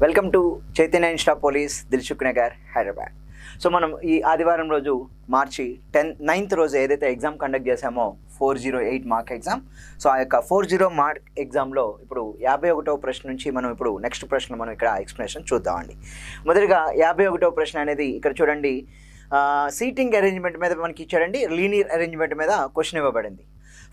Welcome to Chaitanya Insta police Dilsukh Nagar Hyderabad. So మనం ఈ ఆదివారం రోజు మార్చి 9th రోజు ఏదైతే ఎగ్జామ్ కండక్ట్ చేసామో 408 మార్క్ ఎగ్జామ్. సో ఆ యొక్క 40 మార్క్ ఎగ్జామ్లో ఇప్పుడు 51వ ప్రశ్న నుంచి మనం ఇప్పుడు నెక్స్ట్ ప్రశ్న మనం ఇక్కడ ఎక్స్ప్లెనేషన్ చూద్దామండి. మొదటిగా 51వ ప్రశ్న అనేది ఇక్కడ చూడండి, సీటింగ్ అరేంజ్మెంట్ మీద మనకి ఇచ్చాడండి. లీనియర్ అరేంజ్మెంట్ మీద క్వశ్చన్ ఇవ్వబడింది.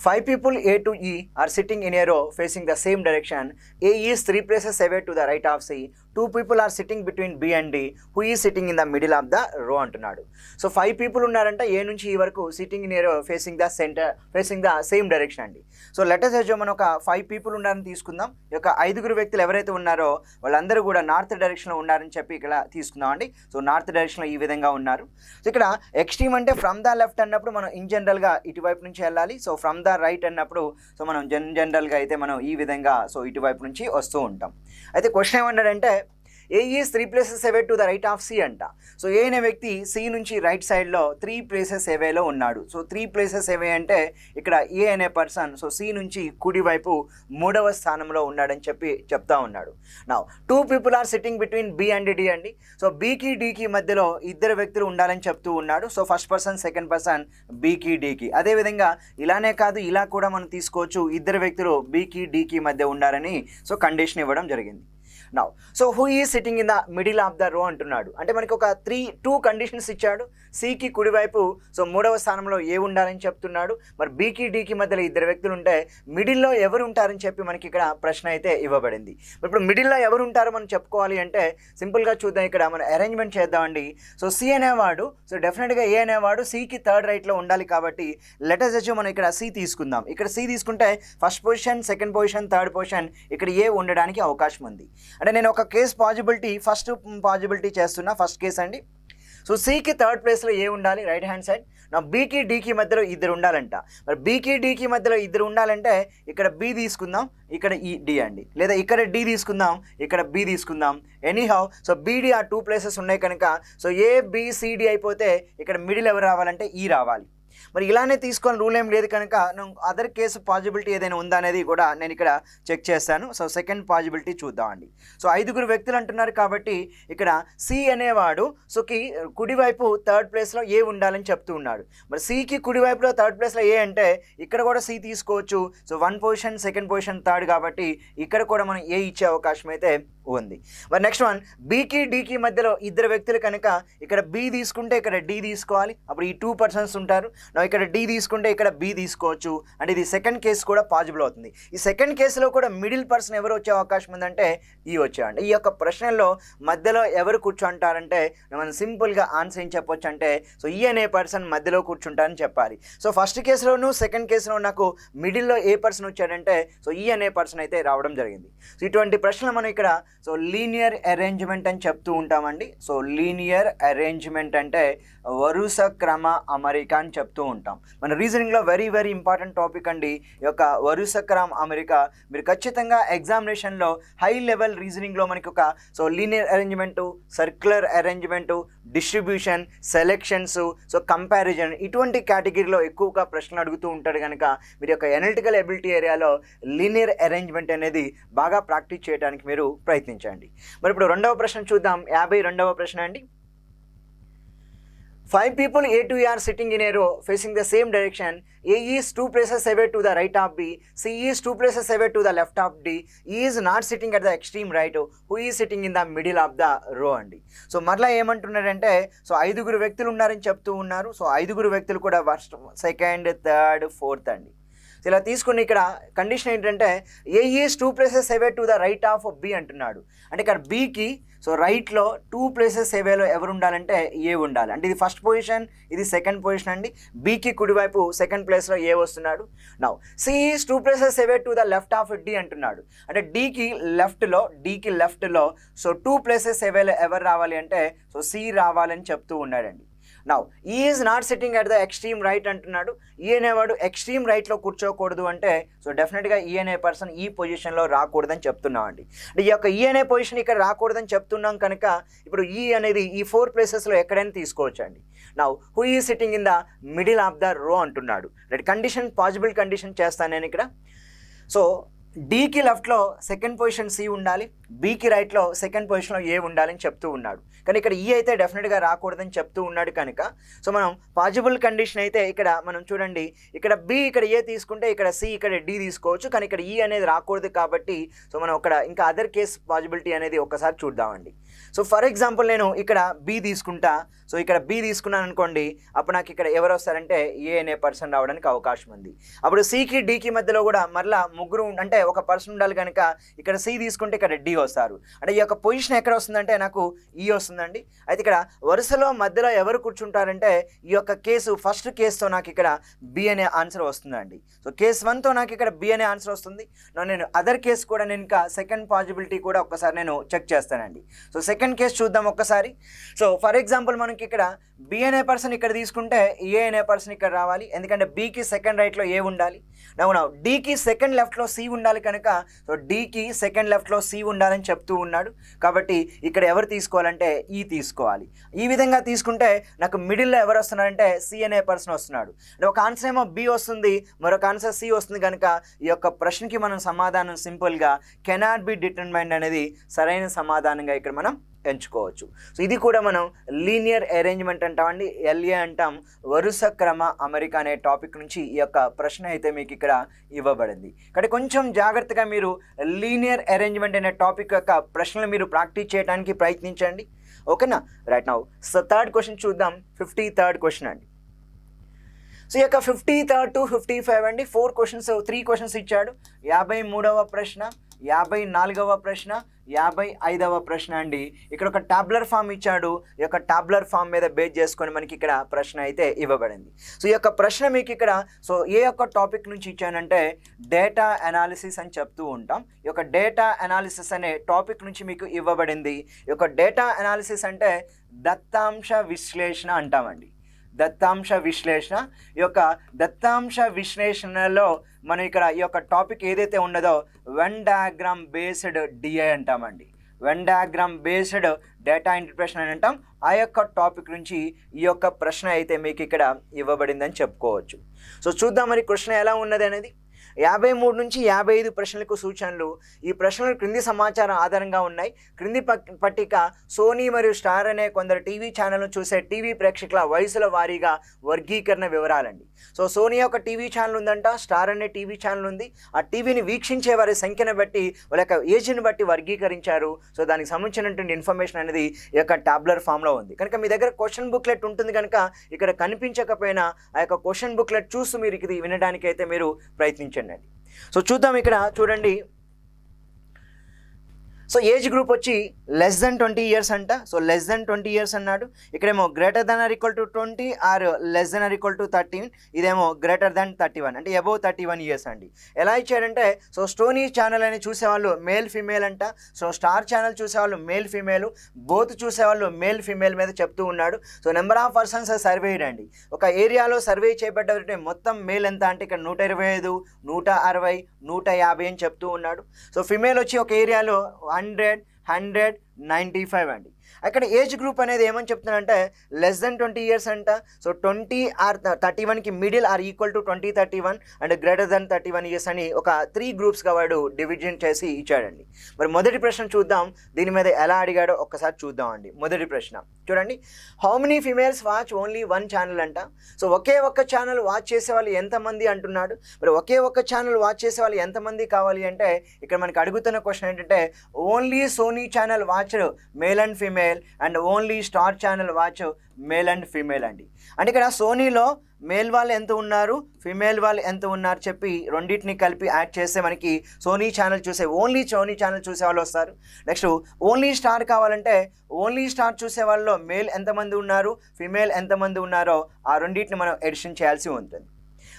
5 people A to E are sitting in a row facing the same direction. A is 3 places away to the right of C. 2 people are sitting between B and D. Who is sitting in the middle of the row అంటున్నాడు. So 5 people ఉన్నారంట ఏ నుంచి ఈ వరకు sitting in a రో facing the centre facing the same direction అండి. So letters ఏజో మనం ఒక 5 people ఉన్నారని తీసుకుందాం. ఈ యొక్క 5 వ్యక్తులు ఎవరైతే ఉన్నారో వాళ్ళందరూ కూడా నార్త్ డైరెక్షన్లో ఉన్నారని చెప్పి ఇక్కడ తీసుకుందాం అండి. సో నార్త్ డైరెక్షన్లో ఈ విధంగా ఉన్నారు. సో ఇక్కడ ఎక్స్ట్రీమ్ అంటే ఫ్రమ్ ద లెఫ్ట్ అన్నప్పుడు మనం ఇన్ జనరల్గా ఇటువైపు నుంచి వెళ్ళాలి. సో ఫ్రమ్ ద రైట్ అన్నప్పుడు సో మనం జనరల్గా అయితే మనం ఈ విధంగా సో ఇటువైపు నుంచి వస్తూ ఉంటాం. అయితే క్వశ్చన్ ఏమన్నాడంటే A is 3 places away to the right of C అంట. సో ఏ అనే వ్యక్తి సి నుంచి రైట్ సైడ్లో 3 places అవేలో ఉన్నాడు. సో 3 places away అంటే ఇక్కడ ఏ అనే పర్సన్ సో సి నుంచి కుడివైపు 3వ స్థానంలో ఉన్నాడని చెప్తా ఉన్నాడు. నా 2 people are sitting between B and D అండి. సో బీకి డీకి మధ్యలో ఇద్దరు వ్యక్తులు ఉండాలని చెప్తూ ఉన్నాడు. So first person second person బీకి డీకి. అదేవిధంగా ఇలానే కాదు ఇలా కూడా మనం తీసుకోవచ్చు, ఇద్దరు వ్యక్తులు బీకి డీకి మధ్య ఉండాలని సో కండిషన్ ఇవ్వడం జరిగింది. Now so who is sitting in the middle of the రో అంటున్నాడు. అంటే మనకి ఒక 2 కండిషన్స్ ఇచ్చాడు. సికి కుడివైపు సో 3వ స్థానంలో ఏ ఉండాలని చెప్తున్నాడు. మరి బీకి డీకి మధ్యలో ఇద్దరు వ్యక్తులు ఉంటే మిడిల్లో ఎవరు ఉంటారని చెప్పి మనకి ఇక్కడ ప్రశ్న అయితే ఇవ్వబడింది. ఇప్పుడు మిడిల్లో ఎవరు ఉంటారో మనం చెప్పుకోవాలి అంటే సింపుల్గా చూద్దాం. ఇక్కడ మనం అరేంజ్మెంట్ చేద్దామండి. సో సి అనేవాడు సో డెఫినెట్గా ఏ అనేవాడు సికి థర్డ్ రైట్లో ఉండాలి కాబట్టి లెటర్స్ వచ్చి మనం ఇక్కడ సి తీసుకుందాం. ఇక్కడ సి తీసుకుంటే first position second position third position ఇక్కడ ఏ ఉండడానికి అవకాశం ఉంది. అంటే నేను ఒక కేస్ ఫస్ట్ పాజిబిలిటీ చేస్తున్నా. ఫస్ట్ కేస్ అండి. సో సికి థర్డ్ ప్లేస్లో ఏ ఉండాలి రైట్ హ్యాండ్ సైడ్. నా బీకి డీకి మధ్యలో ఇద్దరు ఉండాలంట. మరి బీకి డీకి మధ్యలో ఇద్దరు ఉండాలంటే ఇక్కడ బి తీసుకుందాం, ఇక్కడ ఈ డి అండి. లేదా ఇక్కడ డి తీసుకుందాం, ఇక్కడ బి తీసుకుందాం. ఎనీహౌ సో బీడి ఆ 2 places ఉన్నాయి కనుక సో ఏ బిసిడి అయిపోతే ఇక్కడ మిడిల్ ఎవరు రావాలంటే ఈ రావాలి. మరి ఇలానే తీసుకొని రూల్ ఏం లేదు కనుక అదర్ కేసు పాజిబిలిటీ ఏదైనా ఉందా అనేది కూడా నేను ఇక్కడ చెక్ చేస్తాను. సో సెకండ్ పాజిబిలిటీ చూద్దామండి. సో 5 వ్యక్తులు అంటున్నారు కాబట్టి ఇక్కడ సి అనేవాడు సోకి కుడివైపు థర్డ్ ప్లేస్లో ఏ ఉండాలని చెప్తూ ఉన్నాడు. మరి సికి కుడివైపులో థర్డ్ ప్లేస్లో ఏ అంటే ఇక్కడ కూడా సి తీసుకోవచ్చు. So 1 position second position third కాబట్టి ఇక్కడ కూడా మనం ఏ ఇచ్చే అవకాశం అయితే ఉంది. మరి నెక్స్ట్ వన్ బీకి డీకి మధ్యలో ఇద్దరు వ్యక్తులు కనుక ఇక్కడ బి తీసుకుంటే ఇక్కడ డి తీసుకోవాలి. అప్పుడు ఈ 2 persons ఉంటారు. ఇక్కడ డి తీసుకుంటే ఇక్కడ బి తీసుకోవచ్చు. అంటే ఇది సెకండ్ కేసు కూడా పాజిబుల్ అవుతుంది. ఈ సెకండ్ కేసులో కూడా మిడిల్ పర్సన్ ఎవరు వచ్చే అవకాశం ఉందంటే ఈ వచ్చేయండి. ఈ యొక్క ప్రశ్నలో మధ్యలో ఎవరు కూర్చుంటారంటే మనం సింపుల్గా ఆన్సర్ ఏం చెప్పొచ్చు అంటే సో ఈ అనే పర్సన్ మధ్యలో కూర్చుంటారని చెప్పాలి. సో ఫస్ట్ కేసులోను సెకండ్ కేసులో నాకు మిడిల్లో ఏ పర్సన్ వచ్చాడంటే సో ఈ అనే పర్సన్ అయితే రావడం జరిగింది. సో ఇటువంటి ప్రశ్నలు మనం ఇక్కడ సో లీనియర్ అరేంజ్మెంట్ అని చెప్తూ ఉంటామండి. సో లీనియర్ అరేంజ్మెంట్ అంటే వరుస క్రమ అమరిక అని చెప్తూ ఉంటాం. మన రీజనింగ్లో వెరీ వెరీ ఇంపార్టెంట్ టాపిక్ అండి ఈ యొక్క వరుస క్రమ అమరిక. మీరు ఖచ్చితంగా ఎగ్జామినేషన్లో హై లెవెల్ రీజనింగ్లో మనకి ఒక so linear arrangement, circular arrangement, distribution, selections, so comparison ఇటువంటి కేటగిరీలో ఎక్కువగా ప్రశ్నలు అడుగుతూ ఉంటాడు కనుక మీరు యొక్క ఎనలిటికల్ ఎబిలిటీ ఏరియాలో లీనియర్ అరేంజ్మెంట్ అనేది బాగా ప్రాక్టీస్ చేయడానికి మీరు ప్రయత్నించండి. మరి ఇప్పుడు రెండవ ప్రశ్న చూద్దాం. 52వ ప్రశ్న అండి. 5 people A to E are sitting in a row facing the same direction. A is 2 places away to the right of B. C is 2 places away to the left of D. E is not sitting at the extreme right. Who is sitting in the middle of the row అండి. So మరలా ఏమంటున్నారంటే so 5 వ్యక్తులు ఉన్నారని చెప్తూ ఉన్నారు. So 5 వ్యక్తులు కూడా first second third fourth అండి. సో ఇలా తీసుకుని ఇక్కడ కండిషన్ ఏంటంటే ఏ is 2 places away to the right of B అంటున్నాడు. అంటే ఇక్కడ బీకి సో రైట్లో 2 places అవేలో ఎవరు ఉండాలంటే ఏ ఉండాలి. అంటే ఇది ఫస్ట్ పొజిషన్, ఇది సెకండ్ పొజిషన్ అండి. బీకి కుడివైపు సెకండ్ ప్లేస్లో ఏ వస్తున్నాడు. Now see is 2 places away to the left of D అంటున్నాడు. అంటే డీకి లెఫ్ట్లో సో 2 places అవేలో ఎవరు రావాలి అంటే సో సి రావాలని చెప్తూ ఉన్నాడండి. నౌ ఈ is not sitting at the extreme right అంటున్నాడు. ఈ అనేవాడు ఎక్స్ట్రీమ్ రైట్లో కూర్చోకూడదు అంటే సో డెఫినెట్గా ఈ అనే పర్సన్ ఈ పొజిషన్లో రాకూడదని చెప్తున్నాం అండి. అంటే ఈ యొక్క ఈ అనే పొజిషన్ ఇక్కడ రాకూడదని చెప్తున్నాం కనుక ఇప్పుడు ఈ అనేది ఈ 4 ప్లేసెస్లో ఎక్కడైనా తీసుకోవచ్చు అండి. నౌ హూ ఈ sitting in the middle of the రో అంటున్నాడు. రైట్ కండిషన్ పాజిబుల్ కండిషన్ చేస్తాను నేను ఇక్కడ. సో డీకి లెఫ్ట్లో సెకండ్ పొజిషన్ సి ఉండాలి, బీకి రైట్లో సెకండ్ పొజిషన్లో ఏ ఉండాలని చెప్తూ ఉన్నాడు. కానీ ఇక్కడ ఈ అయితే డెఫినెట్గా రాకూడదని చెప్తూ ఉన్నాడు కనుక సో మనం పాజిబుల్ కండిషన్ అయితే ఇక్కడ మనం చూడండి, ఇక్కడ బి ఇక్కడ ఏ తీసుకుంటే ఇక్కడ సి ఇక్కడ డి తీసుకోవచ్చు, కానీ ఇక్కడ ఈ అనేది రాకూడదు కాబట్టి సో మనం ఇక్కడ ఇంకా అదర్ కేస్ పాజిబిలిటీ అనేది ఒకసారి చూద్దామండి. సో ఫర్ ఎగ్జాంపుల్ నేను ఇక్కడ బి తీసుకుంటా, సో ఇక్కడ బి తీసుకున్నాను అనుకోండి, అప్పుడు నాకు ఇక్కడ ఎవరు వస్తారంటే ఏ అనే పర్సన్ రావడానికి అవకాశం ఉంది. అప్పుడు సికి డికి మధ్యలో కూడా మరలా ముగ్గురు అంటే ఒక పర్సన్ ఉండాలి కనుక ఇక్కడ సి తీసుకుంటే ఇక్కడ డి వస్తారు. అంటే ఈ యొక్క పొజిషన్ ఎక్కడ వస్తుందంటే నాకు ఈ వస్తుందండి. అయితే ఇక్కడ వరుసలో మధ్యలో ఎవరు కూర్చుంటారంటే ఈ యొక్క కేసు ఫస్ట్ కేసుతో నాకు ఇక్కడ బి అనే ఆన్సర్ వస్తుందండి. సో కేసు 1తో నాకు ఇక్కడ బి అనే ఆన్సర్ వస్తుంది. నేను అదర్ కేసు కూడా నేను ఇంకా సెకండ్ పాజిబిలిటీ కూడా ఒక్కసారి నేను చెక్ చేస్తానండి. సో సెకండ్ కేసు చూద్దాం ఒక్కసారి. సో ఫర్ ఎగ్జాంపుల్ మనకి ఇక్కడ బి అనే పర్సన్ ఇక్కడ తీసుకుంటే ఏ అనే పర్సన్ ఇక్కడ రావాలి, ఎందుకంటే బికి సెకండ్ రైట్లో ఏ ఉండాలి, అవునా డీకి సెకండ్ లెఫ్ట్లో సి ఉండాలి కనుక సో డీకి సెకండ్ లెఫ్ట్లో సి ఉండాలని చెప్తూ ఉన్నాడు. కాబట్టి ఇక్కడ ఎవరు తీసుకోవాలంటే ఈ తీసుకోవాలి. ఈ విధంగా తీసుకుంటే నాకు మిడిల్లో ఎవరు వస్తున్నారంటే సి అనే పర్సన్ వస్తున్నాడు. అంటే ఒక ఆన్సర్ ఏమో బి వస్తుంది, మరొక ఆన్సర్ సి వస్తుంది కనుక ఈ యొక్క ప్రశ్నకి మనం సమాధానం సింపుల్గా కెనాట్ బి డిటర్మైన్డ్ అనేది సరైన సమాధానంగా ఇక్కడ మనం ఎంచుకోవచ్చు. సో ఇది కూడా మనం లీనియర్ అరేంజ్మెంట్ అంటామండి, ఎల్ఏ అంటాం, వరుస క్రమ అమరిక అనే టాపిక్ నుంచి ఈ యొక్క ప్రశ్న అయితే మీకు ఇక్కడ ఇవ్వబడింది. కాబట్టి కొంచెం జాగ్రత్తగా మీరు లీనియర్ అరేంజ్మెంట్ అనే టాపిక్ యొక్క ప్రశ్నలు మీరు ప్రాక్టీస్ చేయడానికి ప్రయత్నించండి. ఓకేనా? Right now so third question చూద్దాం. 53rd క్వశ్చన్ అండి. సో ఈ యొక్క 53 to 55 అండి 4 క్వశ్చన్స్ 3 క్వశ్చన్స్ ఇచ్చాడు. 53వ ప్రశ్న, 54వ ప్రశ్న, 55వ ప్రశ్న అండి. ఇక్కడ ఒక టాబ్లర్ ఫామ్ ఇచ్చాడు. ఈ యొక్క టాబ్లర్ ఫామ్ మీద బేస్ చేసుకొని మనకి ఇక్కడ ప్రశ్న అయితే ఇవ్వబడింది. సో ఈ యొక్క ప్రశ్న మీకు ఇక్కడ సో ఏ యొక్క టాపిక్ నుంచి ఇచ్చానంటే డేటా అనాలిసిస్ అని చెప్తూ ఉంటాం. ఈ యొక్క డేటా అనాలిసిస్ అనే టాపిక్ నుంచి మీకు ఇవ్వబడింది. ఈ యొక్క డేటా అనాలిసిస్ అంటే దత్తాంశ విశ్లేషణ అంటామండి. దత్తాంశ విశ్లేషణ. ఈ యొక్క దత్తాంశ విశ్లేషణలో మనం ఇక్కడ ఈ యొక్క టాపిక్ ఏదైతే ఉన్నదో వెన్ డయాగ్రామ్ బేస్డ్ డిఐ అంటామండి. Venn diagram based data interpretation అని అంటాం. ఆ యొక్క టాపిక్ నుంచి ఈ యొక్క ప్రశ్న అయితే మీకు ఇక్కడ ఇవ్వబడిందని చెప్పుకోవచ్చు. సో చూద్దాం మరి ప్రశ్న ఎలా ఉన్నది అనేది. 53 నుంచి 55 ప్రశ్నలకు సూచనలు. ఈ ప్రశ్నలు క్రింది సమాచారం ఆధారంగా ఉన్నాయి. క్రింది పట్టిక సోనీ మరియు స్టార్ అనే కొందరు టీవీ ఛానల్ను చూసే టీవీ ప్రేక్షకుల వయసుల వారీగా వర్గీకరణ వివరాలండి. సో సోనీ ఒక టీవీ ఛానల్ ఉందంట, స్టార్ అనే టీవీ ఛానల్ ఉంది. ఆ టీవీని వీక్షించే వారి సంఖ్యను బట్టి వాళ్ళ యొక్క ఏజ్ని బట్టి వర్గీకరించారు. సో దానికి సంబంధించినటువంటి ఇన్ఫర్మేషన్ అనేది ఈ యొక్క టాబ్లర్ ఫామ్లో ఉంది. కనుక మీ దగ్గర క్వశ్చన్ బుక్లెట్ ఉంటుంది కనుక ఇక్కడ కనిపించకపోయినా ఆ యొక్క క్వశ్చన్ బుక్లెట్ చూస్తూ మీరు ఇది వినడానికి అయితే మీరు ప్రయత్నించండి. సో చూద్దాం. ఇక్కడ చూడండి. సో ఏజ్ గ్రూప్ వచ్చి లెస్ దెన్ 20 years అంట. సో లెస్ దెన్ 20 years అన్నాడు. ఇక్కడేమో greater than or equal to 20 or less than or equal to 13. ఇదేమో గ్రేటర్ దెన్ 31 అంటే అబోవ్ 31 years అండి. ఎలా ఇచ్చాడంటే సో స్టోనీ ఛానల్ అని చూసేవాళ్ళు మేల్ ఫీమేల్ అంట. సో స్టార్ ఛానల్ చూసేవాళ్ళు మేల్ ఫీమేల్, బోత్ చూసేవాళ్ళు మేల్ ఫీమేల్ మీద చెప్తూ ఉన్నాడు. So number of persons surveyed అండి. ఒక ఏరియాలో సర్వే చేయబడ్డ మొత్తం మేల్ ఎంత అంటే ఇక్కడ 125, 160, 150 అని చెప్తూ ఉన్నాడు. సో ఫీమేల్ వచ్చి ఒక ఏరియాలో 100, 195 అండి. అక్కడ ఏజ్ గ్రూప్ అనేది ఏమని చెప్తున్నానంటే లెస్ దెన్ 20 years అంట. సో 20 ఆర్ 31కి middle or equal to 20, 31 and greater than 31 years అని ఒక 3 గ్రూప్స్గా వాడు డివిజన్ చేసి ఇచ్చాడండి. మరి మొదటి ప్రశ్న చూద్దాం, దీని మీద ఎలా అడిగాడో ఒక్కసారి చూద్దాం అండి. మొదటి ప్రశ్న చూడండి. How many females watch only 1 channel అంట. సో ఒకే ఒక్క ఛానల్ వాచ్ చేసే వాళ్ళు ఎంతమంది అంటున్నాడు. మరి ఒకే ఒక్క ఛానల్ వాచ్ చేసే వాళ్ళు ఎంతమంది కావాలి అంటే ఇక్కడ మనకి అడుగుతున్న క్వశ్చన్ ఏంటంటే only Sony channel watch male and female and only Star channel watch male and female అండి. అంటే ఇక్కడ సోనీలో మేల్ వాళ్ళు ఎంత ఉన్నారు, ఫీమేల్ వాళ్ళు ఎంత ఉన్నారు చెప్పి రెండింటిని కలిపి యాడ్ చేస్తే మనకి సోనీ ఛానల్ చూసే ఓన్లీ సోనీ ఛానల్ చూసే వాళ్ళు వస్తారు. నెక్స్ట్ ఓన్లీ స్టార్ కావాలంటే ఓన్లీ స్టార్ చూసే వాళ్ళలో మేల్ ఎంతమంది ఉన్నారు, ఫీమేల్ ఎంతమంది ఉన్నారో ఆ రెండింటిని మనం ఎడిషన్ చేయాల్సి ఉంటుంది.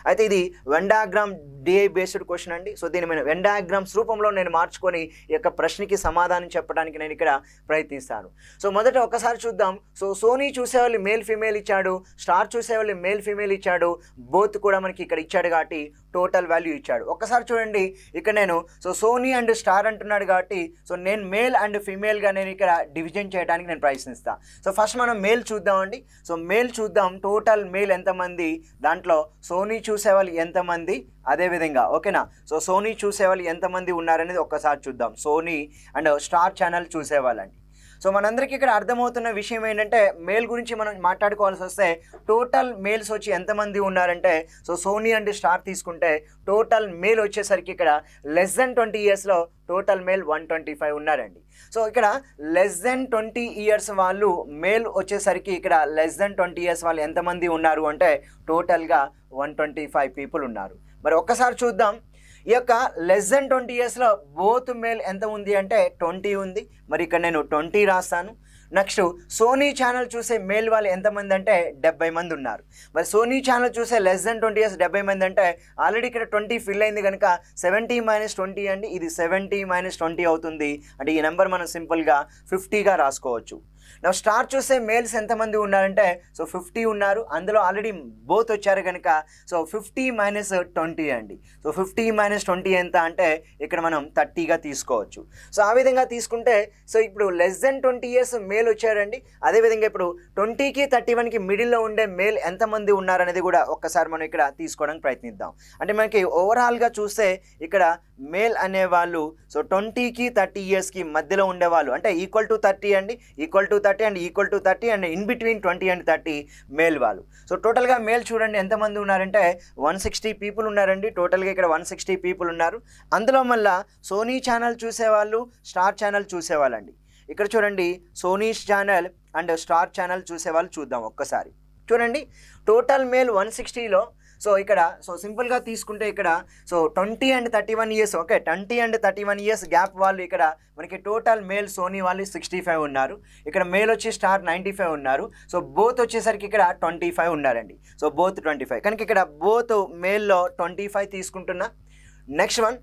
అయితే ఇది Venn diagram DI based question అండి. సో దీన్ని నేను వెన్ డయాగ్రామ్స్ రూపంలో నేను మార్చుకొని ఈ యొక్క ప్రశ్నకి సమాధానం చెప్పడానికి నేను ఇక్కడ ప్రయత్నిస్తాను. సో మొదట ఒకసారి చూద్దాం. సో సోనీ చూసేవాళ్ళు మేల్ ఫీమేల్ ఇచ్చాడు, స్టార్ చూసేవాళ్ళు మేల్ ఫీమేల్ ఇచ్చాడు, బోత్ కూడా మనకి ఇక్కడ ఇచ్చాడు కాబట్టి టోటల్ వాల్యూ ఇచ్చాడు. ఒక్కసారి చూడండి ఇక్కడ నేను సోనీ అండ్ స్టార్ అంటున్నాడు కాబట్టి నేను మేల్ అండ్ ఫీమేల్గా నేను ఇక్కడ డివిజన్ చేయడానికి నేను ప్రయత్నిస్తాను. ఫస్ట్ మనం మేల్ చూద్దామండి. మేల్ చూద్దాం, టోటల్ మేల్ ఎంతమంది, దాంట్లో సోనీ చూసేవాళ్ళు ఎంతమంది, అదేవిధంగా ఓకేనా. సోనీ చూసేవాళ్ళు ఎంతమంది ఉన్నారనేది ఒక్కసారి చూద్దాం. సోనీ అండ్ స్టార్ ఛానల్ చూసేవాళ్ళండి. మనందరికీ ఇక్కడ అర్థమవుతున్న విషయం ఏంటంటే మేల్ గురించి మనం మాట్లాడుకోవాల్సి వస్తే టోటల్ మేల్స్ వచ్చి ఎంతమంది ఉన్నారంటే సోనీ అండ్ స్టార్ తీసుకుంటే టోటల్ మేల్ వచ్చేసరికి ఇక్కడ లెస్ దెన్ 20 ఇయర్స్లో టోటల్ మేల్ 125 ఉన్నారండి. ఇక్కడ లెస్ దెన్ 20 ఇయర్స్ వాళ్ళు మేల్ వచ్చేసరికి ఇక్కడ లెస్ దెన్ 20 ఇయర్స్ వాళ్ళు ఎంతమంది ఉన్నారు అంటే టోటల్గా 125 పీపుల్ ఉన్నారు. మరి ఒక్కసారి చూద్దాం, ఈ యొక్క లెస్ దెన్ 20 ఇయర్స్లో బోత్ మేల్ ఎంత ఉంది అంటే 20 ఉంది. మరి ఇక్కడ నేను 20 రాస్తాను. నెక్స్ట్ సోనీ ఛానల్ చూసే మేల్ వాళ్ళు ఎంతమంది అంటే 70 మంది ఉన్నారు. మరి సోనీ ఛానల్ చూసే లెస్ దెన్ 20 ఇయర్స్ 70 మంది అంటే ఆల్రెడీ ఇక్కడ 20 ఫిల్ అయింది కనుక 70 - 20 అండి, ఇది 70 - 20 అవుతుంది. అంటే ఈ నెంబర్ మనం సింపుల్గా 50గా రాసుకోవచ్చు. నా స్టార్ చూసే మేల్స్ ఎంతమంది ఉన్నారంటే 50 ఉన్నారు. అందులో ఆల్రెడీ బోత్ వచ్చారు కనుక 50 - 20 అండి. 50 - 20 ఎంత అంటే ఇక్కడ మనం 30గా తీసుకోవచ్చు. ఆ విధంగా తీసుకుంటే ఇప్పుడు లెస్ దెన్ 20 ఇయర్స్ మేల్ వచ్చారండి. అదేవిధంగా ఇప్పుడు 20కి 31కి మిడిల్లో ఉండే మేల్ ఎంతమంది ఉన్నారనేది కూడా ఒక్కసారి మనం ఇక్కడ తీసుకోవడానికి ప్రయత్నిద్దాం. అంటే మనకి ఓవరాల్గా చూస్తే ఇక్కడ మేల్ అనేవాళ్ళు 20కి 30 ఇయర్స్కి మధ్యలో ఉండేవాళ్ళు అంటే ఈక్వల్ టు 30 అండి, equal to 30 and equal to 30 and in between 20 and 30 male వాళ్ళు. టోటల్గా మేల్ చూడండి ఎంతమంది ఉన్నారంటే 160 పీపుల్ ఉన్నారండి. టోటల్గా ఇక్కడ 160 పీపుల్ ఉన్నారు. అందులో మళ్ళీ సోనీ ఛానల్ చూసేవాళ్ళు, స్టార్ ఛానల్ చూసేవాళ్ళండి. ఇక్కడ చూడండి Sony channel and star channel చూసేవాళ్ళు చూద్దాం ఒక్కసారి. చూడండి టోటల్ మేల్ 160లో ఇక్కడ సింపుల్గా తీసుకుంటే ఇక్కడ 20 and 31 years okay 20 and 31 years gap వాళ్ళు ఇక్కడ మనకి టోటల్ మేల్ సోనీ వాళ్ళు 65 ఉన్నారు. ఇక్కడ మేల్ వచ్చి స్టార్ 95 ఉన్నారు. బోత్ వచ్చేసరికి ఇక్కడ 25 ఉన్నారండి. బోత్ 25 కనుక ఇక్కడ బోత్ మేల్లో 25 తీసుకుంటున్నా. నెక్స్ట్ వన్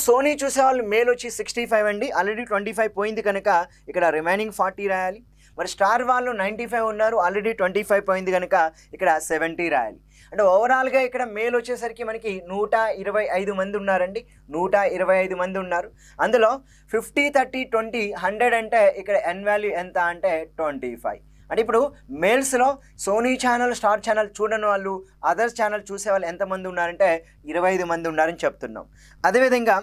సోనీ చూసేవాళ్ళు మేల్ వచ్చి 65 అండి, ఆల్రెడీ 25 పోయింది కనుక ఇక్కడ రిమైనింగ్ 40 రాయాలి. మరి స్టార్ వాళ్ళు 95 ఉన్నారు, ఆల్రెడీ 25 పోయింది కనుక ఇక్కడ 70 రాయాలి. అంటే ఓవరాల్గా ఇక్కడ మేల్ వచ్చేసరికి మనకి 125 మంది ఉన్నారండి, 125 మంది ఉన్నారు. అందులో 50, 30, 20, 100 అంటే ఇక్కడ ఎన్ వాల్యూ ఎంత అంటే 25. అంటే ఇప్పుడు మేల్స్లో సోనీ ఛానల్, స్టార్ ఛానల్ చూడని వాళ్ళు, అదర్స్ ఛానల్ చూసే వాళ్ళు ఎంతమంది ఉన్నారంటే 25 మంది ఉన్నారని చెప్తున్నాం. అదేవిధంగా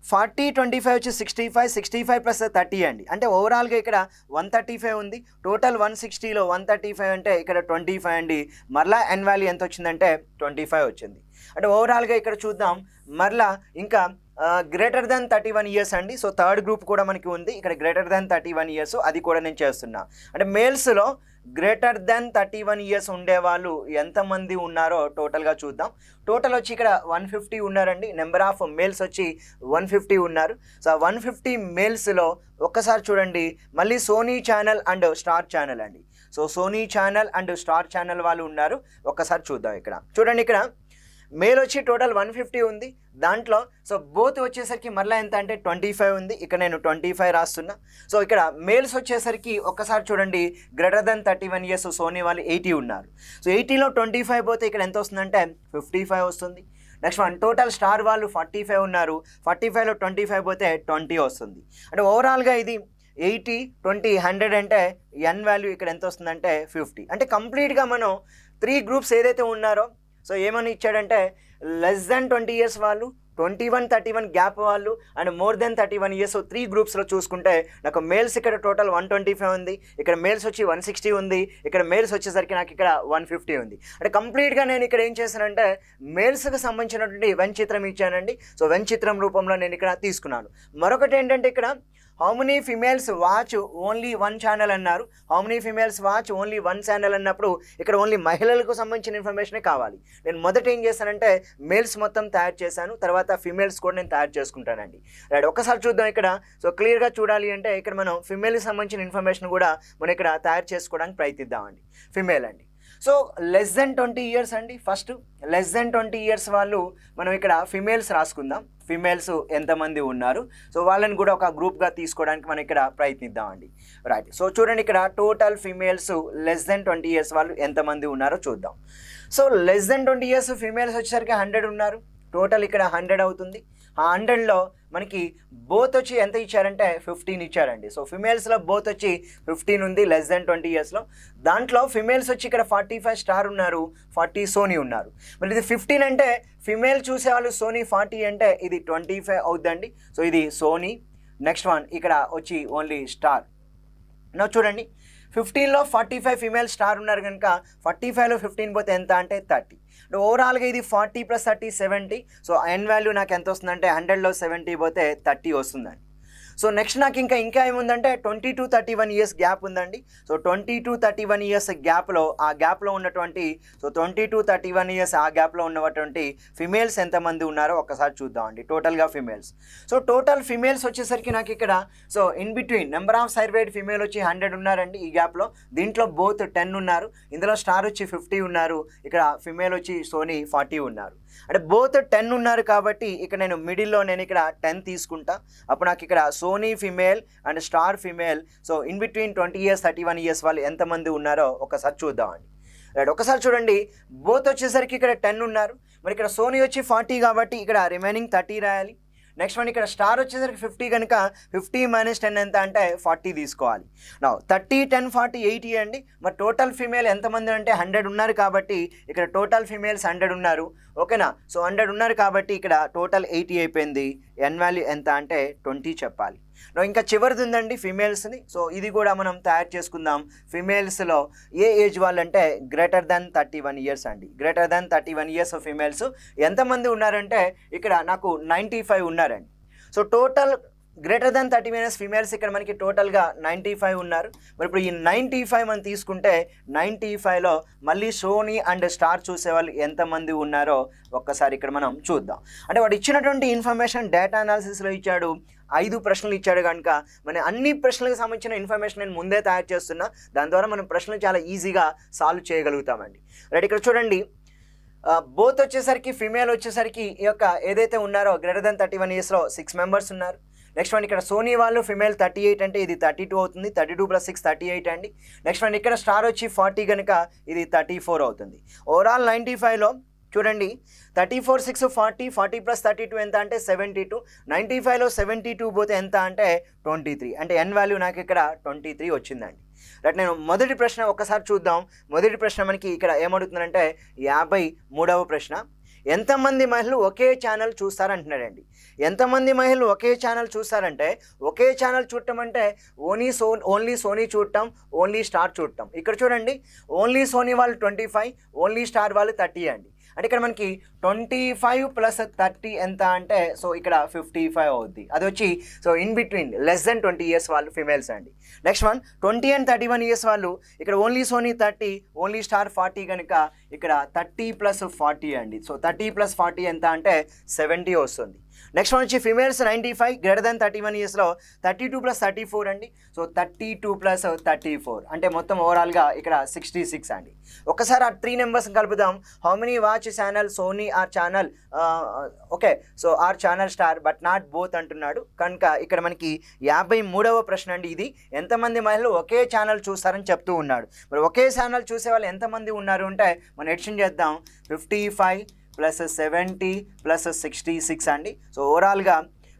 40, 25 వచ్చి 65, 65 + 30 అండి. అంటే ఓవరాల్గా ఇక్కడ 135 ఉంది. టోటల్ 160లో 135 అంటే ఇక్కడ 25 అండి. మరలా ఎన్ వాల్యూ ఎంత వచ్చిందంటే 25 వచ్చింది. అంటే ఓవరాల్గా ఇక్కడ చూద్దాం మరలా ఇంకా గ్రేటర్ దెన్ 31 ఇయర్స్ అండి. థర్డ్ గ్రూప్ కూడా మనకి ఉంది. ఇక్కడ గ్రేటర్ దెన్ 31 ఇయర్స్ అది కూడా నేను చేస్తున్నా. అంటే మేల్స్లో గ్రేటర్ దెన్ 31 ఇయర్స్ ఉండేవాళ్ళు ఎంతమంది ఉన్నారో టోటల్గా చూద్దాం. టోటల్ వచ్చి ఇక్కడ 150 ఉన్నారండి. నెంబర్ ఆఫ్ మేల్స్ వచ్చి 150 ఉన్నారు. 150 మేల్స్లో ఒక్కసారి చూడండి మళ్ళీ Sony channel and star channel అండి. Sony channel and star channel వాళ్ళు ఉన్నారు. ఒక్కసారి చూద్దాం. ఇక్కడ చూడండి ఇక్కడ మేల్ వచ్చి టోటల్ 150 ఉంది. దాంట్లో బోత్ వచ్చేసరికి మరలా ఎంత అంటే 25 ఉంది. ఇక్కడ నేను 25 రాస్తున్నా. ఇక్కడ మేల్స్ వచ్చేసరికి ఒక్కసారి చూడండి గ్రేటర్ దెన్ 31 ఇయర్స్ సోనీ వాళ్ళు 80 ఉన్నారు. 80లో 25 పోతే ఇక్కడ ఎంత వస్తుందంటే 55 వస్తుంది. నెక్స్ట్ వన్ టోటల్ స్టార్ వాళ్ళు 45 ఉన్నారు. 45లో 25 పోతే 20 వస్తుంది. అంటే ఓవరాల్గా ఇది 80, 20, 100 అంటే ఎన్ వాల్యూ ఇక్కడ ఎంత వస్తుందంటే 50. అంటే కంప్లీట్గా మనం 3 గ్రూప్స్ ఏదైతే ఉన్నారో ఏమని ఇచ్చాడంటే లెస్ దెన్ 20 ఇయర్స్ వాళ్ళు, 21, 31 గ్యాప్ వాళ్ళు అండ్ మోర్ దెన్ 31 ఇయర్స్ 3 గ్రూప్స్లో చూసుకుంటే నాకు మేల్స్ ఇక్కడ టోటల్ 125 ఉంది. ఇక్కడ మేల్స్ వచ్చి 160 ఉంది. ఇక్కడ మేల్స్ వచ్చేసరికి నాకు ఇక్కడ 150 ఉంది. అంటే కంప్లీట్గా నేను ఇక్కడ ఏం చేశానంటే మేల్స్కి సంబంధించినటువంటి వెన్ చిత్రం ఇచ్చానండి. వెన్ చిత్రం రూపంలో నేను ఇక్కడ తీసుకున్నాను. మరొకటి ఏంటంటే ఇక్కడ how many females watch only 1 channel అన్నారు. How many females watch only 1 channel అన్నప్పుడు ఇక్కడ ఓన్లీ మహిళలకు సంబంధించిన ఇన్ఫర్మేషనే కావాలి. నేను మొదట ఏం చేశానంటే మేల్స్ మొత్తం తయారు చేశాను, తర్వాత ఫిమేల్స్ కూడా నేను తయారు చేసుకుంటానండి. రైట్, ఒక్కసారి చూద్దాం. ఇక్కడ క్లియర్గా చూడాలి అంటే ఇక్కడ మనం ఫిమేల్కి సంబంధించిన ఇన్ఫర్మేషన్ కూడా మనం ఇక్కడ తయారు చేసుకోవడానికి ప్రయత్నిద్దామండి. ఫిమేల్ అండి. లెస్ దెన్ 20 ఇయర్స్ అండి. ఫస్ట్ లెస్ దెన్ 20 ఇయర్స్ వాళ్ళు మనం ఇక్కడ ఫిమేల్స్ రాసుకుందాం. ఫిమేల్స్ ఎంతమంది ఉన్నారు వాళ్ళని కూడా ఒక గ్రూప్గా తీసుకోవడానికి మనం ఇక్కడ ప్రయత్నిద్దామండి. రైట్, చూడండి ఇక్కడ total females less than 20 years వాళ్ళు ఎంతమంది ఉన్నారో చూద్దాం. లెస్ దెన్ 20 ఇయర్స్ ఫిమేల్స్ వచ్చేసరికి 100 ఉన్నారు. టోటల్ ఇక్కడ 100 అవుతుంది. ఆ 100లో మనకి బోత్ వచ్చి ఎంత ఇచ్చారంటే 15 ఇచ్చారండి. సో ఫిమేల్స్లో బోత్ వచ్చి 15 ఉంది లెస్ దెన్ 20 ఇయర్స్లో. దాంట్లో ఫిమేల్స్ వచ్చి ఇక్కడ 45 స్టార్ ఉన్నారు, 40 సోనీ ఉన్నారు. మరి ఇది 15 అంటే ఫిమేల్ చూసేవాళ్ళు సోనీ, 40 అంటే ఇది 25 అవుద్దండి. సో ఇది సోనీ. నెక్స్ట్ వన్ ఇక్కడ వచ్చి ఓన్లీ స్టార్. నా చూడండి 15లో 45 ఫిమేల్ స్టార్ ఉన్నారు కనుక 45లో 15 పోతే ఎంత అంటే 30. ఓవరాల్గా ఇది 40 + 30 70. సో ఎన్ వాల్యూ నాకు ఎంత వస్తుందంటే 100లో 70 పోతే 30 వస్తుందండి. సో నెక్స్ట్ నాకు ఇంకా ఏముందంటే 20 to 31 ఇయర్స్ గ్యాప్ ఉందండి. సో 20 to 31 ఇయర్స్ గ్యాప్లో ఉన్నటువంటి 20 to 31 ఇయర్స్ ఆ గ్యాప్లో ఉన్నటువంటి ఫిమేల్స్ ఎంతమంది ఉన్నారో ఒక్కసారి చూద్దామండి. టోటల్గా ఫిమేల్స్. సో టోటల్ ఫిమేల్స్ వచ్చేసరికి నాకు ఇక్కడ so in between number of surveyed female వచ్చి 100 ఉన్నారండి ఈ గ్యాప్లో. దీంట్లో బోత్ 10 ఉన్నారు, ఇందులో స్టార్ వచ్చి 50 ఉన్నారు, ఇక్కడ ఫిమేల్ వచ్చి సోనీ 40 ఉన్నారు. అంటే బోత్ 10 ఉన్నారు కాబట్టి ఇక్కడ నేను మిడిల్లో ఇక్కడ 10 తీసుకుంటా. అప్పుడు నాకు ఇక్కడ Sony female and Star female so in between 20 years 31 years వాళ్ళు ఎంతమంది ఉన్నారో ఒకసారి చూద్దామండి. రైట్, ఒకసారి చూడండి. బోత్ వచ్చేసరికి ఇక్కడ 10 ఉన్నారు, మరి ఇక్కడ సోనీ వచ్చి 40 కాబట్టి ఇక్కడ రిమైనింగ్ 30 రాయాలి. నెక్స్ట్ వన్ ఇక్కడ స్టార్ వచ్చేసరికి 50 కనుక 50 - 10 ఎంత అంటే 40 తీసుకోవాలి. నా 30, 10, 40, 80 అండి. మరి టోటల్ ఫీమేల్ ఎంతమంది అంటే 100 ఉన్నారు కాబట్టి ఇక్కడ టోటల్ ఫీమేల్స్ 100 ఉన్నారు. ఓకేనా? సో 100 ఉన్నారు కాబట్టి ఇక్కడ టోటల్ 80 అయిపోయింది. ఎన్ వాల్యూ ఎంత అంటే 20 చెప్పాలి. ఇంకా చివరిది ఉందండి ఫీమేల్స్ని. సో ఇది కూడా మనం తయారు చేసుకుందాం. ఫీమేల్స్లో ఏ ఏజ్ వాళ్ళంటే గ్రేటర్ దాన్ 31 ఇయర్స్ అండి. గ్రేటర్ దాన్ 31 ఇయర్స్ ఫీమేల్స్ ఎంతమంది ఉన్నారంటే ఇక్కడ నాకు 95 ఉన్నారండి. So total greater than 30 years females ఇక్కడ మనకి టోటల్గా 95 ఉన్నారు. మరి ఇప్పుడు ఈ 95 మనం తీసుకుంటే 95లో మళ్ళీ సోనీ అండ్ స్టార్ చూసేవాళ్ళు ఎంతమంది ఉన్నారో ఒక్కసారి ఇక్కడ మనం చూద్దాం. అంటే వాడు ఇచ్చినటువంటి ఇన్ఫర్మేషన్ డేటా అనాలిసిస్లో ఇచ్చాడు. 5 ప్రశ్నలు ఇచ్చాడు కనుక మన అన్ని ప్రశ్నలకు సంబంధించిన ఇన్ఫర్మేషన్ నేను ముందే తయారు చేస్తున్నా. దాని ద్వారా మనం ప్రశ్నలు చాలా ఈజీగా సాల్వ్ చేయగలుగుతామండి. రైట్, ఇక్కడ చూడండి. బోత్ వచ్చేసరికి ఫిమేల్ వచ్చేసరికి ఈ యొక్క ఏదైతే ఉన్నారో గ్రేటర్ దాన్ 31 ఇయర్స్లో 6 మెంబర్స్ ఉన్నారు. నెక్స్ట్ వన్ ఇక్కడ సోనీ వాళ్ళు ఫిమేల్ 38 అంటే ఇది 32 అవుతుంది. 32 + 6 38 అండి. నెక్స్ట్ వన్ ఇక్కడ స్టార్ వచ్చి 40 కనుక ఇది 34 అవుతుంది. ఓవరాల్ 95లో చూడండి 34, 6, 40, 40 + 32 ఎంత అంటే 72. 95లో 72 పోతే ఎంత అంటే 23. అంటే ఎన్ వాల్యూ నాకు ఇక్కడ 23 వచ్చిందండి. రైట్, నేను మొదటి ప్రశ్న ఒక్కసారి చూద్దాం. మొదటి ప్రశ్న మనకి ఇక్కడ ఏమడుగుతుందంటే 53వ ప్రశ్న. ఎంతమంది మహిళలు ఒకే ఛానల్ చూస్తారంటున్నాడండి. ఎంతమంది మహిళలు ఒకే ఛానల్ చూస్తారంటే ఒకే ఛానల్ చూడటం అంటే ఓన్లీ సోనీ చూడటం, ఓన్లీ స్టార్ చూడటం. ఇక్కడ చూడండి ఓన్లీ సోనీ వాళ్ళు 25, ఓన్లీ స్టార్ వాళ్ళు 30 అండి. అంటే ఇక్కడ మనకి 25 + 30 ఎంత అంటే సో ఇక్కడ 55 అవుద్ది. అది వచ్చి so in between less than 20 years వాళ్ళు ఫిమేల్స్ అండి. నెక్స్ట్ వన్ 20 and 31 ఇయర్స్ వాళ్ళు ఇక్కడ ఓన్లీ సోనీ 30, ఓన్లీ స్టార్ 40 కనుక ఇక్కడ 30 + 40 అండి. సో 30 + 40 ఎంత అంటే 70 వస్తుంది. నెక్స్ట్ వన్ వచ్చి ఫిమేల్స్ 95 గ్రేటర్ దాన్ 31 ఇయర్స్లో 32 + 34 అండి. సో 32 + 34 అంటే మొత్తం ఓవరాల్గా ఇక్కడ 66 అండి. ఒకసారి ఆ 3 నెంబర్స్ కలుపుదాం. How many watch channel Sony or channel okay so or channel star but not both అంటున్నాడు కనుక ఇక్కడ మనకి 53వ ప్రశ్న అండి. ఇది ఎంతమంది మహిళలు ఒకే ఛానల్ చూస్తారని చెప్తూ ఉన్నాడు. మరి ఒకే ఛానల్ చూసే వాళ్ళు ఎంతమంది ఉన్నారు అంటే మనం ఎడిషన్ చేద్దాం. 55 + 70 + 66 అండి. సో ఓవరాల్గా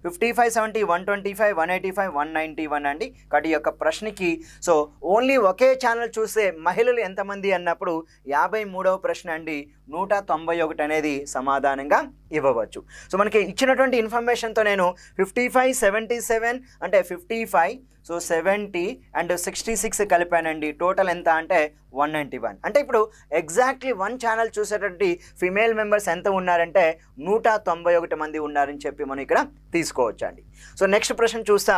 55, 70, 125, 185, 191 అండి. కాబట్టి ఈ యొక్క ప్రశ్నకి సో ఓన్లీ ఒకే ఛానల్ చూసే మహిళలు ఎంతమంది అన్నప్పుడు 53వ ప్రశ్న అండి 191 అనేది సమాధానంగా ఇవ్వవచ్చు. సో మనకి ఇచ్చినటువంటి ఇన్ఫర్మేషన్తో నేను 55, 77 అంటే 55 సో 70 అండ్ 66 కలిపానండి. టోటల్ ఎంత అంటే 191. అంటే ఇప్పుడు ఎగ్జాక్ట్లీ 1 ఛానల్ చూసేటువంటి ఫిమేల్ మెంబర్స్ ఎంత ఉన్నారంటే 191 మంది ఉన్నారని చెప్పి మనం ఇక్కడ తీసుకోవచ్చు అండి. సో నెక్స్ట్ ప్రశ్న చూస్తా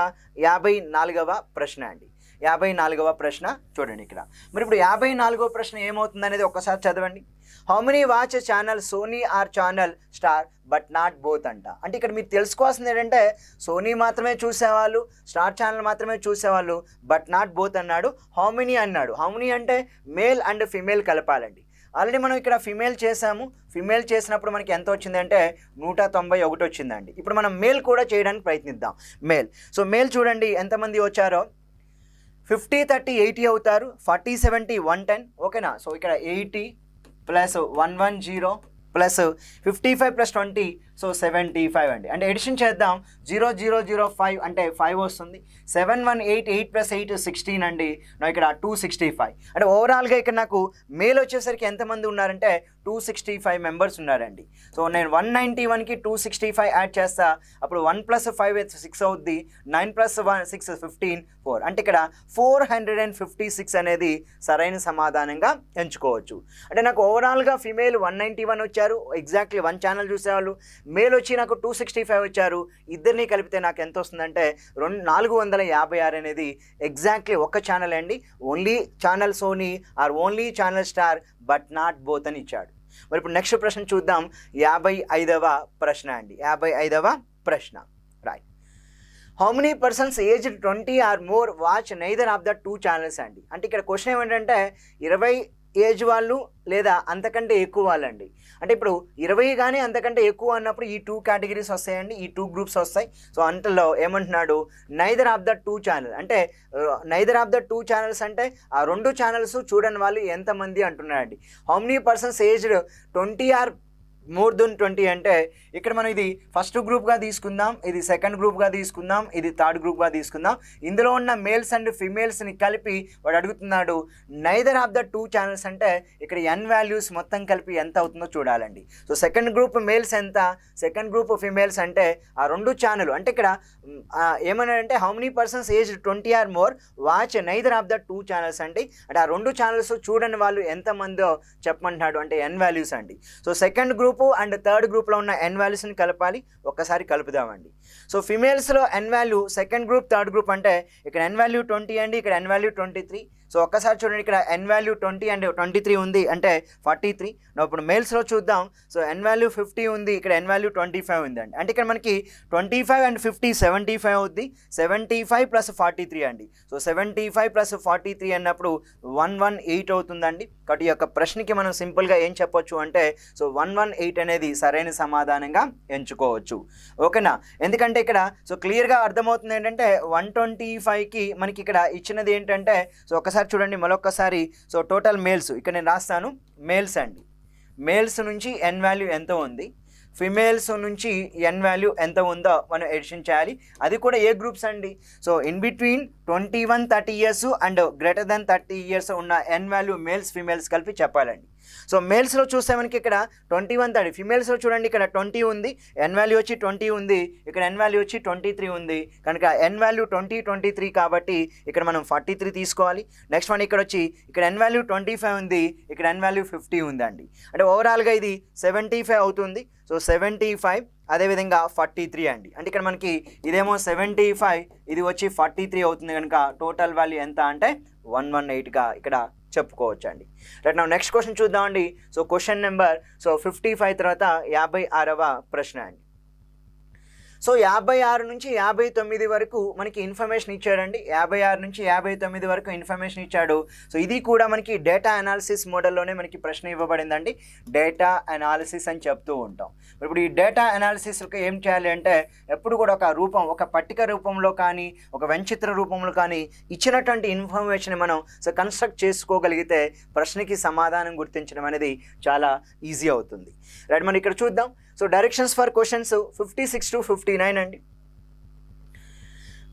54వ ప్రశ్న అండి. 54వ ప్రశ్న చూడండి ఇక్కడ. మరి ఇప్పుడు 54వ ప్రశ్న ఏమవుతుంది అనేది ఒక్కసారి చదవండి. How many watch channel Sony or channel star but not both అంట. అంటే ఇక్కడ మీరు తెలుసుకోవాల్సింది ఏంటంటే సోనీ మాత్రమే చూసేవాళ్ళు, స్టార్ ఛానల్ మాత్రమే చూసేవాళ్ళు, బట్ నాట్ బోత్ అన్నాడు. హౌ మెనీ అన్నాడు. హౌ మెనీ అంటే మేల్ అండ్ ఫిమేల్ కలపాలండి. ఆల్రెడీ మనం ఇక్కడ ఫిమేల్ చేసాము. ఫిమేల్ చేసినప్పుడు మనకి ఎంత వచ్చిందంటే 191 వచ్చిందండి. ఇప్పుడు మనం మేల్ కూడా చేయడానికి ప్రయత్నిద్దాం. మేల్ సో మేల్ చూడండి ఎంతమంది వచ్చారో 50, 30, 80 అవుతారు. 40, 70, 110 ఓకేనా. సో ఇక్కడ 80 + 110 ప్లస్ 55 ప్లస్ 20 సో 75 అండి. అంటే ఎడిషన్ చేద్దాం 0005 అంటే 5 వస్తుంది. 7188 ప్లస్ 8 16 అండి. నాకు ఇక్కడ 265 అంటే ఓవరాల్గా ఇక్కడ నాకు మేల్ వచ్చేసరికి ఎంతమంది ఉన్నారంటే 265 మెంబర్స్ ఉన్నారండి. సో నేను 191కి 265 యాడ్ చేస్తా, అప్పుడు 1 ప్లస్ 5 6 అవుద్ది, 9 ప్లస్ 1 6 15 4 అంటే ఇక్కడ 456 అనేది సరైన సమాధానంగా ఎంచుకోవచ్చు. అంటే నాకు ఓవరాల్గా ఫిమేల్ 191 వచ్చారు, ఎగ్జాక్ట్లీ 1 ఛానల్ చూసేవాళ్ళు. మేల్ వచ్చి నాకు 265 వచ్చారు. ఇద్దరిని కలిపితే నాకు ఎంత వస్తుందంటే 456 అనేది ఎగ్జాక్ట్లీ ఒక్క ఛానల్ అండి. Only channel Sony or only channel star but not both అని ఇచ్చాడు. మరి ఇప్పుడు నెక్స్ట్ ప్రశ్న చూద్దాం. 55వ ప్రశ్న అండి. 55వ ప్రశ్న right. How many persons aged 20 or more watch neither of the 2 channels అండి. అంటే ఇక్కడ క్వశ్చన్ ఏమిటంటే 20 ఏజ్ వాళ్ళు లేదా అంతకంటే ఎక్కువ వాళ్ళండి. అంటే ఇప్పుడు 20 కానీ అంతకంటే ఎక్కువ అన్నప్పుడు ఈ 2 కేటగిరీస్ వస్తాయండి, ఈ 2 గ్రూప్స్ వస్తాయి. సో అంతలో ఏమంటున్నాడు నైదర్ ఆఫ్ ద 2 ఛానల్ అంటే నైదర్ ఆఫ్ ద 2 ఛానల్స్ అంటే ఆ 2 ఛానల్స్ చూడని వాళ్ళు ఎంతమంది అంటున్నారండి. How many persons aged 20 or more than 20 అంటే ఇక్కడ మనం ఇది ఫస్ట్ గ్రూప్గా తీసుకుందాం, ఇది సెకండ్ గ్రూప్గా తీసుకుందాం, ఇది థర్డ్ గ్రూప్గా తీసుకుందాం. ఇందులో ఉన్న మేల్స్ అండ్ ఫిమేల్స్ని కలిపి వాడు అడుగుతున్నాడు నైదర్ ఆఫ్ ద 2 ఛానల్స్ అంటే ఇక్కడ ఎన్ వాల్యూస్ మొత్తం కలిపి ఎంత అవుతుందో చూడాలండి. సో సెకండ్ గ్రూప్ మేల్స్ ఎంత, సెకండ్ గ్రూప్ ఫిమేల్స్ అంటే ఆ 2 ఛానల్ అంటే ఇక్కడ ఏమన్నాడంటే how many persons age 20 or more watch neither of the 2 channels అంటే ఆ 2 ఛానల్స్ చూడని వాళ్ళు ఎంతమందో చెప్పమంటున్నాడు, అంటే ఎన్ వాల్యూస్ అండి. So second group and third గ్రూప్లో ఉన్న ఎన్ వాల్యూస్ని కలపాలి, ఒక్కసారి కలుపుదామండి. సో ఫిమేల్స్లో N value second group third group అంటే ఇక్కడ ఎన్ వాల్యూ 20 అండి, ఇక్కడ ఎన్ వాల్యూ 23. సో ఒక్కసారి చూడండి ఇక్కడ ఎన్ వాల్యూ 20 అండ్ 23 ఉంది అంటే 43. ఇప్పుడు మేల్స్లో చూద్దాం. సో ఎన్ వాల్యూ 50 ఉంది, ఇక్కడ ఎన్ వాల్యూ 25 ఉంది అండి. అంటే ఇక్కడ మనకి 25 అండ్ 50 75 అవుద్ది, 75 ప్లస్ 43 అండి. సో 75 ప్లస్ 43 అన్నప్పుడు 118 అవుతుందండి. కాబట్టి ఈ యొక్క ప్రశ్నకి మనం సింపుల్గా ఏం చెప్పొచ్చు అంటే సో 118 అనేది సరైన సమాధానంగా ఎంచుకోవచ్చు. ఓకేనా? ఎందుకంటే ఇక్కడ సో క్లియర్గా అర్థమవుతుంది ఏంటంటే 125కి మనకి ఇక్కడ ఇచ్చినది ఏంటంటే సో ఒకసారి చూడండి మరొకసారి. సో టోటల్ మేల్స్ ఇక్కడ నేను రాస్తాను, మేల్స్ అండి. మేల్స్ నుంచి ఎన్ వాల్యూ ఎంత ఉంది, ఫిమేల్స్ నుంచి ఎన్ వాల్యూ ఎంత ఉందో మనం ఎడిషన్ చేయాలి. అది కూడా ఏ గ్రూప్స్ అండి. So in between 21-30 years and greater then 30 years ఉన్న ఎన్ వాల్యూ మేల్స్ ఫిమేల్స్ కలిపి చెప్పాలండి. సో మేల్స్లో చూస్తే మనకి ఇక్కడ 21-30, ఫిమేల్స్లో చూడండి ఇక్కడ 20 ఉంది, ఎన్ వాల్యూ వచ్చి 20 ఉంది, ఇక్కడ ఎన్ వాల్యూ వచ్చి 23 ఉంది. కనుక ఎన్ వాల్యూ 20 23 కాబట్టి ఇక్కడ మనం 43 తీసుకోవాలి. నెక్స్ట్ వన్ ఇక్కడ వచ్చి ఇక్కడ ఎన్ వాల్యూ 25 ఉంది, ఇక్కడ ఎన్ వాల్యూ 50 ఉందండి. అంటే ఓవరాల్గా ఇది 75 అవుతుంది. సో 75 అదేవిధంగా 43 అండి. అంటే ఇక్కడ మనకి ఇదేమో 75, ఇది వచ్చి 43 అవుతుంది. కనుక టోటల్ వాల్యూ ఎంత అంటే 118గా ఇక్కడ చెప్పుకోవచ్చు అండి. రైట్. నా నెక్స్ట్ క్వశ్చన్ చూద్దామండి. సో క్వశ్చన్ నెంబర్ 55 తర్వాత 56వ ప్రశ్న అండి. సో 56 నుంచి 59 వరకు మనకి ఇన్ఫర్మేషన్ ఇచ్చాడండి. 56 నుంచి 59 వరకు ఇన్ఫర్మేషన్ ఇచ్చాడు. సో ఇది కూడా మనకి డేటా అనాలిసిస్ మోడల్లోనే మనకి ప్రశ్న ఇవ్వబడిందండి. డేటా అనాలిసిస్ అని చెప్తూ ఉంటాం. ఇప్పుడు ఈ డేటా అనాలిసిస్కి ఏం చేయాలి అంటే ఎప్పుడు కూడా ఒక రూపం, ఒక పట్టిక రూపంలో కానీ ఒక వెంచిత్ర రూపంలో కానీ ఇచ్చినటువంటి ఇన్ఫర్మేషన్ మనం సో కన్స్ట్రక్ట్ చేసుకోగలిగితే ప్రశ్నకి సమాధానం గుర్తించడం అనేది చాలా ఈజీ అవుతుంది. రైట్. మనం ఇక్కడ చూద్దాం. So directions for questions 56 to 59 అండి.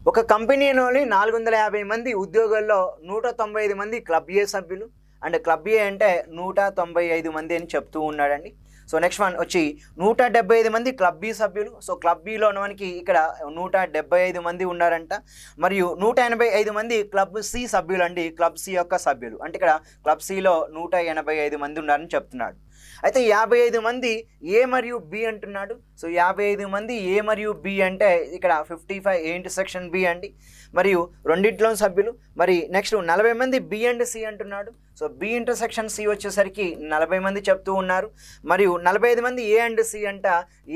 ఒక కంపెనీలోని 450 మంది ఉద్యోగుల్లో 195 మంది క్లబ్ ఏ సభ్యులు, అండ్ క్లబ్ ఏ అంటే 195 మంది అని చెప్తూ ఉన్నాడండి. సో నెక్స్ట్ వన్ వచ్చి 175 మంది క్లబ్ బి సభ్యులు. సో క్లబ్ బిలో మనకి ఇక్కడ 175 మంది ఉన్నారంట. మరియు 185 మంది క్లబ్ సి సభ్యులు అండి, క్లబ్ సి యొక్క సభ్యులు. అంటే ఇక్కడ క్లబ్ సిలో 185 మంది ఉన్నారని చెప్తున్నాడు. అయితే 55 మంది ఏ మరియు బి అంటున్నాడు. సో 55 మంది ఏ మరియు బి అంటే ఇక్కడ 55 ఏ ఇంటర్సెక్షన్ బి అండి. మరియు రెండింటిలో సభ్యులు. మరి నెక్స్ట్ 40 మంది బి అండ్ సి అంటున్నాడు. సో బి ఇంటర్సెక్షన్ సి వచ్చేసరికి 40 మంది చెప్తూ ఉన్నారు. మరియు 45 మంది ఏ అండ్ సి అంట,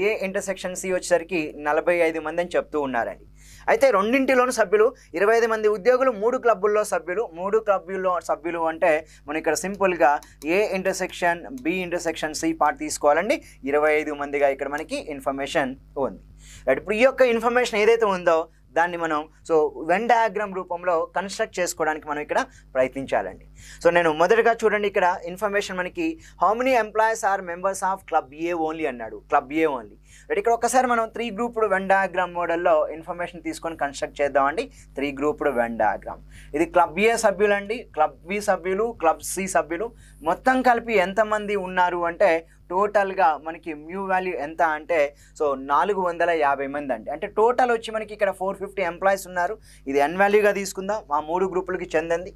ఏ ఇంటర్సెక్షన్ సి వచ్చేసరికి 45 మంది అని చెప్తూ ఉన్నారండి. అయితే రెండింటిలోని సభ్యులు 25 మంది ఉద్యోగులు 3 క్లబ్బుల్లో సభ్యులు. 3 క్లబ్బుల్లో సభ్యులు అంటే మనం ఇక్కడ సింపుల్గా A intersection B intersection C part తీసుకోవాలండి. 25 మందిగా ఇక్కడ మనకి ఇన్ఫర్మేషన్ ఉంది. రైట్. ఇప్పుడు ఈ యొక్క ఇన్ఫర్మేషన్ ఏదైతే ఉందో దాన్ని మనం సో వెన్ డయాగ్రామ్ రూపంలో కన్స్ట్రక్ట్ చేసుకోవడానికి మనం ఇక్కడ ప్రయత్నించాలండి. సో నేను మొదటగా చూడండి ఇక్కడ ఇన్ఫర్మేషన్ మనకి how many employees are members of club A only అన్నాడు, క్లబ్ ఏ ఓన్లీ. ఇక్కడ ఒకసారి మనం 3 గ్రూప్డ్ వెన్ డయాగ్రామ్ మోడల్లో ఇన్ఫర్మేషన్ తీసుకొని కన్స్ట్రక్ట్ చేద్దామండి. 3 గ్రూప్డ్ వెన్ డయాగ్రామ్. ఇది క్లబ్ ఏ సభ్యులు అండి, క్లబ్ బి సభ్యులు, క్లబ్ సి సభ్యులు. మొత్తం కలిపి ఎంతమంది ఉన్నారు అంటే టోటల్గా మనకి మ్యూ వాల్యూ ఎంత అంటే సో 450 మంది అండి. అంటే టోటల్ వచ్చి మనకి ఇక్కడ 450 ఎంప్లాయీస్ ఉన్నారు. ఇది ఎన్ వాల్యూగా తీసుకుందాం, ఆ 3 గ్రూపులకి చెందింది.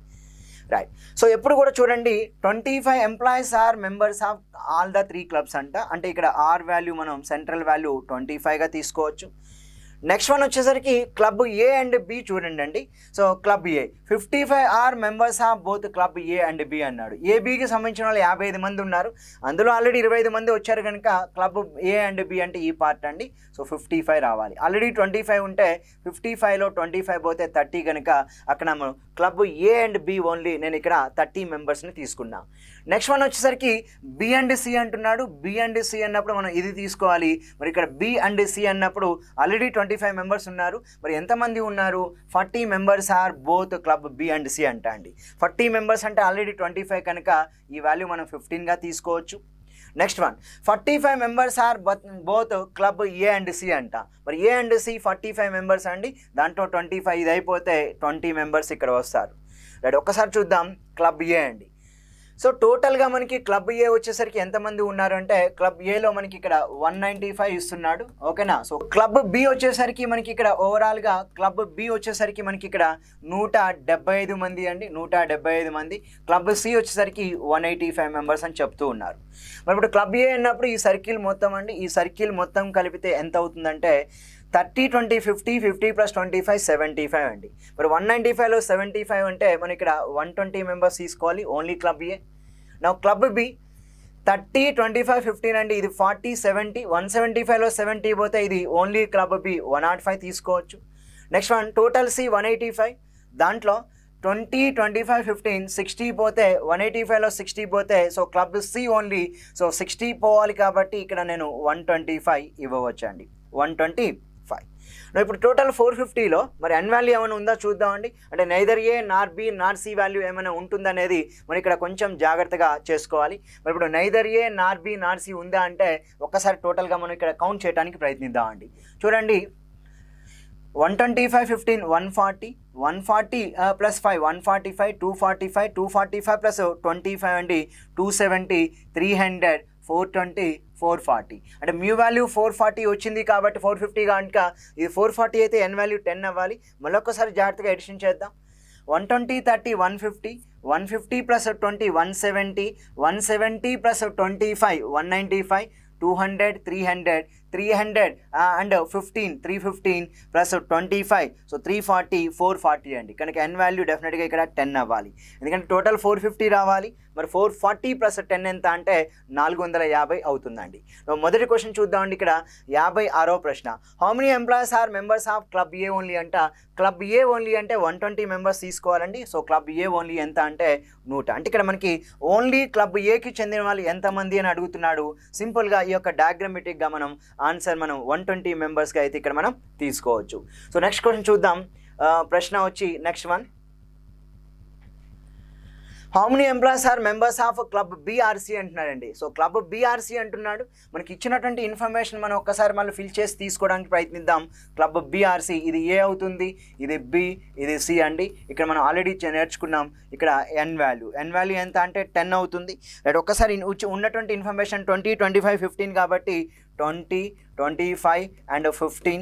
రైట్. సో ఎప్పుడు కూడా చూడండి 25 employees are members of all the 3 clubs అంట. అంటే ఇక్కడ ఆర్ వాల్యూ మనం సెంట్రల్ వాల్యూ 25గా తీసుకోవచ్చు. నెక్స్ట్ వన్ వచ్చేసరికి క్లబ్ ఏ అండ్ బి చూడండి అండి. So club A 55 are members of both club A and B అన్నాడు. ఏబికి సంబంధించిన వాళ్ళు 55 మంది ఉన్నారు, అందులో ఆల్రెడీ 25 మంది వచ్చారు కనుక క్లబ్ ఏ అండ్ బి అంటే ఈ పార్ట్ అండి. సో 55 రావాలి. ఆల్రెడీ 25 ఉంటే 55లో 25 పోతే 30 కనుక అక్కడ మనం club A and B only నేను ఇక్కడ 30 మెంబర్స్ని తీసుకున్నా. నెక్స్ట్ వన్ వచ్చేసరికి బి అండ్ సి అంటున్నాడు. బి అండ్ సి అన్నప్పుడు మనం ఇది తీసుకోవాలి. మరి ఇక్కడ బి అండ్ సి అన్నప్పుడు ఆల్రెడీ 25 మెంబర్స్ ఉన్నారు, మరి ఎంతమంది ఉన్నారు? 40 members are both club B and C అంట అండి. 40 మెంబర్స్ అంటే ఆల్రెడీ 25 కనుక ఈ వాల్యూ మనం 15గా తీసుకోవచ్చు. Next one 45 members are both club A and C అంట. మరి ఏ అండ్ సి 45 మెంబర్స్ అండి, దాంట్లో 25 ఇది అయిపోతే 20 మెంబర్స్ ఇక్కడ వస్తారు. రైట్. ఒక్కసారి చూద్దాం క్లబ్ ఏ అండి. సో టోటల్గా మనకి క్లబ్ ఏ వచ్చేసరికి ఎంతమంది ఉన్నారు అంటే క్లబ్ ఏలో మనకి ఇక్కడ 195 ఇస్తున్నాడు. ఓకేనా. సో క్లబ్ బి వచ్చేసరికి మనకి ఇక్కడ ఓవరాల్గా క్లబ్ బి వచ్చేసరికి మనకి ఇక్కడ 175 మంది అండి, 175 మంది. క్లబ్ సి వచ్చేసరికి 185 మెంబర్స్ అని చెప్తూ ఉన్నారు. మరి ఇప్పుడు క్లబ్ ఏ అన్నప్పుడు ఈ సర్కిల్ మొత్తం అండి, ఈ సర్కిల్ మొత్తం కలిపితే ఎంత అవుతుందంటే 30, 20, 50, 50 + 25 75 అండి. మరి 195లో 75 అంటే మనం ఇక్కడ 120 మెంబర్స్ తీసుకోవాలి ఓన్లీ క్లబ్ ఏ. నా క్లబ్ బి 30, 25, 15 అండి, ఇది 40, 70. 175లో 70 పోతే ఇది ఓన్లీ క్లబ్ బి 105 తీసుకోవచ్చు. నెక్స్ట్ వన్ టోటల్ సి 185, దాంట్లో 20, 25, 15 60 పోతే 185లో 60 పోతే so club C only so 60 పోవాలి కాబట్టి ఇక్కడ నేను 125 ఇవ్వవచ్చు అండి, 125. ఇప్పుడు టోటల్ 450లో మరి ఎన్ వాల్యూ ఏమైనా ఉందా చూద్దామండి. అంటే నైదర్ ఏ నార్ బి నార్ సి వాల్యూ ఏమైనా ఉంటుందనేది మనం ఇక్కడ కొంచెం జాగ్రత్తగా చేసుకోవాలి. మరి ఇప్పుడు నైదర్ ఏ నార్ బి నార్ సి ఉందా అంటే ఒక్కసారి టోటల్గా మనం ఇక్కడ కౌంట్ చేయడానికి ప్రయత్నిద్దామండి. చూడండి 125, 15 140, 140 + 5 145, 245, 245 + 25 అండి 270, 300, 420, 440. అంటే మ్యూ వాల్యూ 440 వచ్చింది కాబట్టి 450 కనుక ఇది 440 అయితే ఎన్ వాల్యూ 10 అవ్వాలి. మళ్ళొక్కసారి జాగ్రత్తగా ఎడిషన్ చేద్దాం. 120, 30, 150, 150 + 20 170, 170 + 25 195, 200, 300, 300 అండ్ 15 315 + 25 సో 340, 440 అండి. కనుక ఎన్ వాల్యూ డెఫినెట్గా ఇక్కడ 10 అవ్వాలి, ఎందుకంటే టోటల్ 450 రావాలి. మరి 440 + 10 ఎంత అంటే 450 అవుతుందండి. మొదటి క్వశ్చన్ చూద్దామండి. ఇక్కడ 56వ ప్రశ్న how many employees are members of club A only అంట. క్లబ్ ఏ ఓన్లీ అంటే 120 మెంబర్స్ తీసుకోవాలండి. సో క్లబ్ ఏ ఓన్లీ ఎంత అంటే 100. అంటే ఇక్కడ మనకి ఓన్లీ క్లబ్ ఏకి చెందిన వాళ్ళు ఎంతమంది అని అడుగుతున్నాడు. సింపుల్గా ఈ యొక్క డయాగ్రమెటిక్గా మనం ఆన్సర్ మనం 120 మెంబర్స్గా అయితే ఇక్కడ మనం తీసుకోవచ్చు. సో నెక్స్ట్ క్వశ్చన్ చూద్దాం. ప్రశ్న వచ్చి next one how many employees are members of club BRC అంటున్నాడండి. సో క్లబ్ బీఆర్సీ అంటున్నాడు. మనకి ఇచ్చినటువంటి ఇన్ఫర్మేషన్ మనం ఒక్కసారి మళ్ళీ ఫిల్ చేసి తీసుకోవడానికి ప్రయత్నిద్దాం. క్లబ్ బీఆర్సీ ఇది ఏ అవుతుంది, ఇది బి, ఇది సి అండి. ఇక్కడ మనం ఆల్రెడీ నేర్చుకున్నాం. ఇక్కడ ఎన్ వాల్యూ ఎంత అంటే 10 అవుతుంది. రైట్. ఒక్కసారి ఉన్నటువంటి ఇన్ఫర్మేషన్ 20, 25, 15 కాబట్టి 20, 25 అండ్ 15.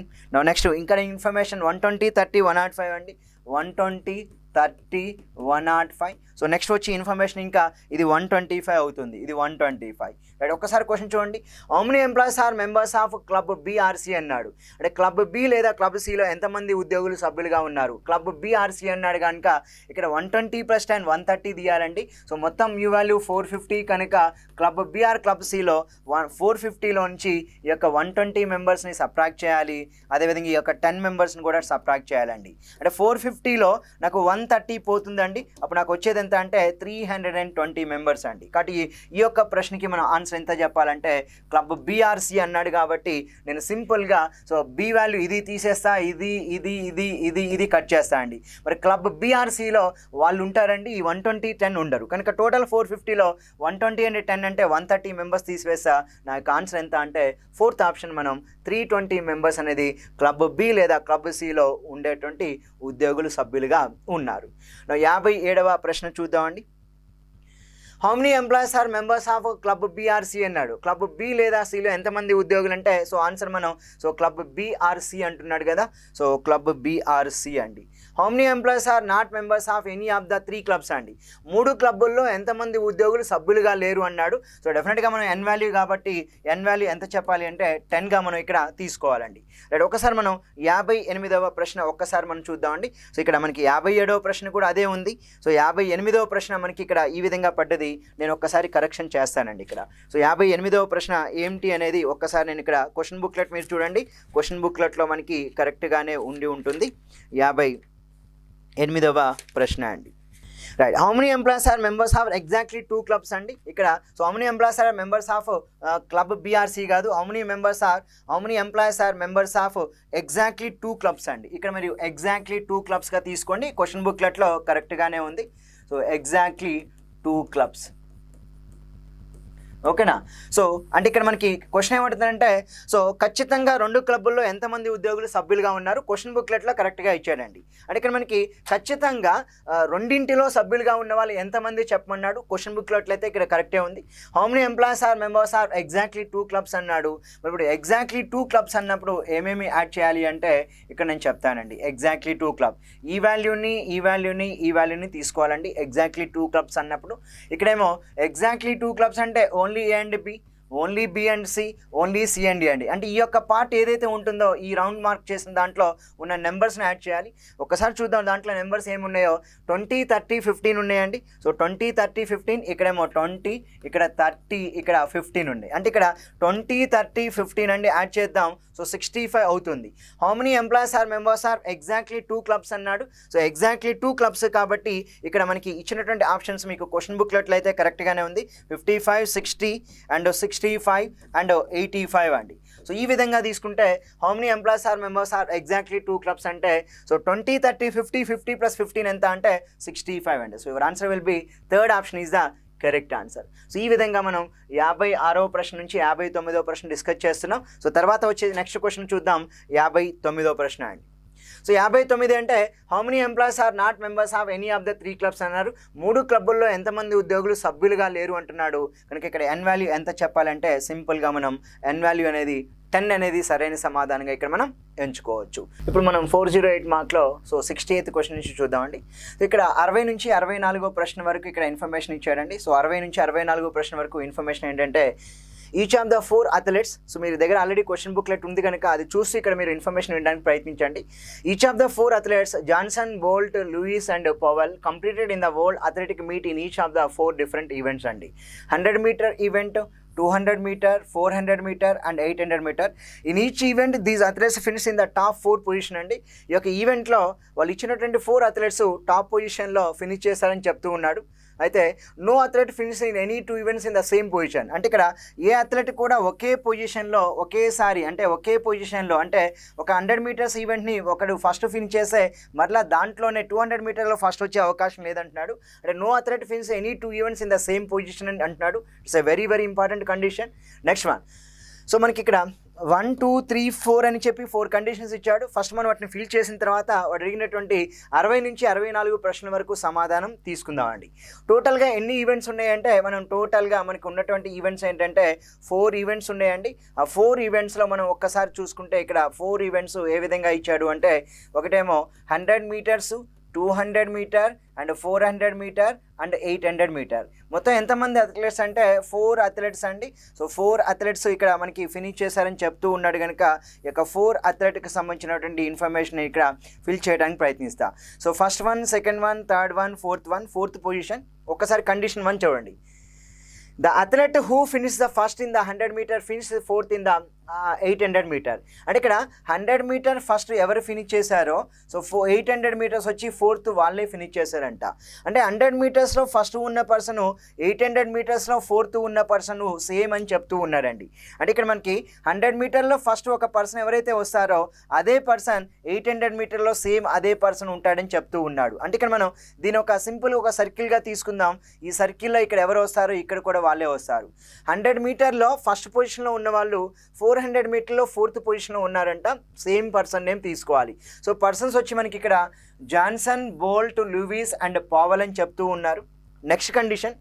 నెక్స్ట్ ఇంకా ఇన్ఫర్మేషన్ 120, 30, 105 అండి. 120, 30, 105. సో నెక్స్ట్ వచ్చి ఇన్ఫర్మేషన్ ఇంకా ఇది 125 అవుతుంది, ఇది 125. రైట్. ఒక్కసారి క్వశ్చన్ చూడండి. How many employees are members of club BRC అన్నాడు. అంటే క్లబ్ బి లేదా క్లబ్ సిలో ఎంతమంది ఉద్యోగులు సభ్యులుగా ఉన్నారు. క్లబ్ బీఆర్సీ అన్నాడు కనుక ఇక్కడ 120 + 10 130 తీయాలండి. సో మొత్తం యూ వాల్యూ 450 కనుక క్లబ్ బీఆర్ క్లబ్ సిలో 450లోంచి ఈ యొక్క 120 మెంబర్స్ని సబ్ట్రాక్ట్ చేయాలి. అదేవిధంగా ఈ యొక్క 10 మెంబర్స్ని కూడా సబ్ట్రాక్ట్ చేయాలండి. అంటే 450లో నాకు 130 పోతుందండి, అప్పుడు నాకు వచ్చేది ఎంత అంటే 320 మెంబర్స్ అండి. కాబట్టి ఈ యొక్క ప్రశ్నకి మనం ఆన్సర్ ఎంత చెప్పాలంటే క్లబ్ బీఆర్సీ అన్నాడు కాబట్టి నేను సింపుల్గా సో బి వాల్యూ ఇది తీసేస్తా, ఇది కట్ చేస్తా అండి. మరి క్లబ్ బీఆర్సీలో వాళ్ళు ఉంటారండి, ఈ 120 10 ఉండరు కనుక టోటల్ 450లో 120 and 10 అంటే 130 మెంబర్స్ తీసివేస్తా. నా యొక్క ఆన్సర్ ఎంత అంటే ఫోర్త్ ఆప్షన్ మనం 320 మెంబర్స్ అనేది క్లబ్ బి లేదా క్లబ్ సిలో ఉండేటువంటి ఉద్యోగులు సభ్యులుగా ఉన్నారు. 57వ ప్రశ్న చూద్దామండి. How many employees are members of club BRC అన్నాడు. క్లబ్ బి లేదా సిలో ఎంతమంది ఉద్యోగులు అంటే సో ఆన్సర్ మనం సో క్లబ్ బీఆర్సీ అంటున్నాడు కదా, సో క్లబ్ బీఆర్సీ అండి. How many employees are not members of any of the 3 clubs అండి. 3 క్లబ్బుల్లో ఎంతమంది ఉద్యోగులు సభ్యులుగా లేరు అన్నాడు. సో డెఫినెట్గా మనం ఎన్ వాల్యూ కాబట్టి ఎన్ వాల్యూ ఎంత చెప్పాలి అంటే 10గా మనం ఇక్కడ తీసుకోవాలండి. రైట్, ఒకసారి మనం 58వ ప్రశ్న ఒక్కసారి మనం చూద్దామండి. సో ఇక్కడ మనకి 57వ ప్రశ్న కూడా అదే ఉంది. సో 58వ ప్రశ్న మనకి ఇక్కడ ఈ విధంగా పడ్డది. నేను ఒక్కసారి కరెక్షన్ చేస్తానండి ఇక్కడ. సో 58వ ప్రశ్న ఏమిటి అనేది ఒక్కసారి నేను ఇక్కడ క్వశ్చన్ బుక్లెట్ మీరు చూడండి. క్వశ్చన్ బుక్లెట్లో మనకి కరెక్ట్గానే ఉండి ఉంటుంది. 58వ ప్రశ్న అండి. Right, how many employees are members of exactly 2 clubs అండి. ఇక్కడ so how many employees are members of club BRC కాదు, how many employees are members of exactly 2 clubs అండి. ఇక్కడ మీరు ఎగ్జాక్ట్లీ 2 క్లబ్స్గా తీసుకోండి. క్వశ్చన్ బుక్లెట్లో కరెక్ట్గానే ఉంది. So exactly 2 clubs. ఓకేనా. సో అంటే ఇక్కడ మనకి క్వశ్చన్ ఏమంటుందంటే సో ఖచ్చితంగా 2 క్లబ్బుల్లో ఎంతమంది ఉద్యోగులు సభ్యులుగా ఉన్నారు క్వశ్చన్ బుక్లెట్లో కరెక్ట్గా ఇచ్చాడండి. అంటే ఇక్కడ మనకి ఖచ్చితంగా రెండింటిలో సభ్యులుగా ఉన్న వాళ్ళు ఎంతమంది చెప్పమన్నాడు. క్వశ్చన్ బుక్లెట్లో అయితే ఇక్కడ కరెక్టే ఉంది. How many employees are members are exactly 2 clubs అన్నాడు. ఇప్పుడు ఎగ్జాక్ట్లీ 2 క్లబ్స్ అన్నప్పుడు ఏమేమి యాడ్ చేయాలి అంటే ఇక్కడ నేను చెప్తానండి. ఎగ్జాక్ట్లీ 2 క్లబ్ ఈ వాల్యూని తీసుకోవాలండి. ఎగ్జాక్ట్లీ 2 క్లబ్స్ అన్నప్పుడు ఇక్కడేమో ఎగ్జాక్ట్లీ 2 క్లబ్స్ అంటే only A and B, only B and C, only C and D అండి. అంటే ఈ యొక్క పార్ట్ ఏదైతే ఉంటుందో ఈ రౌండ్ మార్క్ చేసిన దాంట్లో ఉన్న నెంబర్స్ని యాడ్ చేయాలి. ఒకసారి చూద్దాం దాంట్లో నెంబర్స్ ఏమున్నాయో. 20 30 15 ఉన్నాయండి. సో 20 30 15 ఇక్కడేమో 20, ఇక్కడ 30, ఇక్కడ 15 ఉన్నాయి. అంటే ఇక్కడ 20 30 15 అండి యాడ్ చేద్దాం. సో 65 అవుతుంది. How many employees are members are exactly 2 clubs అన్నాడు. సో ఎగ్జాక్ట్లీ 2 క్లబ్స్ కాబట్టి ఇక్కడ మనకి ఇచ్చినటువంటి ఆప్షన్స్ మీకు క్వశ్చన్ బుక్లెట్లో అయితే కరెక్ట్గానే ఉంది. 55 60 అండ్ 65 అండ్ 85 అండి. సో ఈ విధంగా తీసుకుంటే how many employees are members are exactly 2 clubs అంటే సో 20 30 50 50 + 15 ఎంత అంటే 65 అండి. So your answer will B third option is the correct answer. So ఈ విధంగా మనం 56వ ప్రశ్న నుంచి 59వ ప్రశ్న డిస్కస్ చేస్తున్నాం. సో తర్వాత వచ్చే నెక్స్ట్ క్వశ్చన్ చూద్దాం. 59వ ప్రశ్న అండి. సో 59 అంటే how many employees are not members of any of the 3 clubs అన్నారు. 3 క్లబ్బుల్లో ఎంతమంది ఉద్యోగులు సభ్యులుగా లేరు అంటున్నాడు. కనుక ఇక్కడ ఎన్ వాల్యూ ఎంత చెప్పాలంటే సింపుల్గా మనం ఎన్ వాల్యూ అనేది 10 అనేది సరైన సమాధానంగా ఇక్కడ మనం ఎంచుకోవచ్చు. ఇప్పుడు మనం 408 మార్క్లో సో 68th క్వశ్చన్ నుంచి చూద్దామండి. సో ఇక్కడ 60 నుంచి 64వ ప్రశ్న వరకు ఇక్కడ ఇన్ఫర్మేషన్ ఇచ్చాడండి. సో 60 నుంచి 64వ ప్రశ్న వరకు ఇన్ఫర్మేషన్ ఏంటంటే each of the 4 athletes. So మీరు దగ్గర ఆల్రెడీ క్వశ్చన్ బుక్లెట్ ఉంది కనుక అది చూసి ఇక్కడ మీరు ఇన్ఫర్మేషన్ వినడానికి ప్రయత్నించండి. Each of the 4 athletes Johnson, Bolt, Lewis and Powell completed in the world athletic meet in each of the 4 different events అండి. 100 meter event, 200 meter, 400 meter and 800 meter. In each event these athletes finish in the top 4 position అండి. ఈ యొక్క ఈవెంట్లో వాళ్ళు ఇచ్చినటువంటి 4 athletes top పొజిషన్లో finish చేశారని చెప్తూ ఉన్నాడు. అయితే no athlete finish in any 2 events in the same position. అంటే ఇక్కడ ఏ అథ్లెట్ కూడా ఒకే పొజిషన్లో ఒకేసారి అంటే ఒకే పొజిషన్లో అంటే ఒక 100 మీటర్స్ ఈవెంట్ని ఒకడు ఫస్ట్ ఫినిష్ చేస్తే మరలా దాంట్లోనే 200 మీటర్లో ఫస్ట్ వచ్చే అవకాశం లేదంటున్నాడు. అంటే no athlete finish any 2 events in the same position అని అంటున్నాడు. It's a very very important condition. Next one. So మనకి ఇక్కడ 1 2 3 4 అని చెప్పి 4 కండిషన్స్ ఇచ్చాడు. ఫస్ట్ మనం వాటిని ఫిల్ చేసిన తర్వాత వాడు అడిగినటువంటి 60 నుంచి 64 ప్రశ్నల వరకు సమాధానం తీసుకుందామండి. టోటల్గా ఎన్ని ఈవెంట్స్ ఉన్నాయంటే మనం టోటల్గా మనకు ఉన్నటువంటి ఈవెంట్స్ ఏంటంటే 4 ఈవెంట్స్ ఉన్నాయండి. ఆ 4 ఈవెంట్స్లో మనం ఒక్కసారి చూసుకుంటే ఇక్కడ 4 ఈవెంట్స్ ఏ విధంగా ఇచ్చాడు అంటే ఒకటేమో 100 meters, 200 meter and 400 meter and 800 meter. మొత్తం ఎంతమంది అథ్లెట్స్ అంటే 4 అథ్లెట్స్ అండి. సో 4 అథ్లెట్స్ ఇక్కడ మనకి ఫినిష్ చేశారని చెప్తూ ఉన్నాడు కనుక ఈ యొక్క 4 అథ్లెట్కి సంబంధించినటువంటి ఇన్ఫర్మేషన్ ఇక్కడ ఫిల్ చేయడానికి ప్రయత్నిస్తా. So first one, second one, third one, fourth position. ఒక్కసారి కండిషన్ 1 చూడండి. The athlete who finished the first in the 100 meter finished 4th in the 800 meter. అంటే ఇక్కడ 100 మీటర్ ఫస్ట్ ఎవరు ఫినిష్ చేశారో సో 800 మీటర్స్ వచ్చి ఫోర్త్ వాళ్ళే ఫినిష్ చేశారంట. అంటే 100 మీటర్స్లో ఫస్ట్ ఉన్న పర్సను 800 మీటర్స్లో ఫోర్త్ ఉన్న పర్సను సేమ్ అని చెప్తూ ఉన్నారండి. అంటే ఇక్కడ మనకి 100 మీటర్లో ఫస్ట్ ఒక పర్సన్ ఎవరైతే వస్తారో అదే పర్సన్ 800 మీటర్లో సేమ్ అదే పర్సన్ ఉంటాడని చెప్తూ ఉన్నాడు. అంటే ఇక్కడ మనం దీని ఒక సింపుల్ ఒక సర్కిల్గా తీసుకుందాం. ఈ సర్కిల్లో ఇక్కడ ఎవరు వస్తారో ఇక్కడ కూడా వాళ్ళే వస్తారు. 100 మీటర్లో ఫస్ట్ పొజిషన్లో ఉన్న వాళ్ళు 400 మీటర్లో ఫోర్త్ పొజిషన్లో ఉన్నారంట. సేమ్ పర్సన్ నేమ్ తీసుకోవాలి. సో పర్సన్స్ వచ్చి మనకి ఇక్కడ Johnson, Bolt, Lewis and Powell అని చెప్తూ ఉన్నారు. Next condition,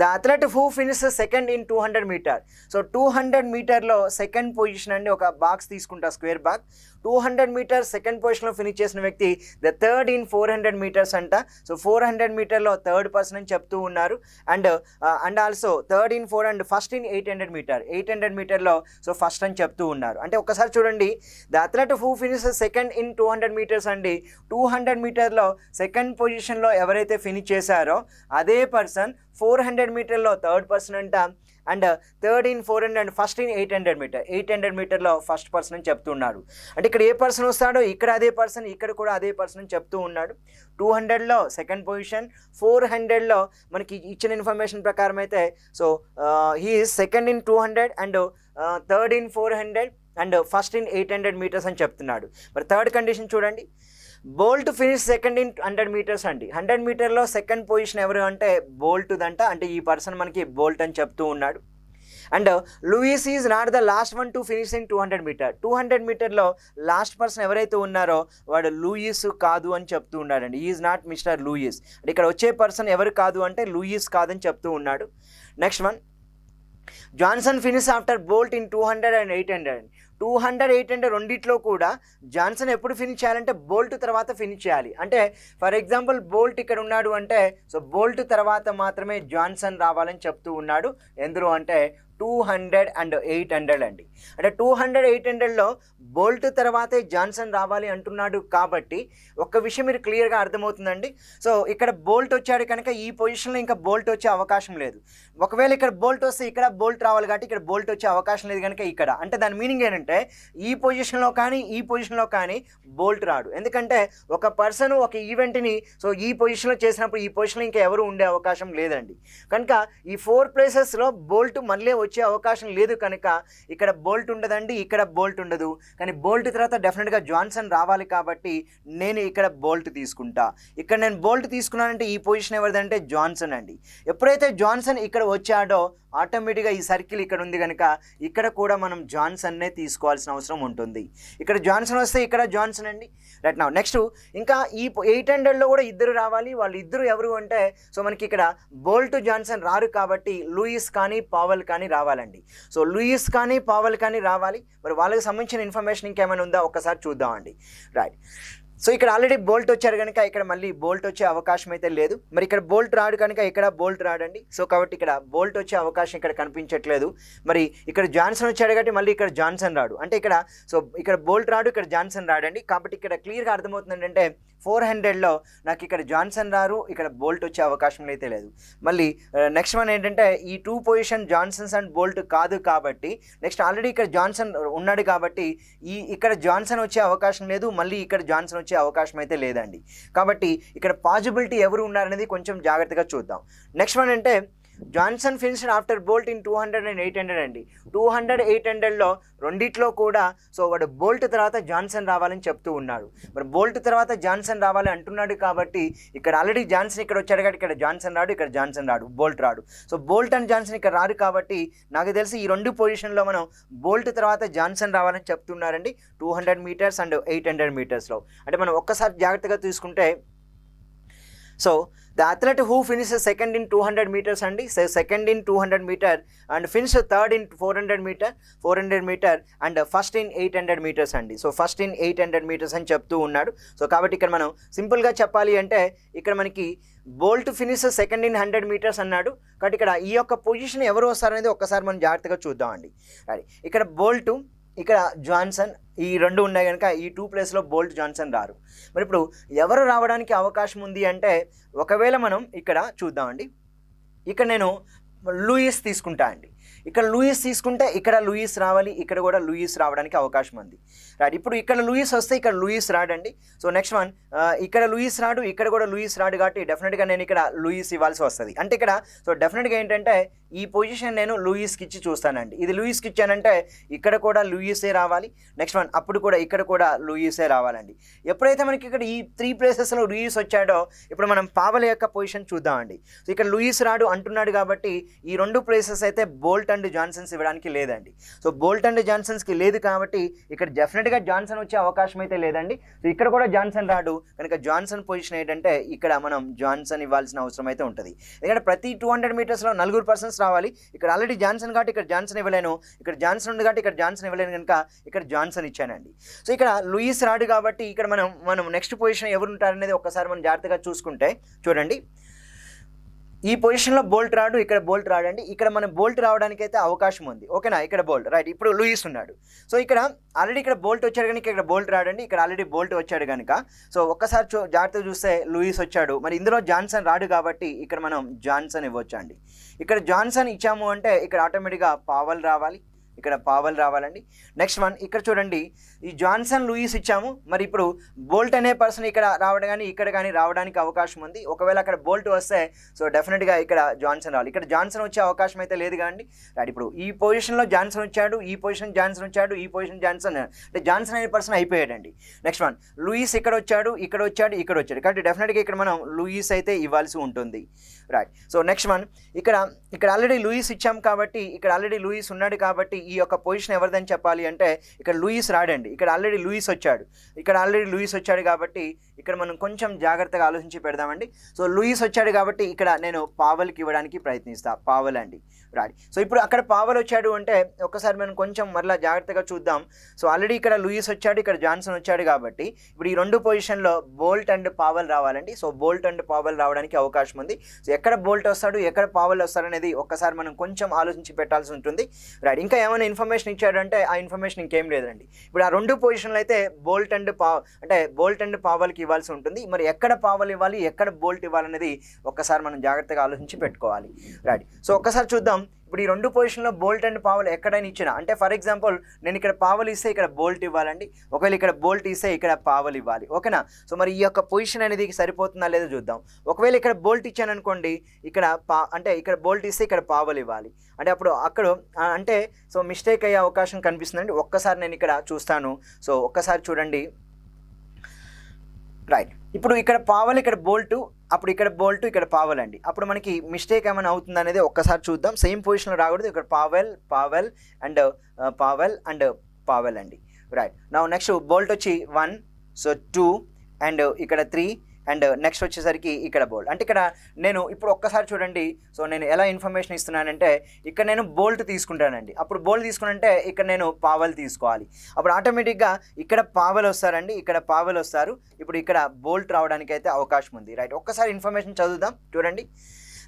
the athlete who finish second in 200 meter. So 200 మీటర్లో సెకండ్ పొజిషన్ అండి, ఒక బాక్స్ తీసుకుంటా స్క్వేర్ బాక్స్. 200 మీటర్ సెకండ్ పొజిషన్లో ఫినిష్ చేసిన వ్యక్తి ద థర్డ్ ఇన్ 400 మీటర్స్ అంట. సో 400 మీటర్లో థర్డ్ పర్సన్ అని చెప్తూ ఉన్నారు. And also third in 4 and first in 800 meter. 800 మీటర్లో సో ఫస్ట్ అని చెప్తూ ఉన్నారు. అంటే ఒకసారి చూడండి, the athlete who finish second in 200 meters అండి. 200 మీటర్లో సెకండ్ పొజిషన్లో ఎవరైతే ఫినిష్ చేశారో అదే పర్సన్ 400 మీటర్లో థర్డ్ పర్సన్ అంట. And third in 400 and first in 800 meter. 800 మీటర్లో ఫస్ట్ పర్సన్ అని చెప్తున్నాడు. అంటే ఇక్కడ ఏ పర్సన్ వస్తాడో ఇక్కడ అదే పర్సన్, ఇక్కడ కూడా అదే పర్సన్ అని చెప్తూ ఉన్నాడు. 200లో సెకండ్ పొజిషన్, 400లో మనకి ఇచ్చిన ఇన్ఫర్మేషన్ ప్రకారం అయితే so he is second in 200 and third in 400 and first in 800 meters అని చెప్తున్నాడు. మరి థర్డ్ కండిషన్ చూడండి, Bolt finish second in 100 meters అండి. 100 మీటర్లో సెకండ్ పొజిషన్ ఎవరు అంటే బోల్ట్ దంట. అంటే ఈ పర్సన్ మనకి బోల్ట్ అని చెప్తూ ఉన్నాడు. And Lewis is not the last one to finish in 200 meter. 200 మీటర్లో లాస్ట్ పర్సన్ ఎవరైతే ఉన్నారో వాడు లూయిస్ కాదు అని చెప్తూ ఉన్నాడండి. Is not mister Lewis. అంటే ఇక్కడ వచ్చే పర్సన్ ఎవరు కాదు అంటే లూయిస్ కాదని చెప్తూ ఉన్నాడు. Next one, Johnson finish after Bolt in 200 and 800. 200, 800 రెండిట్లో కూడా జాన్సన్ ఎప్పుడు ఫినిష్ చేయాలంటే బోల్ట్ తర్వాత ఫినిష్ చేయాలి. అంటే ఫర్ ఎగ్జాంపుల్ బోల్ట్ ఇక్కడ ఉన్నాడు అంటే సో బోల్ట్ తర్వాత మాత్రమే జాన్సన్ రావాలని చెప్తూ ఉన్నాడు. ఎందులో అంటే 200 అండ్ 800 అండి. అంటే 200, 800లో బోల్ట్ తర్వాతే జాన్సన్ రావాలి అంటున్నాడు. కాబట్టి ఒక్క విషయం మీరు క్లియర్గా అర్థమవుతుందండి. సో ఇక్కడ బోల్ట్ వచ్చాడు కనుక ఈ పొజిషన్లో ఇంకా బోల్ట్ వచ్చే అవకాశం లేదు. ఒకవేళ ఇక్కడ బోల్ట్ వస్తే ఇక్కడ బోల్ట్ రావాలి కాబట్టి ఇక్కడ బోల్ట్ వచ్చే అవకాశం లేదు కనుక ఇక్కడ. అంటే దాని మీనింగ్ ఏంటంటే ఈ పొజిషన్లో కానీ ఈ పొజిషన్లో కానీ బోల్ట్ రాడు. ఎందుకంటే ఒక పర్సన్ ఒక ఈవెంట్ని సో ఈ పొజిషన్లో చేసినప్పుడు ఈ పొజిషన్లో ఇంకా ఎవరు ఉండే అవకాశం లేదండి. కనుక ఈ 4 ప్లేసెస్లో బోల్ట్ మళ్ళీ వచ్చే అవకాశం లేదు కనుక ఇక్కడ బోల్ట్ ఉండదండి, ఇక్కడ బోల్ట్ ఉండదు. కానీ బోల్ట్ తర్వాత డెఫినెట్గా జాన్సన్ రావాలి కాబట్టి నేను ఇక్కడ బోల్ట్ తీసుకుంటా. ఇక్కడ నేను బోల్ట్ తీసుకున్నానంటే ఈ పొజిషన్ ఎవరిదంటే జాన్సన్ అండి. ఎప్పుడైతే జాన్సన్ ఇక్కడ వచ్చాడో ఆటోమేటిక్గా ఈ సర్కిల్ ఇక్కడ ఉంది కనుక ఇక్కడ కూడా మనం జాన్సన్నే తీసుకోవాల్సిన అవసరం ఉంటుంది. ఇక్కడ జాన్సన్ వస్తే ఇక్కడ జాన్సన్ అండి. రైట్ నౌ నెక్స్ట్, ఇంకా ఈ 800లో కూడా ఇద్దరు రావాలి. వాళ్ళు ఇద్దరు ఎవరు అంటే సో మనకి ఇక్కడ బోల్ట్, జాన్సన్ రారు కాబట్టి లూయిస్ కానీ పావెల్ కానీ రావాలండి. సో లూయిస్ కానీ పావెల్ కానీ రావాలి. మరి వాళ్ళకి సంబంధించిన ఇన్ఫర్మేషన్ ఇంకేమైనా ఉందా ఒక్కసారి చూద్దామండి. రైట్, సో ఇక్కడ ఆల్రెడీ బోల్ట్ వచ్చారు కనుక ఇక్కడ మళ్ళీ బోల్ట్ వచ్చే అవకాశం అయితే లేదు. మరి ఇక్కడ బోల్ట్ రాడు కనుక ఇక్కడ బోల్ట్ రాడండి. సో కాబట్టి ఇక్కడ బోల్ట్ వచ్చే అవకాశం ఇక్కడ కనిపించట్లేదు. మరి ఇక్కడ జాన్సన్ వచ్చాడు కాబట్టి మళ్ళీ ఇక్కడ జాన్సన్ రాడు. అంటే ఇక్కడ సో ఇక్కడ బోల్ట్ రాడు, ఇక్కడ జాన్సన్ రాడండి. కాబట్టి ఇక్కడ క్లియర్గా అర్థమవుతుంది ఏంటంటే 400లో నాకు ఇక్కడ జాన్సన్ రారు, ఇక్కడ బోల్ట్ వచ్చే అవకాశం అయితే లేదు. మళ్ళీ నెక్స్ట్ వన్ ఏంటంటే ఈ 2 పొజిషన్ జాన్సన్స్ అండ్ బోల్ట్ కాదు కాబట్టి నెక్స్ట్ ఆల్రెడీ ఇక్కడ జాన్సన్ ఉన్నాడు కాబట్టి ఇక్కడ జాన్సన్ వచ్చే అవకాశం లేదు, మళ్ళీ ఇక్కడ జాన్సన్ వచ్చే అవకాశం అయితే లేదండి. కాబట్టి ఇక్కడ పాజిబిలిటీ ఎవరు ఉన్నారనేది కొంచెం జాగ్రత్తగా చూద్దాం. నెక్స్ట్ వన్ అంటే Johnson finished after Bolt in 200 and 800 అండి. 200, 800లో రెండిట్లో కూడా సో వాడు బోల్ట్ తర్వాత జాన్సన్ రావాలని చెప్తూ ఉన్నాడు. మరి బోల్ట్ తర్వాత జాన్సన్ రావాలి అంటున్నాడు కాబట్టి ఇక్కడ ఆల్రెడీ జాన్సన్ ఇక్కడ వచ్చాడు కాబట్టి ఇక్కడ జాన్సన్ రాడు, ఇక్కడ జాన్సన్ రాడు, బోల్ట్ రాడు. సో బోల్ట్ అండ్ జాన్సన్ ఇక్కడ రాడు కాబట్టి నాకు తెలిసి ఈ 2 పొజిషన్లో మనం బోల్ట్ తర్వాత జాన్సన్ రావాలని చెప్తున్నారండి. 200 మీటర్స్ అండ్ 800 మీటర్స్లో. అంటే మనం ఒక్కసారి జాగ్రత్తగా తీసుకుంటే so the athlete who finishes second in 200 meters అండి, second in 200 meter and finish third in 400 meter and first in 800 meters అండి. సో ఫస్ట్ ఇన్ 800 meters అని చెప్తూ ఉన్నాడు. సో కాబట్టి ఇక్కడ మనం సింపుల్గా చెప్పాలి అంటే ఇక్కడ మనకి Bolt finish second in 100 meters అన్నాడు. కాబట్టి ఇక్కడ ఈ యొక్క పొజిషన్ ఎవరు వస్తారనేది ఒక్కసారి మనం జాగ్రత్తగా చూద్దామండి. ఇక్కడ బోల్ట్, ఇక్కడ జాన్సన్, ఈ 2 ఉన్నాయి కనుక ఈ 2 ప్లేస్లో బోల్ట్, జాన్సన్ రారు. మరి ఇప్పుడు ఎవరు రావడానికి అవకాశం ఉంది అంటే ఒకవేళ మనం ఇక్కడ చూద్దామండి. ఇక్కడ నేను లూయిస్ తీసుకుంటా అండి. ఇక్కడ లూయిస్ తీసుకుంటే ఇక్కడ లూయిస్ రావాలి, ఇక్కడ కూడా లూయిస్ రావడానికి అవకాశం ఉంది. రైట్, ఇప్పుడు ఇక్కడ లూయిస్ వస్తే ఇక్కడ లూయిస్ రాడండి. సో నెక్స్ట్ వన్, ఇక్కడ లూయిస్ రాడు, ఇక్కడ కూడా లూయిస్ రాడు కాబట్టి డెఫినెట్గా నేను ఇక్కడ లూయిస్ ఇవ్వాల్సి వస్తుంది. అంటే ఇక్కడ సో డెఫినెట్గా ఏంటంటే ఈ పొజిషన్ నేను లూయిస్కి ఇచ్చి చూస్తానండి. ఇది లూయిస్కి ఇచ్చానంటే ఇక్కడ కూడా లూయిసే రావాలి. నెక్స్ట్ వన్, అప్పుడు కూడా ఇక్కడ కూడా లూయిసే రావాలండి. ఎప్పుడైతే మనకి ఇక్కడ ఈ 3 ప్లేసెస్లో లూయిస్ వచ్చాడో ఇప్పుడు మనం పావెల్ యొక్క పొజిషన్ చూద్దామండి. సో ఇక్కడ లూయిస్ రాడు అంటున్నాడు కాబట్టి ఈ 2 ప్లేసెస్ అయితే బోల్ట్ అండ్ జాన్సన్స్ ఇవ్వడానికి లేదండి. సో బోల్ట్ అండ్ జాన్సన్స్కి లేదు కాబట్టి ఇక్కడ డెఫినెట్గా జాన్సన్ వచ్చే అవకాశం అయితే లేదండి. సో ఇక్కడ కూడా జాన్సన్ రాడు కనుక జాన్సన్ పొజిషన్ ఏంటంటే ఇక్కడ మనం జాన్సన్ ఇవ్వాల్సిన అవసరం అయితే ఉంటుంది. ఎందుకంటే ప్రతి 200 మీటర్స్లో 4 పర్సన్స్ రావాలి. ఇక్కడ ఆల్రెడీ జాన్సన్ కాబట్టి ఇక్కడ జాన్సన్ ఇవ్వలేను, ఇక్కడ జాన్సన్ ఉంది కాబట్టి ఇక్కడ జాన్సన్ ఇవ్వలేను కనుక ఇక్కడ జాన్సన్ ఇచ్చానండి. సో ఇక్కడ లూయిస్ రాడు కాబట్టి ఇక్కడ మనం నెక్స్ట్ పొజిషన్ ఎవరు ఉంటారనేది ఒక్కసారి మనం జాగ్రత్తగా చూసుకుంటే చూడండి, ఈ పొజిషన్లో బోల్ట్ రాడు, ఇక్కడ బోల్ట్ రాడండి. ఇక్కడ మనం బోల్ట్ రావడానికి అయితే అవకాశం ఉంది. ఓకేనా, ఇక్కడ బోల్ట్ రైట్. ఇప్పుడు లూయిస్ ఉన్నాడు. సో ఇక్కడ ఆల్రెడీ ఇక్కడ బోల్ట్ వచ్చాడు కనుక ఇక్కడ బోల్ట్ రాడండి. ఇక్కడ ఆల్రెడీ బోల్ట్ వచ్చాడు కనుక సో ఒక్కసారి జాగ్రత్తగా చూస్తే లూయిస్ వచ్చాడు. మరి ఇందులో జాన్సన్ రాడు కాబట్టి ఇక్కడ మనం జాన్సన్ ఇవ్వచ్చు అండి. ఇక్కడ జాన్సన్ ఇచ్చాము అంటే ఇక్కడ ఆటోమేటిక్గా పావెల్ రావాలి, ఇక్కడ పావెల్ రావాలండి. నెక్స్ట్ వన్, ఇక్కడ చూడండి ఈ జాన్సన్ లూయిస్ ఇచ్చాము. మరి ఇప్పుడు బోల్ట్ అనే పర్సన్ ఇక్కడ రావడం కానీ ఇక్కడ కానీ రావడానికి అవకాశం ఉంది. ఒకవేళ అక్కడ బోల్ట్ వస్తే సో డెఫినెట్గా ఇక్కడ జాన్సన్ రావాలి. ఇక్కడ జాన్సన్ వచ్చే అవకాశం అయితే లేదు కానీ రైట్. ఇప్పుడు ఈ పొజిషన్లో జాన్సన్ వచ్చాడు, ఈ పొజిషన్ జాన్సన్ వచ్చాడు, ఈ పొజిషన్ జాన్సన్ అంటే జాన్సన్ అనే పర్సన్ అయిపోయాడండి. నెక్స్ట్ వన్, లూయిస్ ఇక్కడ వచ్చాడు, ఇక్కడ వచ్చాడు, ఇక్కడ వచ్చాడు కాబట్టి డెఫినెట్గా ఇక్కడ మనం లూయిస్ అయితే ఇవ్వాల్సి ఉంటుంది. రైట్. సో నెక్స్ట్ వన్, ఇక్కడ ఆల్రెడీ లూయిస్ ఇచ్చాం కాబట్టి ఇక్కడ ఆల్రెడీ లూయిస్ ఉన్నాడు కాబట్టి ఈ యొక్క పొజిషన్ ఎవరిదని చెప్పాలి అంటే ఇక్కడ లూయిస్ రాడండి. ఇక్కడ ఆల్రెడీ లూయిస్ వచ్చాడు కాబట్టి ఇక్కడ మనం కొంచెం జాగ్రత్తగా ఆలోచించి పెడదామండి. సో లూయిస్ వచ్చాడు కాబట్టి ఇక్కడ నేను పావెల్కి ఇవ్వడానికి ప్రయత్నిస్తా, పావెల్ అండి. రైట్. సో ఇప్పుడు అక్కడ పావెల్ వచ్చాడు అంటే ఒక్కసారి మనం కొంచెం మరలా జాగ్రత్తగా చూద్దాం. సో ఆల్రెడీ ఇక్కడ లూయిస్ వచ్చాడు, ఇక్కడ జాన్సన్ వచ్చాడు కాబట్టి ఇప్పుడు ఈ 2 పొజిషన్లో బోల్ట్ అండ్ పావెల్ రావాలండి. సో బోల్ట్ అండ్ పావెల్ రావడానికి అవకాశం ఉంది. సో ఎక్కడ బోల్ట్ వస్తాడు, ఎక్కడ పావెల్ వస్తాడు అనేది ఒక్కసారి మనం కొంచెం ఆలోచించి పెట్టాల్సి ఉంటుంది. రైట్. ఇంకా ఏమైనా ఇన్ఫర్మేషన్ ఇచ్చాడు అంటే ఆ ఇన్ఫర్మేషన్ ఇంకేం లేదండి. ఇప్పుడు ఆ 2 పొజిషన్లు అయితే బోల్ట్ అండ్ పావెల్కి ఇవ్వాల్సి ఉంటుంది. మరి ఎక్కడ పావెల్ ఇవ్వాలి, ఎక్కడ బోల్ట్ ఇవ్వాలనేది ఒక్కసారి మనం జాగ్రత్తగా ఆలోచించి పెట్టుకోవాలి. రైట్. సో ఒక్కసారి చూద్దాం. ఇప్పుడు ఈ 2 పొజిషన్లో బోల్ట్ అండ్ పావెల్ ఎక్కడైనా ఇచ్చినా అంటే ఫర్ ఎగ్జాంపుల్ నేను ఇక్కడ పావెల్ ఇస్తే ఇక్కడ బోల్ట్ ఇవ్వాలండి, ఒకవేళ ఇక్కడ బోల్ట్ ఇస్తే ఇక్కడ పావెల్ ఇవ్వాలి. ఓకేనా. సో మరి ఈ యొక్క పొజిషన్ అనేది సరిపోతుందా లేదో చూద్దాం. ఒకవేళ ఇక్కడ బోల్ట్ ఇచ్చాను అనుకోండి, ఇక్కడ ఇక్కడ బోల్ట్ ఇస్తే ఇక్కడ పావెల్ ఇవ్వాలి అంటే అప్పుడు అక్కడ అంటే సో మిస్టేక్ అయ్యే అవకాశం కనిపిస్తుందండి. ఒక్కసారి నేను ఇక్కడ చూస్తాను. సో ఒక్కసారి చూడండి. రైట్. ఇప్పుడు ఇక్కడ పావెల్, ఇక్కడ బోల్టు, అప్పుడు ఇక్కడ బోల్టు, ఇక్కడ పావెల్ అండి. అప్పుడు మనకి మిస్టేక్ ఏమైనా అవుతుంది అనేది ఒక్కసారి చూద్దాం. సేమ్ పొజిషన్లో రాకూడదు. ఇక్కడ పావెల్ అండ్ పావెల్ అండి. రైట్. నా నెక్స్ట్ బోల్ట్ వచ్చి 1, సో 2 అండ్ ఇక్కడ 3 అండ్ నెక్స్ట్ వచ్చేసరికి ఇక్కడ బోల్ట్. అంటే ఇక్కడ నేను ఇప్పుడు ఒక్కసారి చూడండి. సో నేను ఎలా ఇన్ఫర్మేషన్ ఇస్తున్నానంటే ఇక్కడ నేను బోల్ట్ తీసుకుంటానండి. అప్పుడు బోల్ట్ తీసుకున్నంటే ఇక్కడ నేను పావెల్ తీసుకోవాలి. అప్పుడు ఆటోమేటిక్గా ఇక్కడ పావెల్ వస్తారండి, ఇక్కడ పావెల్ వస్తారు. ఇప్పుడు ఇక్కడ బోల్ట్ రావడానికి అయితే అవకాశం ఉంది. రైట్. ఒక్కసారి ఇన్ఫర్మేషన్ చదువుదాం. చూడండి.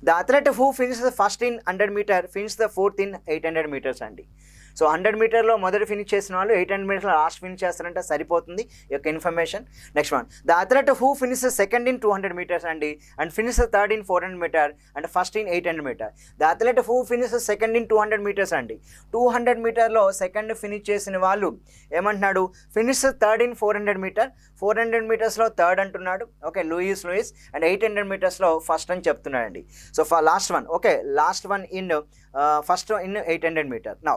The athlete who finish the first in 100 meter finish the fourth in 800 meters అండి. సో 100 మీటర్లో మొదటి ఫినిష్ చేసిన వాళ్ళు 800 మీటర్లో లాస్ట్ ఫినిష్ చేస్తారంటే సరిపోతుంది ఈ యొక్క information. Next one, the athlete who finish second in 200 meters అండి and finish third in 400 meter and first in 800 meter. The athlete who finish second in 200 meters అండి. 200 మీటర్లో సెకండ్ ఫినిష్ చేసిన వాళ్ళు ఏమంటున్నాడు, ఫినిష్ థర్డ్ ఇన్ 400 మీటర్. 400 మీటర్స్లో third అంటున్నాడు. Okay, Lewis and 800 మీటర్స్లో first అని చెప్తున్నాడండి. So last one, okay, last one in first in 800 metre. Now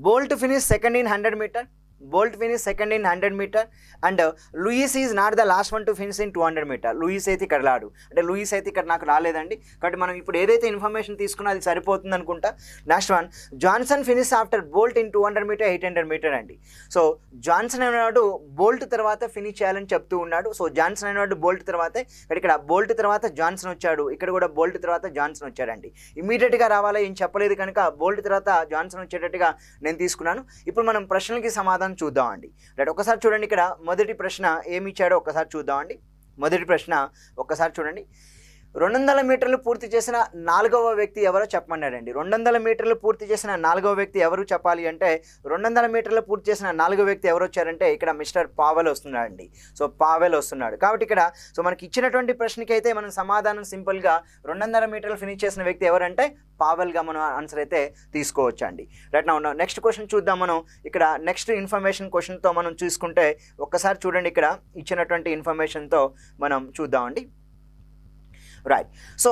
Bolt finish second in 100 meter. Bolt finish second in 100 meter and Lewis is not the last one to finish in 200 meter. Lewis అయితే ఇక్కడ రాడు, అంటే Louis అయితే ఇక్కడ నాకు రాలేదండి. కాబట్టి మనం ఇప్పుడు ఏదైతే ఇన్ఫర్మేషన్ తీసుకున్నా అది సరిపోతుంది అనుకుంటా. Next one, Johnson finish after Bolt in 200 meter 800 meter అండి. సో జాన్సన్ అనేవాడు బోల్ట్ తర్వాత ఫినిష్ చేయాలని చెప్తూ ఉన్నాడు. సో జాన్సన్ అనేవాడు బోల్ట్ తర్వాతే, ఇక్కడ బోల్ట్ తర్వాత జాన్సన్ వచ్చాడు, ఇక్కడ కూడా బోల్ట్ తర్వాత జాన్సన్ వచ్చాడండి. ఇమీడియట్గా రావాలా ఏం చెప్పలేదు కనుక బోల్ట్ తర్వాత జాన్సన్ వచ్చేటట్టుగా నేను తీసుకున్నాను. ఇప్పుడు మనం ప్రశ్నలకి సమాధానం చూద్దామండి. రైట్. ఒకసారి చూడండి. ఇక్కడ మొదటి ప్రశ్న ఏమి ఇచ్చాడో ఒకసారి చూద్దామండి. మొదటి ప్రశ్న ఒక్కసారి చూడండి. 200 మీటర్లు పూర్తి చేసిన 4వ వ్యక్తి ఎవరో చెప్పమన్నాడండి. 200 మీటర్లు పూర్తి చేసిన 4వ వ్యక్తి ఎవరు చెప్పాలి అంటే 200 మీటర్లు పూర్తి చేసిన 4వ వ్యక్తి ఎవరు వచ్చారంటే ఇక్కడ మిస్టర్ పావెల్ వస్తున్నాడండి. సో పావెల్ వస్తున్నాడు కాబట్టి ఇక్కడ సో మనకి ఇచ్చినటువంటి ప్రశ్నకి అయితే మనం సమాధానం సింపుల్గా 200 మీటర్లు ఫినిష్ చేసిన వ్యక్తి ఎవరంటే పావెల్గా మనం ఆన్సర్ అయితే తీసుకోవచ్చు అండి. రైట్ నా నెక్స్ట్ క్వశ్చన్ చూద్దాం. మనం ఇక్కడ నెక్స్ట్ ఇన్ఫర్మేషన్ క్వశ్చన్తో మనం చూసుకుంటే ఒక్కసారి చూడండి, ఇక్కడ ఇచ్చినటువంటి ఇన్ఫర్మేషన్తో మనం చూద్దామండి. Right. So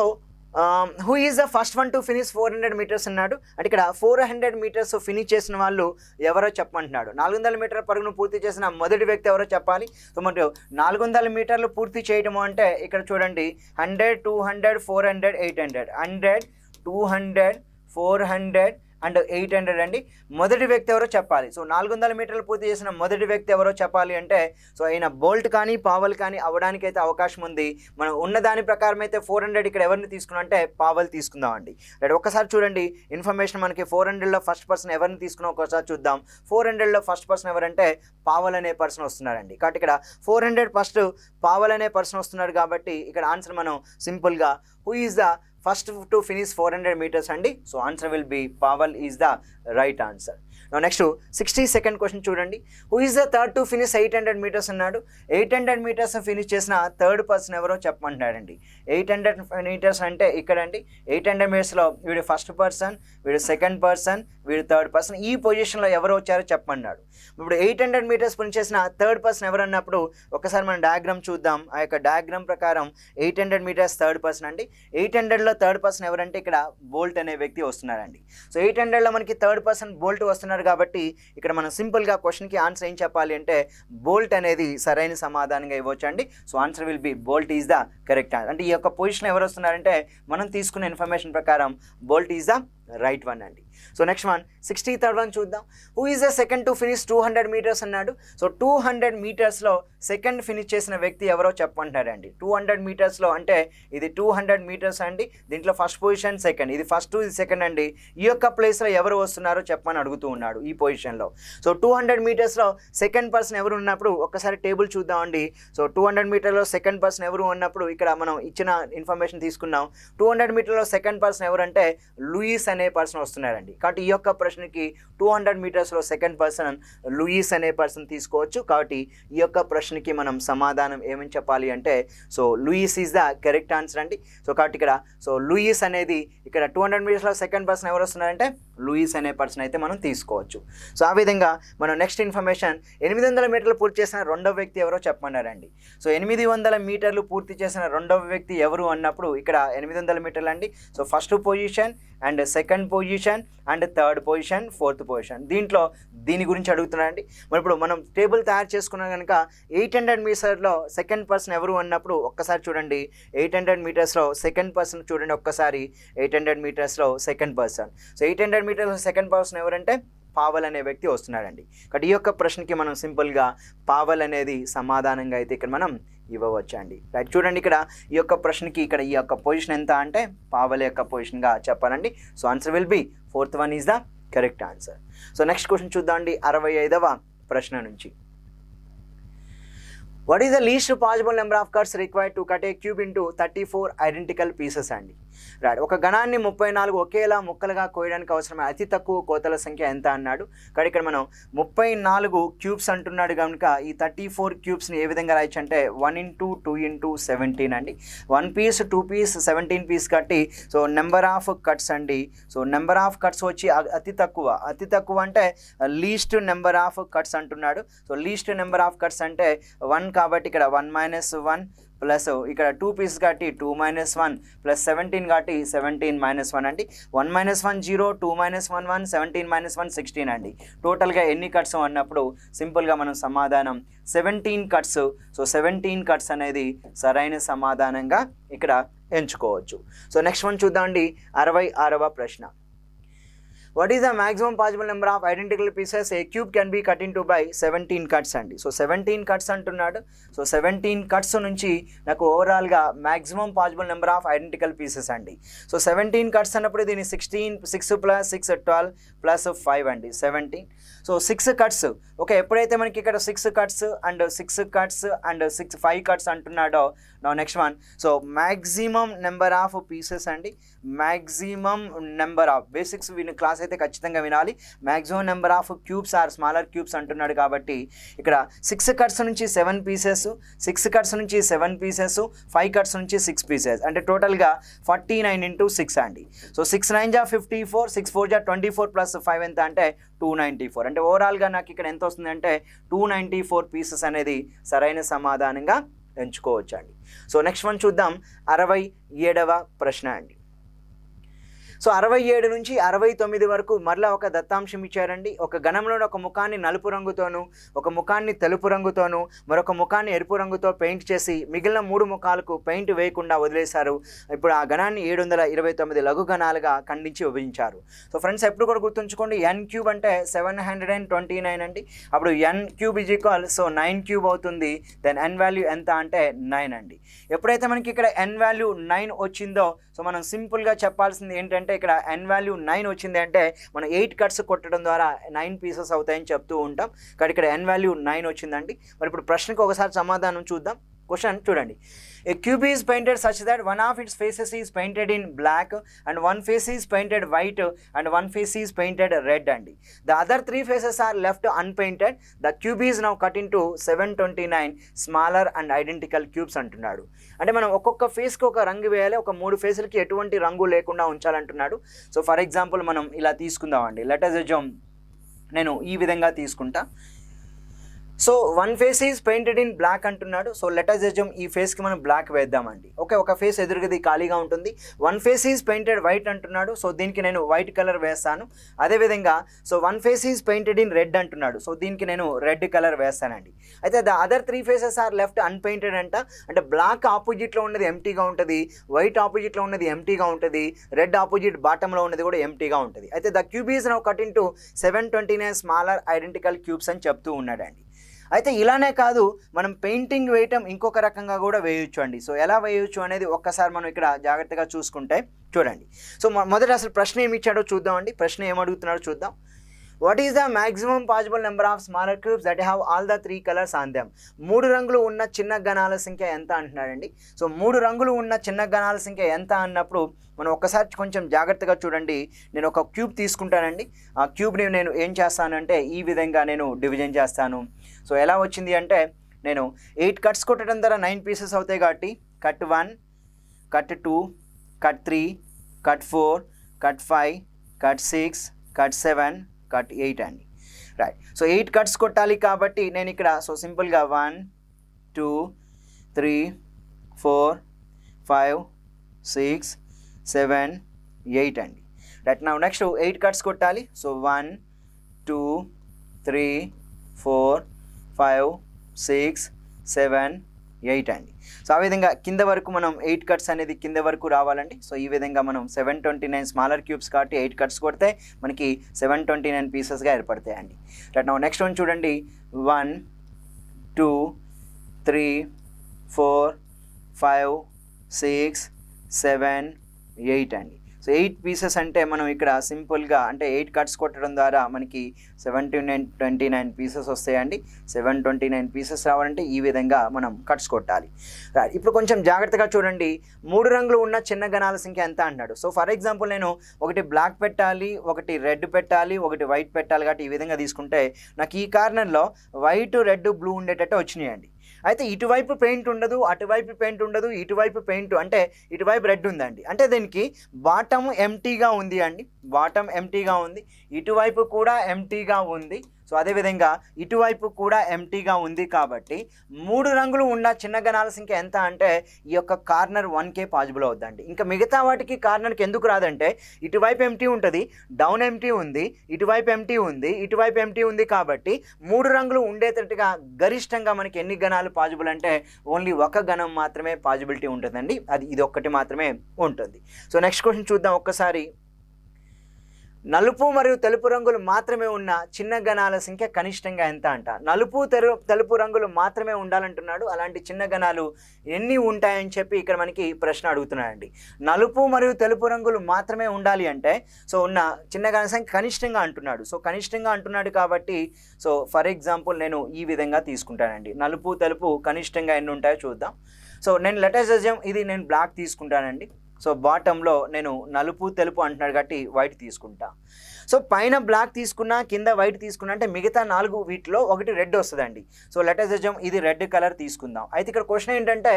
who is the first one to finish 400 meters అన్నాడు. అంటే ఇక్కడ 400 మీటర్స్ ఫినిష్ చేసిన వాళ్ళు ఎవరో చెప్పమంటున్నాడు. 400 మీటర్ల పరుగును పూర్తి చేసిన మొదటి వ్యక్తి ఎవరో చెప్పాలి. సో మరి 400 మీటర్లు పూర్తి చేయడము అంటే ఇక్కడ చూడండి 100, 200, 400, 800, 100, 200, 400 అండ్ 800 అండి. మొదటి వ్యక్తి ఎవరో చెప్పాలి. సో 400 మీటర్లు పూర్తి చేసిన మొదటి వ్యక్తి ఎవరో చెప్పాలి అంటే సో ఆయన బోల్ట్ కానీ పావెల్ కానీ అవ్వడానికి అయితే అవకాశం ఉంది. మనం ఉన్న దాని ప్రకారం అయితే 400 ఇక్కడ ఎవరిని తీసుకున్నాం అంటే పావెల్ తీసుకుందాం అండి. రైట్. ఒక్కసారి చూడండి ఇన్ఫర్మేషన్ మనకి 400లో ఫస్ట్ పర్సన్ ఎవరిని తీసుకున్నాం ఒకసారి చూద్దాం. 400లో ఫస్ట్ పర్సన్ ఎవరంటే పావెల్ అనే పర్సన్ వస్తున్నారండి. కాబట్టి ఇక్కడ 400 ఫస్ట్ పావెల్ అనే పర్సన్ వస్తున్నాడు కాబట్టి ఇక్కడ ఆన్సర్ మనం సింపుల్గా who is the first to finish 400 meters అండి. So answer will be Powell is the right answer. Next 62nd question చూడండి. Who is the third to finish 800 meters అన్నాడు. 800 meters ఫినిష్ చేసిన థర్డ్ పర్సన్ ఎవరో చెప్పమంటున్నాడండి. 800 meters అంటే ఇక్కడండి 800 metersలో వీడు ఫస్ట్ పర్సన్, వీడు సెకండ్ పర్సన్, వీడు థర్డ్ పర్సన్, ఈ పొజిషన్లో ఎవరు వచ్చారో చెప్పమన్నాడు. ఇప్పుడు 800 meters ఫినిష్ చేసిన థర్డ్ పర్సన్ ఎవరు అన్నప్పుడు ఒకసారి మనం డయాగ్రామ్ చూద్దాం. ఆ యొక్క డయాగ్రామ్ ప్రకారం 800 meters థర్డ్ పర్సన్ అండి. 800లో థర్డ్ పర్సన్ ఎవరంటే ఇక్కడ బోల్ట్ అనే వ్యక్తి వస్తున్నారండి. సో 800లో మనకి థర్డ్ పర్సన్ బోల్ట్ వస్తున్నారు కాబట్టి ఇక్కడ మనం సింపుల్గా క్వశ్చన్కి ఆన్సర్ ఏం చెప్పాలి అంటే బోల్ట్ అనేది సరైన సమాధానంగా ఇవ్వచ్చు అండి. So answer will be Bolt is the correct answer. అంటే ఈ యొక్క పొజిషన్ ఎవరు వస్తున్నారంటే మనం తీసుకున్న ఇన్ఫర్మేషన్ ప్రకారం Bolt is the right one అండి. So next one 63rd one చూద్దాం. Who is the second to finish 200 meters అన్నాడు. సో 200 metersలో సెకండ్ ఫినిష్ చేసిన వ్యక్తి ఎవరో చెప్పంటారండి. 200 metersలో అంటే ఇది 200 meters అండి. దీంట్లో ఫస్ట్ పొజిషన్ సెకండ్, ఇది ఫస్ట్ ఇది సెకండ్ అండి. ఈ యొక్క ప్లేస్లో ఎవరు వస్తున్నారో చెప్పమని అడుగుతూ ఉన్నాడు ఈ పొజిషన్లో. సో 200 metersలో సెకండ్ పర్సన్ ఎవరు ఉన్నప్పుడు ఒక్కసారి టేబుల్ చూద్దామండి. సో 200 metersలో సెకండ్ పర్సన్ ఎవరు ఉన్నప్పుడు ఇక్కడ మనం ఇచ్చిన ఇన్ఫర్మేషన్ తీసుకున్నాం. 200 metersలో సెకండ్ పర్సన్ ఎవరంటే లూయిస్ అనే పర్సన్ వస్తున్నారండి. కాబట్టి ఈ యొక్క ప్రశ్నకి 200 metersలో సెకండ్ పర్సన్ లూయిస్ అనే పర్సన్ తీసుకోవచ్చు. కాబట్టి ఈ యొక్క ప్రశ్నకి మనం సమాధానం ఏమని చెప్పాలి అంటే so Lewis is the correct answer అండి. సో కాబట్టి ఇక్కడ సో లూయిస్ అనేది ఇక్కడ 200 metersలో సెకండ్ పర్సన్ ఎవరు వస్తున్నారంటే లూయిస్ అనే పర్సన్ అయితే మనం తీసుకోవచ్చు. సో ఆ విధంగా మనం నెక్స్ట్ ఇన్ఫర్మేషన్ 800 మీటర్లు పూర్తి చేసిన రెండవ వ్యక్తి ఎవరో చెప్పమన్నారండి. సో 800 మీటర్లు పూర్తి చేసిన రెండవ వ్యక్తి ఎవరు అన్నప్పుడు ఇక్కడ 800 మీటర్లు అండి. So first position and second position and third position, fourth position, దీంట్లో దీని గురించి అడుగుతున్నారండి. మరి ఇప్పుడు మనం టేబుల్ తయారు చేసుకున్నాం కనుక 800 metersలో సెకండ్ పర్సన్ ఎవరు అన్నప్పుడు ఒక్కసారి చూడండి 800 metersలో సెకండ్ పర్సన్ చూడండి ఒక్కసారి 800 metersలో సెకండ్ పర్సన్. సో 800 metersలో సెకండ్ పర్సన్ ఎవరంటే పావెల్ అనే వ్యక్తి వస్తున్నాడండి. కాబట్టి ఈ యొక్క ప్రశ్నకి మనం సింపుల్గా పావెల్ అనేది సమాధానంగా అయితే ఇక్కడ మనం ఇవ్వవచ్చు అండి. రైట్. చూడండి ఇక్కడ ఈ యొక్క ప్రశ్నకి ఇక్కడ ఈ యొక్క పొజిషన్ ఎంత అంటే పావెల్ యొక్క పొజిషన్గా చెప్పాలండి. So answer will B fourth one is the correct answer. So next question చూద్దామండి 65వ ప్రశ్న నుంచి. What is the least possible number of cuts required to cut A cube into 34 identical pieces అండి. Right. ఒక గణాన్ని 34 ఒకేలా ముక్కలుగా కోయడానికి అవసరమైన అతి తక్కువ కోతల సంఖ్య ఎంత అన్నాడు. కానీ ఇక్కడ మనం 34 క్యూబ్స్ అంటున్నాడు కనుక ఈ 34 క్యూబ్స్ని ఏ విధంగా రాయొచ్చు అంటే 1 × 2 × 17 అండి. 1 piece 2 piece 17 piece కట్టి సో నెంబర్ ఆఫ్ కట్స్ అండి. సో నెంబర్ ఆఫ్ కట్స్ వచ్చి అతి తక్కువ అంటే లీస్ట్ నెంబర్ ఆఫ్ కట్స్ అంటున్నాడు. So least number of cuts అంటే 1 కాబట్టి ఇక్కడ 1 - 1 ప్లస్ ఇక్కడ 2 pieces కాబట్టి 2 - 1 ప్లస్ 17 కాబట్టి 17 - 1 అండి. 1 - 1 0, 2 - 1 1, 17 - 1 16 అండి. టోటల్గా ఎన్ని కట్స్ అన్నప్పుడు సింపుల్గా మనం సమాధానం 17 కట్స్. సో 17 కట్స్ అనేది సరైన సమాధానంగా ఇక్కడ ఎంచుకోవచ్చు. సో నెక్స్ట్ వన్ చూద్దామండి 66వ ప్రశ్న. What is the maximum possible number of identical pieces a cube can be cut into by 17 cuts అండి. సో 17 కట్స్ అంటున్నాడు. సో 17 కట్స్ నుంచి నాకు ఓవరాల్గా maximum possible number of identical pieces అండి. So 17 cuts అన్నప్పుడు దీన్ని 6 ప్లస్ 6 12 ప్లస్ 5 అండి 17. So 6 cuts okay. ఎప్పుడైతే మనకి ఇక్కడ 6 cuts and 6 cuts and 5 cuts అంటున్నాడో next one. So maximum number of pieces అండి. Maximum number of basics class అయితే ఖచ్చితంగా వినాలి. Maximum number of cubes or smaller cubes అంటున్నాడు కాబట్టి ఇక్కడ 6 కట్స్ నుంచి 7 పీసెస్, 6 కట్స్ నుంచి 7 పీసెస్, 5 కట్స్ నుంచి 6 పీసెస్ అంటే టోటల్గా 49 into 6 అండి. సో 6 9 జా 54, 6 4 జా 24 ప్లస్ 5 ఎంత అంటే 294. అంటే ఓవరాల్గా నాకు ఇక్కడ ఎంత వస్తుంది అంటే 294 పీసెస్ అనేది సరైన సమాధానంగా ఎంచుకోవచ్చు అండి. సో నెక్స్ట్ వన్ చూద్దాం. 67వ ప్రశ్న అండి. సో 67 నుంచి 69 వరకు మరలా ఒక దత్తాంశం ఇచ్చారండి. ఒక గణంలోని ఒక ముఖాన్ని నలుపు రంగుతోనూ, ఒక ముఖాన్ని తెలుపు రంగుతోనూ, మరొక ముఖాన్ని ఎరుపు రంగుతో పెయింట్ చేసి మిగిలిన 3 ముఖాలకు పెయింట్ వేయకుండా వదిలేశారు. ఇప్పుడు ఆ గణాన్ని 729 లఘు గణాలుగా ఖండించి విభజించారు. సో ఫ్రెండ్స్ ఎప్పుడు కూడా గుర్తుంచుకోండి, n క్యూబ్ అంటే 729 అండి. అప్పుడు n cube is equal so 9 cube అవుతుంది. దెన్ n వాల్యూ ఎంత అంటే 9 అండి. ఎప్పుడైతే మనకి ఇక్కడ n వాల్యూ 9 వచ్చిందో సో మనం సింపుల్గా చెప్పాల్సింది ఏంటంటే ఇక్కడ n వాల్యూ 9 వచ్చింది అంటే మనం 8 కట్స్ కొట్టడం ద్వారా 9 పీసెస్ అవుతాయని చెప్తూ ఉంటాం. కానీ ఇక్కడ n వాల్యూ 9 వచ్చిందండి. మరి ఇప్పుడు ప్రశ్నకు ఒకసారి సమాధానం చూద్దాం. క్వశ్చన్ చూడండి. A cube is painted such that one of its faces is painted in black and one face is painted white and one face is painted red అండి. The other 3 faces are left unpainted. The cube is now cut into 729 smaller and identical cubes అంటున్నాడు. అంటే మనం ఒక్కొక్క ఫేస్కి ఒక రంగు వేయాలి, ఒక 3 ఫేసులకి ఎటువంటి రంగు లేకుండా ఉంచాలంటున్నాడు. సో ఫర్ ఎగ్జాంపుల్ మనం ఇలా తీసుకుందామండి. లెట్ అస్ అజ్యూమ్ నేను ఈ విధంగా తీసుకుంటా. So 1 face is painted in black అంటున్నాడు. సో లెట్ అస్ అజ్యూమ్ ఈ ఫేస్కి మనం బ్లాక్ వేద్దామండి. ఓకే, ఒక ఫేస్ ఎదురుగది ఖాళీగా ఉంటుంది. 1 ఫేస్ ఈజ్ పెయింటెడ్ వైట్ అంటున్నాడు. సో దీనికి నేను వైట్ కలర్ వేస్తాను. అదేవిధంగా so 1 face is painted in red అంటున్నాడు. సో దీనికి నేను రెడ్ కలర్ వేస్తానండి. అయితే the other 3 faces are left unpainted అంట. అంటే బ్లాక్ ఆపోజిట్లో ఉన్నది ఎంటీగా ఉంటుంది, వైట్ ఆపోజిట్లో ఉన్నది ఎంటీగా ఉంటుంది, రెడ్ ఆపోజిట్ బాటంలో ఉన్నది కూడా ఎంటీగా ఉంటుంది. అయితే the cube is now cut in to 729 smaller identical cubes అని చెప్తూ ఉన్నాడండి. అయితే ఇలానే కాదు, మనం పెయింటింగ్ వేయటం ఇంకొక రకంగా కూడా వేయొచ్చు అండి. సో ఎలా వేయొచ్చు అనేది ఒక్కసారి మనం ఇక్కడ జాగ్రత్తగా చూసుకుంటే చూడండి. సో మొదట అసలు ప్రశ్న ఏమి ఇచ్చాడో చూద్దామండి. ప్రశ్న ఏమడుగుతున్నాడో చూద్దాం. What is the maximum possible number of smaller cubes that have all the 3 colours on them? 3 రంగులు ఉన్న చిన్న గణాల సంఖ్య ఎంత అంటున్నాడండి. సో 3 రంగులు ఉన్న చిన్న గణాల సంఖ్య ఎంత అన్నప్పుడు మనం ఒక్కసారి కొంచెం జాగ్రత్తగా చూడండి. నేను ఒక క్యూబ్ తీసుకుంటానండి. ఆ క్యూబ్ని నేను ఏం చేస్తానంటే ఈ విధంగా నేను డివిజన్ చేస్తాను. సో ఎలా వచ్చింది అంటే నేను 8 కట్స్ కొట్టడం ద్వారా 9 పీసెస్ అవుతాయి కాబట్టి cut 1, cut 2, cut 3, cut 4, cut 5, cut 6, cut 7, cut 8 అండి. రైట్. సో 8 కట్స్ కొట్టాలి కాబట్టి నేను ఇక్కడ సో సింపుల్గా 1 2 3 4 5 6 7 8 అండి. రైట్. నా నెక్స్ట్ 8 కట్స్ కొట్టాలి. సో 1 2 3 4 5 6 7 8 అండి. సో ఆ విధంగా కింద వరకు మనం 8 కట్స్ అనేది కింద వరకు రావాలండి. సో ఈ విధంగా మనం 729 స్మాలర్ క్యూబ్స్ కాబట్టి 8 కట్స్ కొడితే మనకి 729 పీసెస్గా ఏర్పడతాయండి. రైట్. నా నెక్స్ట్ వన్ చూడండి. 1 2 3 4 5 6 7 8 అండి. సో 8 పీసెస్ అంటే మనం ఇక్కడ సింపుల్గా అంటే 8 కట్స్ కొట్టడం ద్వారా మనకి 729 పీసెస్ వస్తాయండి. 729 పీసెస్ రావాలంటే ఈ విధంగా మనం కట్స్ కొట్టాలి. ఇప్పుడు కొంచెం జాగ్రత్తగా చూడండి. 3 రంగులు ఉన్న చిన్న గణాల సంఖ్య ఎంత అన్నాడు. సో ఫర్ ఎగ్జాంపుల్ నేను ఒకటి బ్లాక్ పెట్టాలి, ఒకటి రెడ్ పెట్టాలి, ఒకటి వైట్ పెట్టాలి కాబట్టి ఈ విధంగా తీసుకుంటే నాకు ఈ కార్నర్లో వైట్ రెడ్ బ్లూ ఉండేటట్టు వచ్చినాయండి. అయితే ఇటువైపు పెయింట్ ఉండదు, అటువైపు పెయింట్ ఉండదు, ఇటువైపు పెయింట్ అంటే ఇటువైపు రెడ్ ఉందండి. అంటే దీనికి బాటమ్ ఎంటీగా ఉంది అండి. బాటమ్ ఎంటీగా ఉంది, ఇటువైపు కూడా ఎంటీగా ఉంది. సో అదేవిధంగా ఇటువైపు కూడా ఎంటీగా ఉంది కాబట్టి 3 రంగులు ఉన్న చిన్న గణాల సంఖ్య ఎంత అంటే ఈ యొక్క కార్నర్ 1కే పాజిబుల్ అవుతుందండి. ఇంకా మిగతా వాటికి కార్నర్కి ఎందుకు రాదంటే ఇటువైపు ఎంటీ ఉంటుంది, డౌన్ ఎంటీ ఉంది, ఇటువైపు ఎంటీ ఉంది, ఇటువైపు ఎంటీ ఉంది కాబట్టి 3 రంగులు ఉండేటట్టుగా గరిష్టంగా మనకి ఎన్ని గణాలు పాజిబుల్ అంటే ఓన్లీ ఒక గణం మాత్రమే పాజిబిలిటీ ఉంటుందండి. ఇది ఒక్కటి మాత్రమే ఉంటుంది. సో నెక్స్ట్ క్వశ్చన్ చూద్దాం ఒక్కసారి. నలుపు మరియు తెలుపు రంగులు మాత్రమే ఉన్న చిన్న గణాల సంఖ్య కనిష్టంగా ఎంత అంట. నలుపు తెలుపు రంగులు మాత్రమే ఉండాలంటున్నాడు. అలాంటి చిన్న గణాలు ఎన్ని ఉంటాయని చెప్పి ఇక్కడ మనకి ప్రశ్న అడుగుతున్నాడండి. నలుపు మరియు తెలుపు రంగులు మాత్రమే ఉండాలి అంటే సో ఉన్న చిన్న గణాల సంఖ్య కనిష్టంగా అంటున్నాడు. సో కనిష్టంగా అంటున్నాడు కాబట్టి సో ఫర్ ఎగ్జాంపుల్ నేను ఈ విధంగా తీసుకుంటానండి. నలుపు తెలుపు కనిష్టంగా ఎన్ని ఉంటాయో చూద్దాం. సో నేను లెటర్స్ ఇది నేను బ్లాక్ తీసుకుంటానండి. సో బాటంలో నేను నలుపు తెలుపు అంటున్నాడు కాబట్టి వైట్ తీసుకుంటా. సో పైన బ్లాక్ తీసుకున్నా కింద వైట్ తీసుకున్నా అంటే మిగతా 4 వీటిలో ఒకటి రెడ్ వస్తుందండి. సో లెటర్స్ ఇది రెడ్ కలర్ తీసుకుందాం. అయితే ఇక్కడ క్వశ్చన్ ఏంటంటే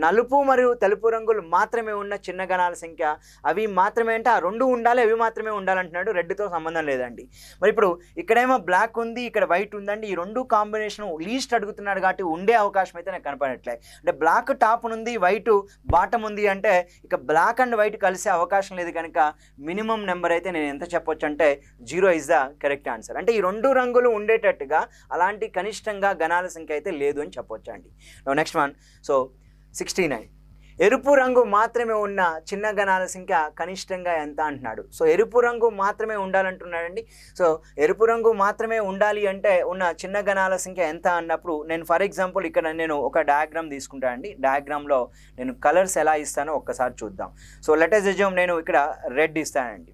నలుపు మరియు తెలుపు రంగులు మాత్రమే ఉన్న చిన్న గణాల సంఖ్య అవి మాత్రమే అంటే ఆ 2 ఉండాలి, అవి మాత్రమే ఉండాలంటున్నాడు. రెడ్తో సంబంధం లేదండి. మరి ఇప్పుడు ఇక్కడేమో బ్లాక్ ఉంది, ఇక్కడ వైట్ ఉందండి. ఈ 2 కాంబినేషన్ లీస్ట్ అడుగుతున్నాడు కాబట్టి ఉండే అవకాశం అయితే నాకు కనపడట్లే. అంటే బ్లాక్ టాప్ ఉంది, వైట్ బాటమ్ ఉంది అంటే ఇక బ్లాక్ అండ్ వైట్ కలిసే అవకాశం లేదు కనుక మినిమం నెంబర్ అయితే నేను ఎంత చెప్పొచ్చు అంటే 0 ఇస్ ద కరెక్ట్ ఆన్సర్. అంటే ఈ 2 రంగులు ఉండేటట్టుగా అలాంటి కనిష్టంగా గణాల సంఖ్య అయితే లేదు అని చెప్పొచ్చు అండి. Next one. సో 69 ఎరుపు రంగు మాత్రమే ఉన్న చిన్న గణాల సంఖ్య కనిష్టంగా ఎంత అంటున్నాడు. సో ఎరుపు రంగు మాత్రమే ఉండాలంటున్నాడండి. సో ఎరుపు రంగు మాత్రమే ఉండాలి అంటే ఉన్న చిన్న గణాల సంఖ్య ఎంత అన్నప్పుడు నేను ఫర్ ఎగ్జాంపుల్ ఇక్కడ నేను ఒక డయాగ్రామ్ తీసుకుంటానండి. డయాగ్రామ్లో నేను కలర్స్ ఎలా ఇస్తానో ఒక్కసారి చూద్దాం. సో లెటర్స్ నేను ఇక్కడ రెడ్ ఇస్తానండి.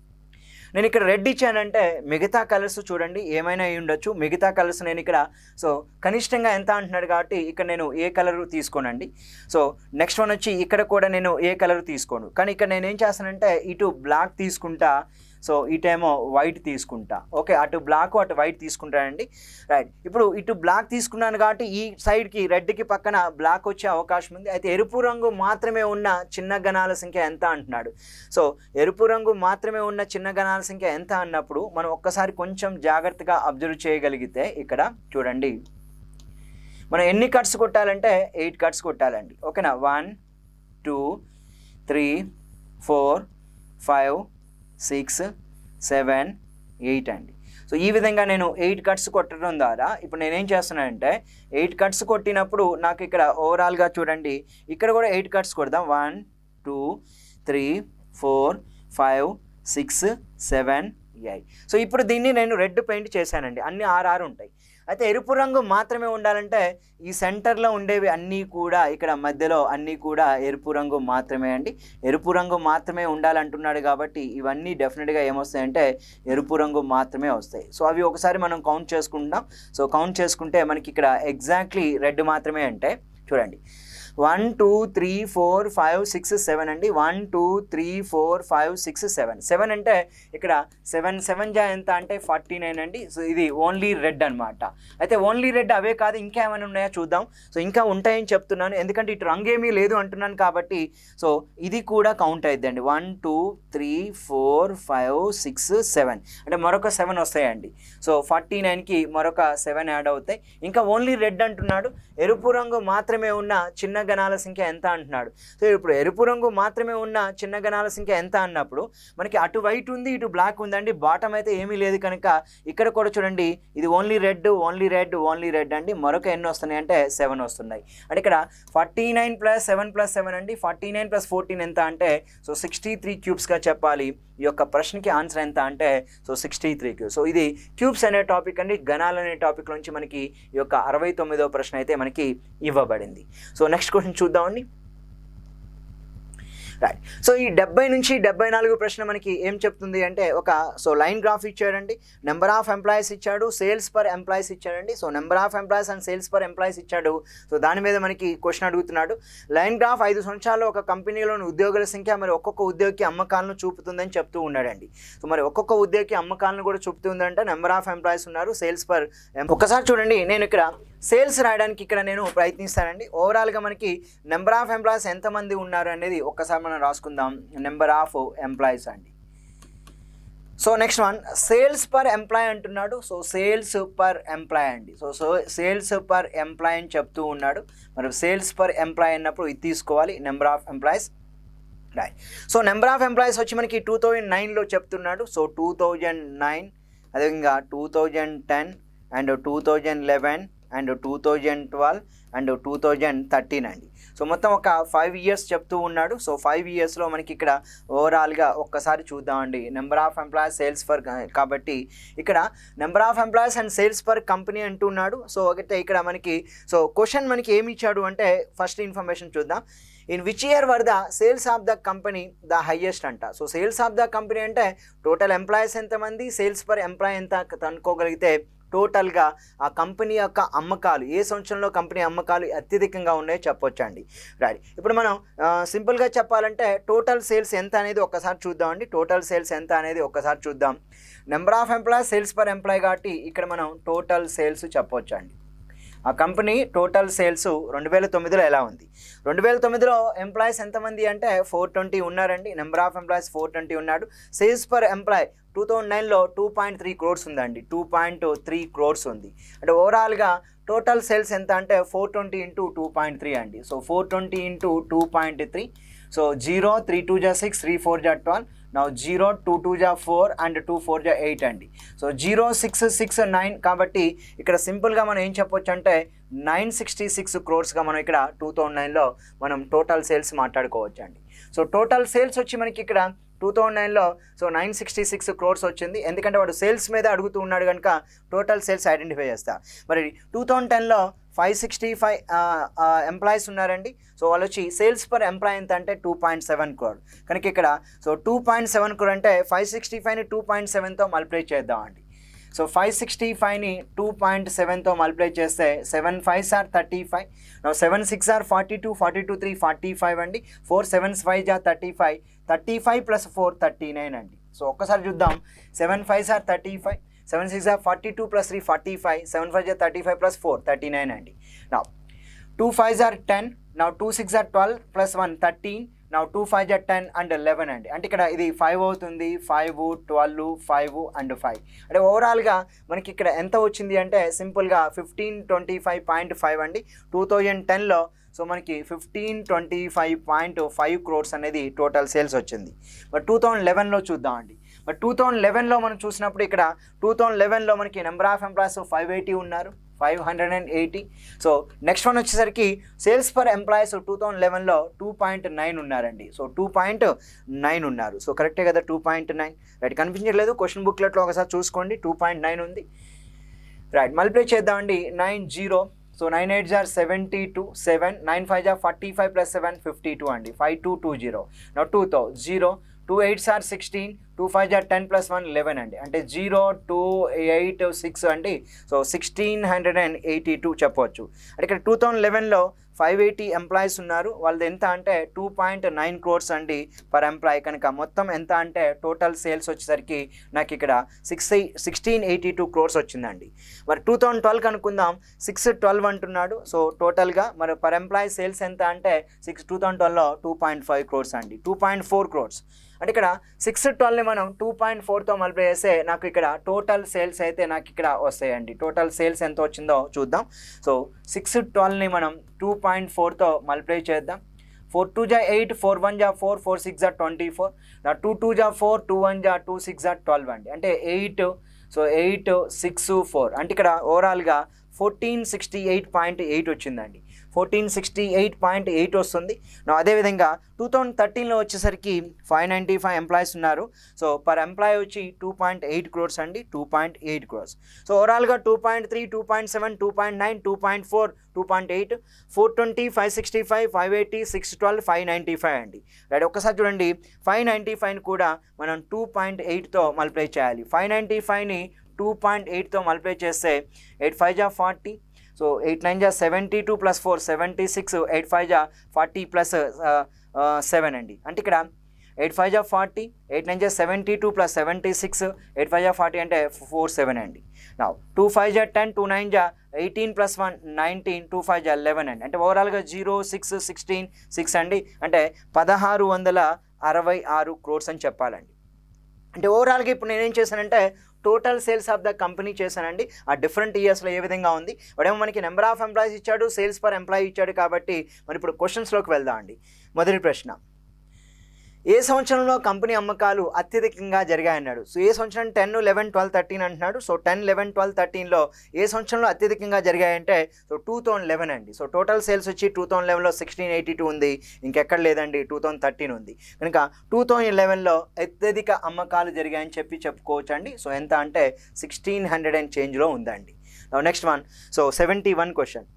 నేను ఇక్కడ రెడ్ ఇచ్చానంటే మిగతా కలర్స్ చూడండి ఏమైనా అయి ఉండొచ్చు. మిగతా కలర్స్ నేను ఇక్కడ సో కనిష్టంగా ఎంత అంటున్నాడు కాబట్టి ఇక్కడ నేను ఏ కలర్ తీసుకోనండి. సో నెక్స్ట్ వన్ వచ్చి ఇక్కడ కూడా నేను ఏ కలర్ తీసుకోను. కానీ ఇక్కడ నేను ఏం చేస్తానంటే ఇటు బ్లాక్ తీసుకుంటా, సో ఇటేమో వైట్ తీసుకుంటా. ఓకే, అటు బ్లాక్ అటు వైట్ తీసుకుంటానండి. రైట్, ఇప్పుడు ఇటు బ్లాక్ తీసుకున్నాను కాబట్టి ఈ సైడ్కి రెడ్కి పక్కన బ్లాక్ వచ్చే అవకాశం ఉంది. అయితే ఎరుపు రంగు మాత్రమే ఉన్న చిన్న గణాల సంఖ్య ఎంత అంటున్నాడు. సో ఎరుపు రంగు మాత్రమే ఉన్న చిన్న గణాల సంఖ్య ఎంత అన్నప్పుడు మనం ఒక్కసారి కొంచెం జాగ్రత్తగా అబ్జర్వ్ చేయగలిగితే ఇక్కడ చూడండి మనం ఎన్ని కట్స్ కొట్టాలంటే 8 కట్స్ కొట్టాలండి. ఓకేనా, 1 2 3 4 5 6 7 8 అండి. సో ఈ విధంగా నేను 8 కట్స్ కొట్టడం ద్వారా ఇప్పుడు నేనేం చేస్తున్నానంటే 8 కట్స్ కొట్టినప్పుడు నాకు ఇక్కడ ఓవరాల్గా చూడండి ఇక్కడ కూడా 8 కట్స్ కొడదాం. 1 2 3 4 5 6 7 8. సో ఇప్పుడు దీన్ని నేను రెడ్ పెయింట్ చేశానండి. అన్ని 6 ఉంటాయి. అయితే ఎరుపు రంగు మాత్రమే ఉండాలంటే ఈ సెంటర్లో ఉండేవి అన్నీ కూడా ఇక్కడ మధ్యలో అన్నీ కూడా ఎరుపు రంగు మాత్రమే అండి. ఎరుపు రంగు మాత్రమే ఉండాలంటున్నాడు కాబట్టి ఇవన్నీ డెఫినెట్గా ఏమొస్తాయంటే ఎరుపు రంగు మాత్రమే వస్తాయి. సో అవి ఒకసారి మనం కౌంట్ చేసుకుంటాం. సో కౌంట్ చేసుకుంటే మనకి ఇక్కడ ఎగ్జాక్ట్లీ రెడ్ మాత్రమే అంటే చూడండి 1 2 3 4 5 6 7 అండి. 1 2 3 4 5 6 7 7 అంటే ఇక్కడ 7 జా ఎంత అంటే 49 అండి. సో ఇది ఓన్లీ రెడ్ అనమాట. అయితే ఓన్లీ రెడ్ అవే కాదు ఇంకా ఏమైనా ఉన్నాయో చూద్దాం. సో ఇంకా ఉంటాయని చెప్తున్నాను ఎందుకంటే ఇటు రంగు ఏమీ లేదు అంటున్నాను కాబట్టి సో ఇది కూడా కౌంట్ అయిద్దండి. 1 2 3 4 5 6 7 అంటే మరొక 7 వస్తాయండి. సో 49కి మరొక 7 యాడ్ అవుతాయి. ఇంకా ఓన్లీ రెడ్ అంటున్నాడు. ఎరుపు రంగు మాత్రమే ఉన్న చిన్న గణాల సంఖ్య ఎంత అంటున్నాడు. సో ఇప్పుడు ఎరుపు రంగు మాత్రమే ఉన్న చిన్న గణాల సంఖ్య ఎంత అన్నప్పుడు మనకి అటు వైట్ ఉంది ఇటు బ్లాక్ ఉందండి. బాటమ్ అయితే ఏమీ లేదు కనుక ఇక్కడ కూడా చూడండి ఇది only red only red only red అండి. మరొక ఎన్ని వస్తున్నాయి అంటే 7 వస్తున్నాయి. అంటే ఇక్కడ 49 + 7 + 7 అండి. 49 + 14 ఎంత అంటే సో 63 క్యూబ్స్గా చెప్పాలి. ఈ యొక్క ప్రశ్నకి ఆన్సర్ ఎంత అంటే సో 63 క్యూబ్స్. సో ఇది క్యూబ్స్ అనే టాపిక్ అండి. గణాలు అనే టాపిక్ నుంచి మనకి ఈ యొక్క 69వ ప్రశ్న అయితే మనకి ఇవ్వబడింది. సో నెక్స్ట్ క్వశ్చన్ చూద్దామండి. రైట్, సో ఈ 70 నుంచి 74 ప్రశ్న మనకి ఏం చెప్తుంది అంటే ఒక సో లైన్ గ్రాఫ్ ఇచ్చాడండి. నెంబర్ ఆఫ్ ఎంప్లాయీస్ ఇచ్చాడు, సేల్స్ పర్ ఎంప్లాయీస్ ఇచ్చాడండి. So number of employees and sales per employees ఇచ్చాడు. సో దాని మీద మనకి క్వశ్చన్ అడుగుతున్నాడు. లైన్ గ్రాఫ్ 5 సంవత్సరాల్లో ఒక కంపెనీలోని ఉద్యోగుల సంఖ్య మరి ఒక్కొక్క ఉద్యోగికి అమ్మకాలను చూపుతుందని చెప్తూ ఉన్నాడండి. సో మరి ఒక్కొక్క ఉద్యోగికి అమ్మకాలను కూడా చూపుతుందంటే నెంబర్ ఆఫ్ ఎంప్లాయీస్ ఉన్నారు, సేల్స్ పర్ ఒక్కసారి చూడండి నేను ఇక్కడ సేల్స్ రాయడానికి ఇక్కడ నేను ప్రయత్నిస్తానండి. ఓవరాల్గా మనకి నెంబర్ ఆఫ్ ఎంప్లాయీస్ ఎంతమంది ఉన్నారు అనేది ఒక్కసారి మనం రాసుకుందాం. నెంబర్ ఆఫ్ ఎంప్లాయీస్ అండి. So next one sales per employee అంటున్నాడు. సో సేల్స్ పర్ ఎంప్లాయ్ అండి. సో సేల్స్ పర్ ఎంప్లాయ్ అని చెప్తూ ఉన్నాడు. మరి సేల్స్ పర్ ఎంప్లాయ్ అన్నప్పుడు ఇది తీసుకోవాలి number of employees. Right, so number of employees వచ్చి మనకి 2009లో చెప్తున్నాడు. సో 2009 అదేవిధంగా 2010 అండ్ 2011 అండ్ 2012 అండ్ 2013 అండి. సో మొత్తం ఒక 5 ఇయర్స్ చెప్తూ ఉన్నాడు. సో 5 ఇయర్స్లో మనకి ఇక్కడ ఓవరాల్గా ఒక్కసారి చూద్దామండి. Number of employees, sales per, కాబట్టి ఇక్కడ number of employees and sales per company అంటున్నాడు. సో ఒకటే ఇక్కడ మనకి సో క్వశ్చన్ మనకి ఏమి ఇచ్చాడు అంటే ఫస్ట్ ఇన్ఫర్మేషన్ చూద్దాం. In which year were the sales of the company the highest అంట. So sales of the company అంటే టోటల్ ఎంప్లాయీస్ ఎంతమంది, సేల్స్ పర్ ఎంప్లాయీ ఎంత కనుక్కోగలిగితే టోటల్గా ఆ కంపెనీ యొక్క అమ్మకాలు ఏ సంవత్సరంలో కంపెనీ అమ్మకాలు అత్యధికంగా ఉన్నాయో చెప్పొచ్చండి. రైట్, ఇప్పుడు మనం సింపుల్గా చెప్పాలంటే టోటల్ సేల్స్ ఎంత అనేది ఒక్కసారి చూద్దామండి. టోటల్ సేల్స్ ఎంత అనేది ఒక్కసారి చూద్దాం. Number of employees, sales per employee కాబట్టి ఇక్కడ మనం టోటల్ సేల్స్ చెప్పొచ్చండి. ఆ కంపెనీ టోటల్ సేల్స్ 2009లో ఎలా ఉంది? 2009లో ఎంప్లాయీస్ ఎంతమంది అంటే 420 ఉన్నారండి. నెంబర్ ఆఫ్ ఎంప్లాయీస్ 420 ఉన్నాడు. సేల్స్ పర్ ఎంప్లాయీ 2009లో 2.3 crores ఉందండి. 2.3 crores ఉంది. అంటే ఓవరాల్గా టోటల్ సేల్స్ ఎంత అంటే 420 ఇంటూ 2.3 అండి. So 420 into 2.3. సో 0, 3 2 जा 6, 3 4 जा 12. Now 0, 2 2 जा 4 and 2 4 जा 8 అండి. సో 0 6 6 9 కాబట్టి ఇక్కడ సింపుల్గా మనం ఏం చెప్పొచ్చు అంటే 966 crores మనం ఇక్కడ 2009లో మనం టోటల్ సేల్స్ మాట్లాడుకోవచ్చు అండి. సో టోటల్ సేల్స్ వచ్చి మనకి ఇక్కడ 2009లో సో 966 crores వచ్చింది. ఎందుకంటే వాడు సేల్స్ మీద అడుగుతూ ఉన్నాడు కనుక టోటల్ సేల్స్ ఐడెంటిఫై చేస్తా. మరి 2010లో 565 ఎంప్లాయీస్ ఉన్నారండి. సో వాళ్ళు వచ్చి సేల్స్ పర్ ఎంప్లాయీ ఎంత అంటే 2.7 crore. కనుక ఇక్కడ సో 2.7 crore అంటే 565ని 2.7తో మల్టిప్లై చేద్దామండి. సో 565ని 2.7తో మల్టిప్లై చేస్తే 7 5s are 35. 7 6 are 42, 42 3 45 అండి. 4 7s 5 जा 35, 35 + 4 39 అండి. సో ఒక్కసారి చూద్దాం. 7 5s are 35, 7 6 are 42 + 3 45, 7 5 जा 35 + 4 39 అండి. Now 2 5s are 10, now 2 6 are 12 + 1 13. Now 2 5 जा 10 and 11 అండి. అంటే ఇక్కడ ఇది 5 అవుతుంది. 5 12 5 and 5 అంటే ఓవరాల్గా మనకి ఇక్కడ ఎంత వచ్చింది అంటే సింపుల్గా 1525.5 అండి. 2010లో సో మనకి 1525.5 crores అనేది టోటల్ సేల్స్ వచ్చింది. మరి 2011లో చూద్దాం అండి. మరి 2011లో మనం చూసినప్పుడు ఇక్కడ 2011లో మనకి నెంబర్ ఆఫ్ ఎంప్లాయీస్ 580 ఉన్నారు, 580. సో నెక్స్ట్ వన్ వచ్చేసరికి సేల్స్ పర్ ఎంప్లాయీస్ 2011లో 2.9 ఉన్నారండి. సో 2.9 ఉన్నారు. సో కరెక్టే కదా 2.9. రైట్, కనిపించట్లేదు క్వశ్చన్ బుక్లెట్లో ఒకసారి చూసుకోండి. 2.9 ఉంది. రైట్, మల్టిప్లై చేద్దామండి. 90. So 9 8s are 72, 7 9 5s are 45 + 7 52 అండి. 5220. నా 2తో 0, 2 8s are 16, 2 5s are 10 + 1 11 అండి. అంటే 0 2 8 6 అండి. సో 1682 చెప్పవచ్చు. అంటే ఇక్కడ 2011లో 580 ఎంప్లాయీస్ ఉన్నారు. వాళ్ళది ఎంత అంటే 2.9 crores అండి పర్ ఎంప్లాయీ. కనుక మొత్తం ఎంత అంటే టోటల్ సేల్స్ వచ్చేసరికి నాకు ఇక్కడ 1682 crores వచ్చిందండి. మరి 2012 కనుక్కుందాం. 612 అంటున్నాడు. సో టోటల్గా మరి పర్ ఎంప్లాయీ సేల్స్ ఎంత అంటే 2012లో 2.5 crores అండి. 2.4 crores అంటే ఇక్కడ 612ని మనం 2.4తో మల్టిప్లై చేస్తే నాకు ఇక్కడ టోటల్ సేల్స్ అయితే నాకు ఇక్కడ వస్తాయండి. టోటల్ సేల్స్ ఎంత వచ్చిందో చూద్దాం. సో 612ని మనం 2.4తో మల్టిప్లై చేద్దాం. 4 2 जा 8, 4 1 जा 4, 4 6 जा 24. నా 2 2 जा 4, 2 1 जा 2, 6 जा 12 అండి. అంటే 8. సో 8 6 4 అంటే ఇక్కడ ఓవరాల్గా 1468.8 వచ్చిందండి. 1468.8 వస్తుంది. అదేవిధంగా 2013లో వచ్చేసరికి 595 ఎంప్లాయీస్ ఉన్నారు. సో పర్ ఎంప్లాయీ వచ్చి 2.8 crores అండి. 2.8 crores. సో ఓవరాల్గా 2.3, 2.7, 2.9, 2.4, 2.8, 420, 565, 580, 612, 595 అండి. రైట్, ఒక్కసారి చూడండి. 595ని కూడా మనం 2.8తో మల్టిప్లై చేయాలి. 595ని 2.8తో మల్టిప్లై చేస్తే 8 5 जा 40. సో 8 9 जा 72 + 4 76, 8 5 जा 40 + 7 అండి. అంటే ఇక్కడ 8 5 जा 40, 8 9 जा 72 + 76, 8 5 जा 40 అంటే 47 అండి. నా 2 5 जा 10, 2 9 जा 18 + 1 19, 2 5 जा 11 అండి. అంటే ఓవరాల్గా 0 6 16 6 అండి. అంటే 1666 crores అని చెప్పాలండి. అంటే ఓవరాల్గా ఇప్పుడు నేనేం చేశానంటే total sales of the company చేశానండి. ఆ డిఫరెంట్ ఇయర్స్లో ఏ విధంగా ఉంది. వాడేమో మనకి నెంబర్ ఆఫ్ ఎంప్లాయీస్ ఇచ్చాడు, సేల్స్ పర్ ఎంప్లాయీ ఇచ్చాడు. కాబట్టి మరి ఇప్పుడు క్వశ్చన్స్లోకి వెళ్దాం అండి. మొదటి ప్రశ్న, ఏ సంవత్సరంలో కంపెనీ అమ్మకాలు అత్యధికంగా జరిగాయన్నాడు. సో ఏ సంవత్సరం 10, 11, 12, 13 అంటున్నాడు. సో 10, 11, 12, 13లో ఏ సంవత్సరంలో అత్యధికంగా జరిగాయంటే సో 2011 అండి. సో టోటల్ సేల్స్ వచ్చి 2011లో 1682 ఉంది, ఇంకెక్కడ లేదండి 2013 ఉంది. కనుక 2011లో అత్యధిక అమ్మకాలు జరిగాయని చెప్పుకోవచ్చు అండి. సో ఎంత అంటే 1600 అండ్ చేంజ్లో ఉందండి. Next one, so 71 question.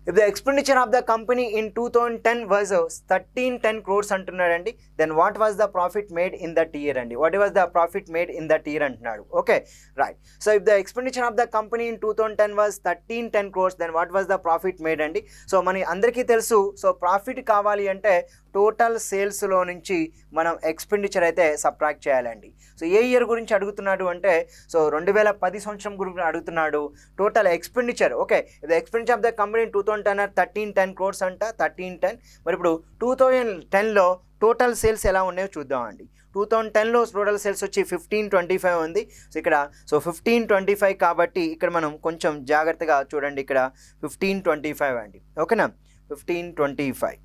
If the expenditure of the company in 2010 was 1310 crores అంటున్నాడండి, then what was the profit made in that year అండి. What was the profit made in that year అంటున్నాడు. Okay right. So if the expenditure of the company in 2010 was 1310 crores, then what was the profit made అండి. So మన అందరికీ తెలుసు, so profit కావాలి అంటే total సేల్స్లో నుంచి మనం ఎక్స్పెండిచర్ అయితే సబ్ట్రాక్ట్ చేయాలండి. సో ఏ ఇయర్ గురించి అడుగుతున్నాడు అంటే సో 2010 సంవత్సరం గురించి అడుగుతున్నాడు. Total expenditure, okay, the expenditure of the company 2010 1310 crores అంట, 1310. మరి ఇప్పుడు 2010లో టోటల్ సేల్స్ ఎలా ఉన్నాయో చూద్దామండి. 2010లో టోటల్ సేల్స్ వచ్చి 1525 ఉంది. సో ఇక్కడ సో 1525 కాబట్టి ఇక్కడ మనం కొంచెం జాగ్రత్తగా చూడండి, ఇక్కడ 1525 అండి, ఓకేనా, 1525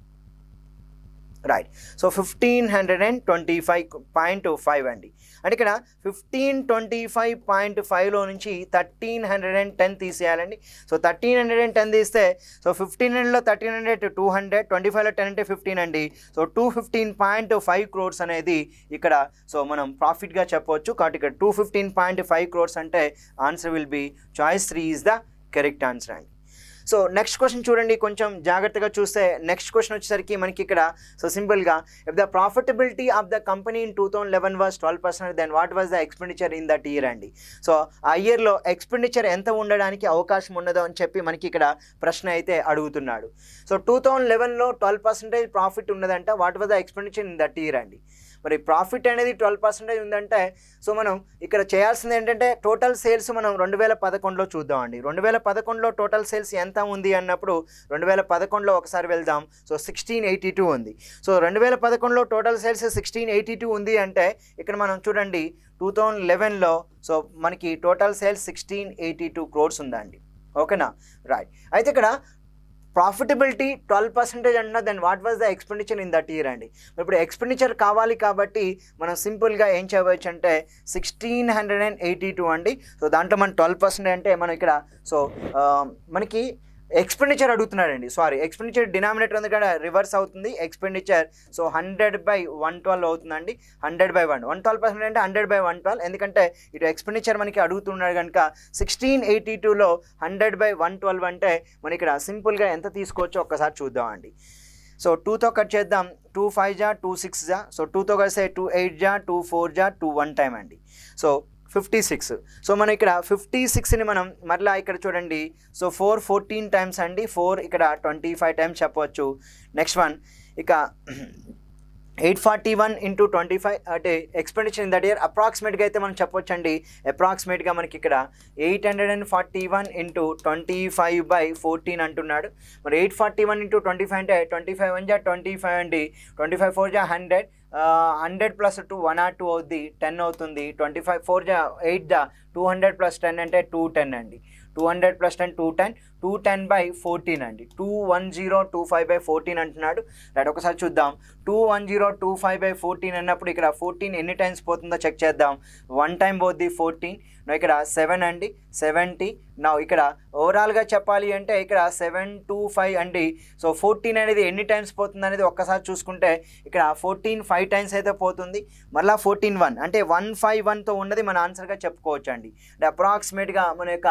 రైట్. సో 1525.5 అండి. అంటే ఇక్కడ 1525.5లో నుంచి 1310 తీసేయాలండి. సో 1310 తీస్తే సో 1500లో 1300 200, 25లో 10 అంటే 15 అండి. సో 215.5 crores అనేది ఇక్కడ సో మనం ప్రాఫిట్గా చెప్పవచ్చు. కాబట్టి ఇక్కడ 215.5 crores అంటే answer will B choice 3 is the correct answer అండి. సో నెక్స్ట్ క్వశ్చన్ చూడండి, కొంచెం జాగ్రత్తగా చూస్తే నెక్స్ట్ క్వశ్చన్ వచ్చేసరికి మనకి ఇక్కడ సో సింపుల్గా, if the profitability of the company in 2011 was 12%, then what was the expenditure in that year అండి. సో ఆ ఇయర్లో ఎక్స్పెండిచర్ ఎంత ఉండడానికి అవకాశం ఉండదో అని చెప్పి మనకి ఇక్కడ ప్రశ్న అయితే అడుగుతున్నాడు. సో 2011లో 12% ప్రాఫిట్ ఉన్నదంట. What was the expenditure in that year అండి. మరి ప్రాఫిట్ అనేది 12% ఉందంటే సో మనం ఇక్కడ చేయాల్సింది ఏంటంటే టోటల్ సేల్స్ మనం 2011లో చూద్దామండి. 2011లో టోటల్ సేల్స్ ఎంత ఉంది అన్నప్పుడు 2011లో ఒకసారి వెళ్దాం. సో 1682 ఉంది. సో 2011లో టోటల్ సేల్స్ 1682 ఉంది అంటే ఇక్కడ మనం చూడండి 2011లో సో మనకి టోటల్ సేల్స్ 1682 crores ఉందండి, ఓకేనా, రైట్. అయితే ఇక్కడ ప్రాఫిటబిలిటీ 12% అన్నా, then what was the expenditure in that year అండి. ఇప్పుడు ఎక్స్పెండిచర్ కావాలి కాబట్టి మనం సింపుల్గా ఏం చేయవచ్చు అంటే 1682 అండి. సో దాంట్లో మనం 12% అంటే మనం ఇక్కడ సో మనకి ఎక్స్పెండిచర్ అడుగుతున్నాడండి. సారీ, ఎక్స్పెండిచర్ డినామినేటర్ ఉంది కదా, రివర్స్ అవుతుంది ఎక్స్పెండిచర్. సో 100/112 అవుతుందండి. 100/1 112% అంటే 100/112, ఎందుకంటే ఇటు ఎక్స్పెండిచర్ మనకి అడుగుతున్నాడు కనుక 1682లో 100/112 అంటే మన ఇక్కడ సింపుల్గా ఎంత తీసుకోవచ్చో ఒక్కసారి చూద్దామండి. సో 2తో కట్ చేద్దాం. 2 5 జా 2 6 జా, సో 2తో కలిస్తే 2 8 జా 2 4 జా 2 1 టైం అండి. సో 56. సో మనం ఇక్కడ 56ని మనం మరలా ఇక్కడ చూడండి. సో 4 14 టైమ్స్ అండి, 4 ఇక్కడ 25 టైమ్స్ చెప్పవచ్చు. నెక్స్ట్ వన్ ఇక 841 into 25 అంటే ఎక్స్పెండిచర్ ఇన్ దట్ ఇయర్ అప్రాక్సిమేట్గా అయితే మనం చెప్పొచ్చు అండి. అప్రాక్సిమేట్గా మనకి ఇక్కడ 841 into 25/14 అంటున్నాడు. మరి 841 into 25 అంటే 25 1 జా 25 అండి, 25 4 జా 100, 100 + 2 102 అవుద్ది, 10 అవుతుంది. 25 4 జా 8 జా 200 + 10 అంటే 210 అండి. 200 + 10 210, 210/14 అండి. 21025/14 అంటున్నాడు. రైట్, ఒకసారి చూద్దాం. 21025/14 అన్నప్పుడు ఇక్కడ 14 ఎన్ని టైమ్స్ పోతుందో చెక్ చేద్దాం. 1 టైం పోద్ది 14. ఇక్కడ 7 అండి, 70. నా ఇక్కడ ఓవరాల్గా చెప్పాలి అంటే ఇక్కడ 725 అండి. సో 14 అనేది ఎన్ని టైమ్స్ పోతుంది అనేది ఒక్కసారి చూసుకుంటే ఇక్కడ 14 5 టైమ్స్ అయితే పోతుంది. మళ్ళీ 14 1 అంటే 151తో ఉన్నది మన ఆన్సర్గా చెప్పుకోవచ్చు అండి. అంటే అప్రాక్సిమేట్గా మన యొక్క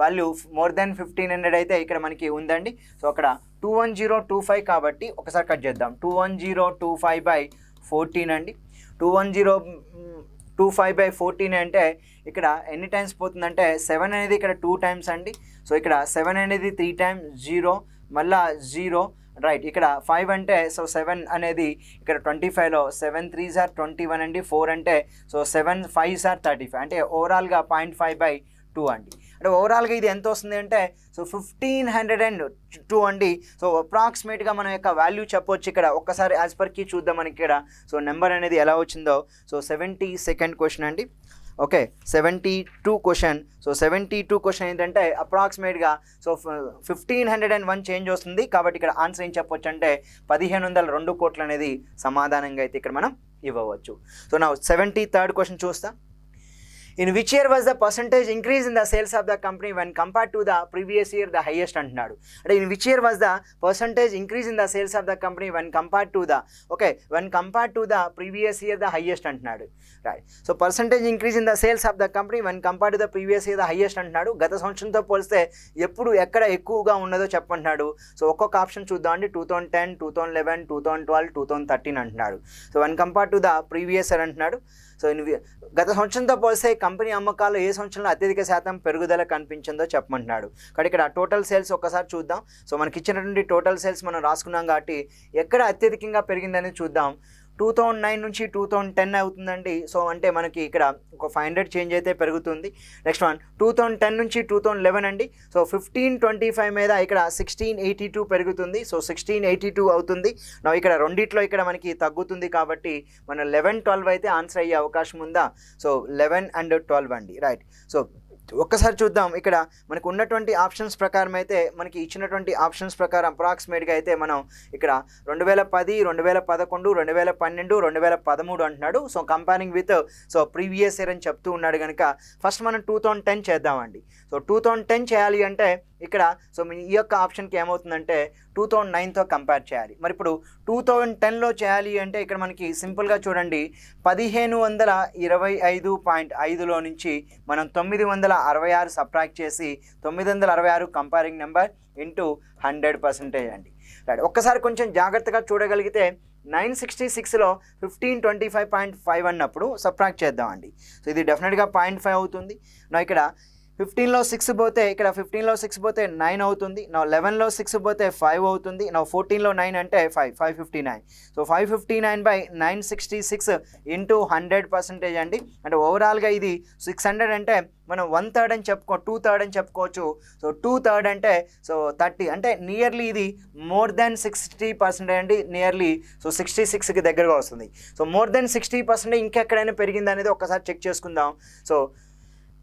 వాల్యూ మోర్ దెన్ 1500 అయితే ఇక్కడ మనకి ఉందండి. సో అక్కడ 21025 కాబట్టి ఒకసారి కట్ చేద్దాం. 21025/14 అండి. 21025/14 అంటే ఇక్కడ ఎన్ని టైమ్స్ పోతుందంటే 7 అనేది ఇక్కడ 2 టైమ్స్ అండి. సో ఇక్కడ 7 అనేది 3 టైమ్స్, 0 మళ్ళా 0, రైట్. ఇక్కడ 5 అంటే సో 7 అనేది ఇక్కడ 25లో 7 3s are 21 అండి. 4 అంటే సో 7 5s are 35 అంటే ఓవరాల్గా 0.5/2 అండి. అంటే ఓవరాల్గా ఇది ఎంత వస్తుంది అంటే సో 1502 అండి. సో అప్రాక్సిమేట్గా మన యొక్క వాల్యూ చెప్పవచ్చు. ఇక్కడ ఒక్కసారి యాజ్ పర్ కీ చూద్దాం మనకి ఇక్కడ సో నెంబర్ అనేది ఎలా వచ్చిందో. సో 72nd క్వశ్చన్ అండి. Okay 72 question. సో 72 క్వశ్చన్ ఏంటంటే అప్రాక్సిమేట్గా సో 1501 చేంజ్ వస్తుంది. కాబట్టి ఇక్కడ ఆన్సర్ ఏం చెప్పొచ్చు అంటే 1502 కోట్లు అనేది సమాధానంగా అయితే ఇక్కడ మనం ఇవ్వవచ్చు. సో నా 73rd క్వశ్చన్ చూస్తా. In which year was the percentage increase in the sales of the company when compared to the previous year the highest అంటున్నాడు. అంటే in which year was the percentage increase in the sales of the company when compared to the when compared to the previous year the highest అంటున్నాడు. Right. So percentage increase in the sales of the company when compared to the previous year the highest అంటున్నాడు. గత సంవత్సరంతో పోలిస్తే ఎప్పుడు ఎక్కడ ఎక్కువగా ఉన్నదో చెప్పంటున్నాడు. So ఒక్కొక్క ఆప్షన్ చూద్దాం అండి. 2010, 2011, 2012, 2013 అంటున్నాడు. So when compared to the previous year అంటున్నాడు. సో గత సంవత్సరంతో పోలిస్తే కంపెనీ అమ్మకాలు ఏ సంవత్సరంలో అత్యధిక శాతం పెరుగుదల కనిపించిందో చెప్పమంటున్నాడు. కాబట్టి ఇక్కడ టోటల్ సేల్స్ ఒక్కసారి చూద్దాం. సో మనకి ఇచ్చినటువంటి టోటల్ సేల్స్ మనం రాసుకున్నాం కాబట్టి ఎక్కడ అత్యధికంగా పెరిగిందని చూద్దాం. 2009 నుంచి 2010 అవుతుందండి. సో అంటే మనకి ఇక్కడ ఒక 500 చేంజ్ అయితే పెరుగుతుంది. నెక్స్ట్ వన్ 2010 నుంచి 2011 అండి. సో 1525 మీద ఇక్కడ 1682 పెరుగుతుంది. సో 1682 అవుతుంది. నా ఇక్కడ రెండిట్లో ఇక్కడ మనకి తగ్గుతుంది కాబట్టి మన 11, 12 అయితే ఆన్సర్ అయ్యే అవకాశం ఉందా? సో 11 and 12 అండి. రైట్. సో ఒక్కసారి చూద్దాం. ఇక్కడ మనకు ఉన్నటువంటి ఆప్షన్స్ ప్రకారం అయితే మనకి ఇచ్చినటువంటి ఆప్షన్స్ ప్రకారం అప్రాక్సిమేట్గా అయితే మనం ఇక్కడ 2010, 2011, 2012, 2013 అంటున్నాడు. So comparing with so previous year అని చెప్తూ ఉన్నాడు కనుక ఫస్ట్ మనం 2010 చేద్దామండి. సో 2010 చేయాలి అంటే ఇక్కడ సో ఈ యొక్క ఆప్షన్కి ఏమవుతుందంటే 2009తో కంపేర్ చేయాలి. మరి ఇప్పుడు 2010లో చేయాలి అంటే ఇక్కడ మనకి సింపుల్గా చూడండి 1525.5లో నుంచి మనం 966 సబ్ట్రాక్ట్ చేసి 966 కంపేరింగ్ నెంబర్ ఇంటూ 100% అండి. రైట్. ఒక్కసారి కొంచెం జాగ్రత్తగా చూడగలిగితే 966లో 1525.5 అన్నప్పుడు సబ్ట్రాక్ట్ చేద్దామండి. సో ఇది డెఫినెట్గా 0.5 అవుతుంది. నా ఇక్కడ 15లో 6 పోతే ఇక్కడ 15లో 6 పోతే 9 అవుతుంది. నా 11లో 6 పోతే 5 అవుతుంది. నా 14లో 9 అంటే 559. సో 559/966 ఇంటూ 100% అండి. అంటే ఓవరాల్గా ఇది 600 అంటే మనం 1/3 అని 2/3 అని చెప్పుకోవచ్చు. సో 2/3 అంటే సో 30 అంటే నియర్లీ ఇది మోర్ దెన్ 60% అండి. నియర్లీ సో 66కి దగ్గరగా వస్తుంది. సో మోర్ దెన్ 60% ఇంకెక్కడైనా పెరిగింది అనేది ఒక్కసారి చెక్ చేసుకుందాం. సో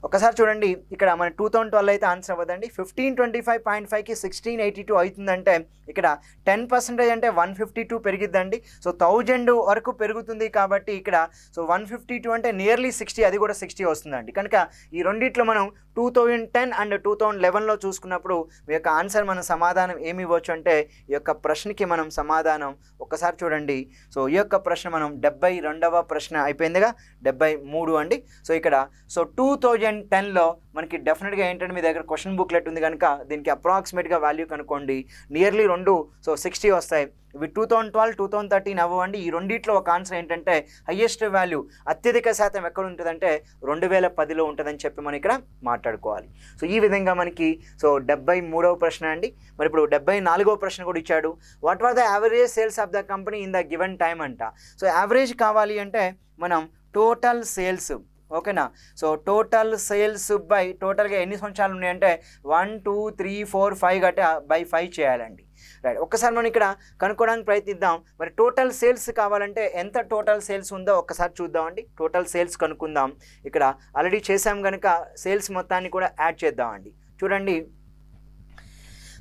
ఒకసారి చూడండి ఇక్కడ మన 2012 అయితే ఆన్సర్ అవ్వదండి. 1525.5కి 1682 అవుతుందంటే ఇక్కడ 10% అంటే 152 పెరిగిద్దండి. సో 1000 వరకు పెరుగుతుంది కాబట్టి ఇక్కడ సో 152 అంటే నియర్లీ 60, అది కూడా 60 వస్తుందండి. కనుక ఈ రెండిట్లో మనం 2010 అండ్ 2011లో చూసుకున్నప్పుడు మీ యొక్క ఆన్సర్ మన సమాధానం ఏమి ఇవ్వచ్చు అంటే ఈ యొక్క ప్రశ్నకి మనం సమాధానం ఒక్కసారి చూడండి. సో ఈ యొక్క ప్రశ్న మనం 72వ ప్రశ్న అయిపోయిందిగా 73 అండి. సో ఇక్కడ సో 2010లో మనకి డెఫినెట్గా ఏంటంటే మీ దగ్గర క్వశ్చన్ బుక్లెట్ ఉంది కనుక దీనికి అప్రాక్సిమేట్గా వాల్యూ కనుక్కోండి. నియర్లీ 2 సో 60 వస్తాయి. ఇవి 2012, 2013 అవ్వండి. ఈ రెండిట్లో ఒక ఆన్సర్ ఏంటంటే హయ్యెస్ట్ వాల్యూ అత్యధిక శాతం ఎక్కడ ఉంటుందంటే 2010లో ఉంటుందని చెప్పి మనం ఇక్కడ మాట్లాడుకోవాలి. సో ఈ విధంగా మనకి సో 73వ ప్రశ్న అండి. మరి ఇప్పుడు 74వ ప్రశ్న కూడా ఇచ్చాడు. What are the average sales of the company in the given time అంట. సో యావరేజ్ కావాలి అంటే మనం టోటల్ సేల్స్ ఓకేనా. సో టోటల్ సేల్స్ బై టోటల్గా ఎన్ని సంవత్సరాలు ఉన్నాయంటే 1, 2, 3, 4, 5 గట్ట బై 5 చేయాలండి. రైట్. ఒక్కసారి మనం ఇక్కడ కనుక్కోవడానికి ప్రయత్నిద్దాం. మరి టోటల్ సేల్స్ కావాలంటే ఎంత టోటల్ సేల్స్ ఉందో ఒక్కసారి చూద్దామండి. టోటల్ సేల్స్ కనుక్కుందాం. ఇక్కడ ఆల్రెడీ చేసాం కనుక సేల్స్ మొత్తాన్ని కూడా యాడ్ చేద్దామండి. చూడండి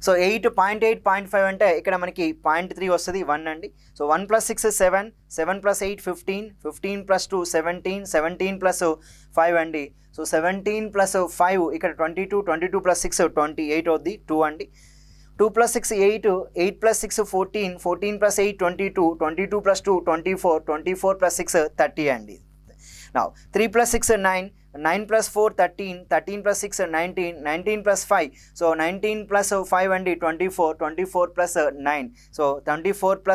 సో 8.8.5 అంటే ఇక్కడ మనకి 0.3 వస్తుంది 1 అండి. సో 1 + 6 7, 7 + 8 15, 15 + 2 17, 17 + 5 అండి. సో 17 + 5 ఇక్కడ 22, 22 + 6 28 అవుద్ది 2 అండి. 2 + 6 8, 8 + 6 14, 14 + 8 22, 22 + 2 24, 24 + 6 30 అండి. Now 3 + 6 9, 9 + 4 13, 13 + 6 19, 19 + 5 సో 19 + 5 అండి 24, 24 + 9 సో 24 +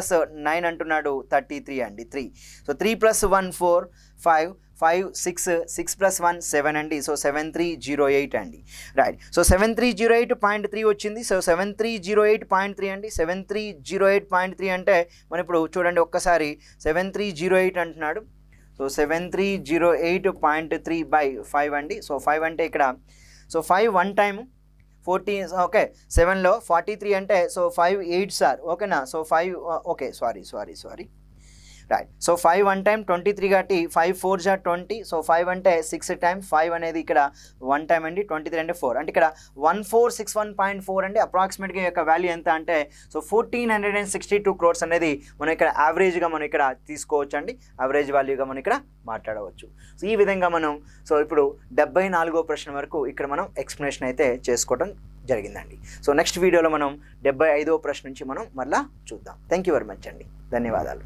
9 అంటున్నాడు 33 అండి 3. సో 3 + 1 4 5, 5 6, 6 + 1 7 అండి. సో 7308 అండి. రైట్. సో 7308.3 వచ్చింది. సో 7308.3 అండి. 7308.3 అంటే మనం ఇప్పుడు చూడండి ఒక్కసారి 7308 అంటున్నాడు. సో 7308.3/5 అండి. సో 5 అంటే ఇక్కడ సో 5 1 టైమ్ 14 ఓకే 7లో 43 అంటే సో 5 8 సార్ ఓకేనా. So 5 okay sorry right. So 5 1 time 23 కాబట్టి 5 4 జా 20. సో 5 అంటే 6 టైం 5 అనేది ఇక్కడ 1 టైం అండి, 23 అంటే 4 అంటే ఇక్కడ 1461.4 అండి. అప్రాక్సిమేట్గా యొక్క వాల్యూ ఎంత అంటే సో 1462 crores అనేది మనం ఇక్కడ యావరేజ్గా మనం ఇక్కడ తీసుకోవచ్చు అండి, యావరేజ్ వాల్యూగా మనం ఇక్కడ మాట్లాడవచ్చు. సో ఈ విధంగా మనం సో ఇప్పుడు 74వ ప్రశ్న వరకు ఇక్కడ మనం ఎక్స్ప్లెనేషన్ అయితే చేసుకోవడం జరిగిందండి. సో నెక్స్ట్ వీడియోలో మనం 75వ ప్రశ్న నుంచి మనం మళ్ళీ చూద్దాం. థ్యాంక్ యూ వెరీ మచ్ అండి, ధన్యవాదాలు.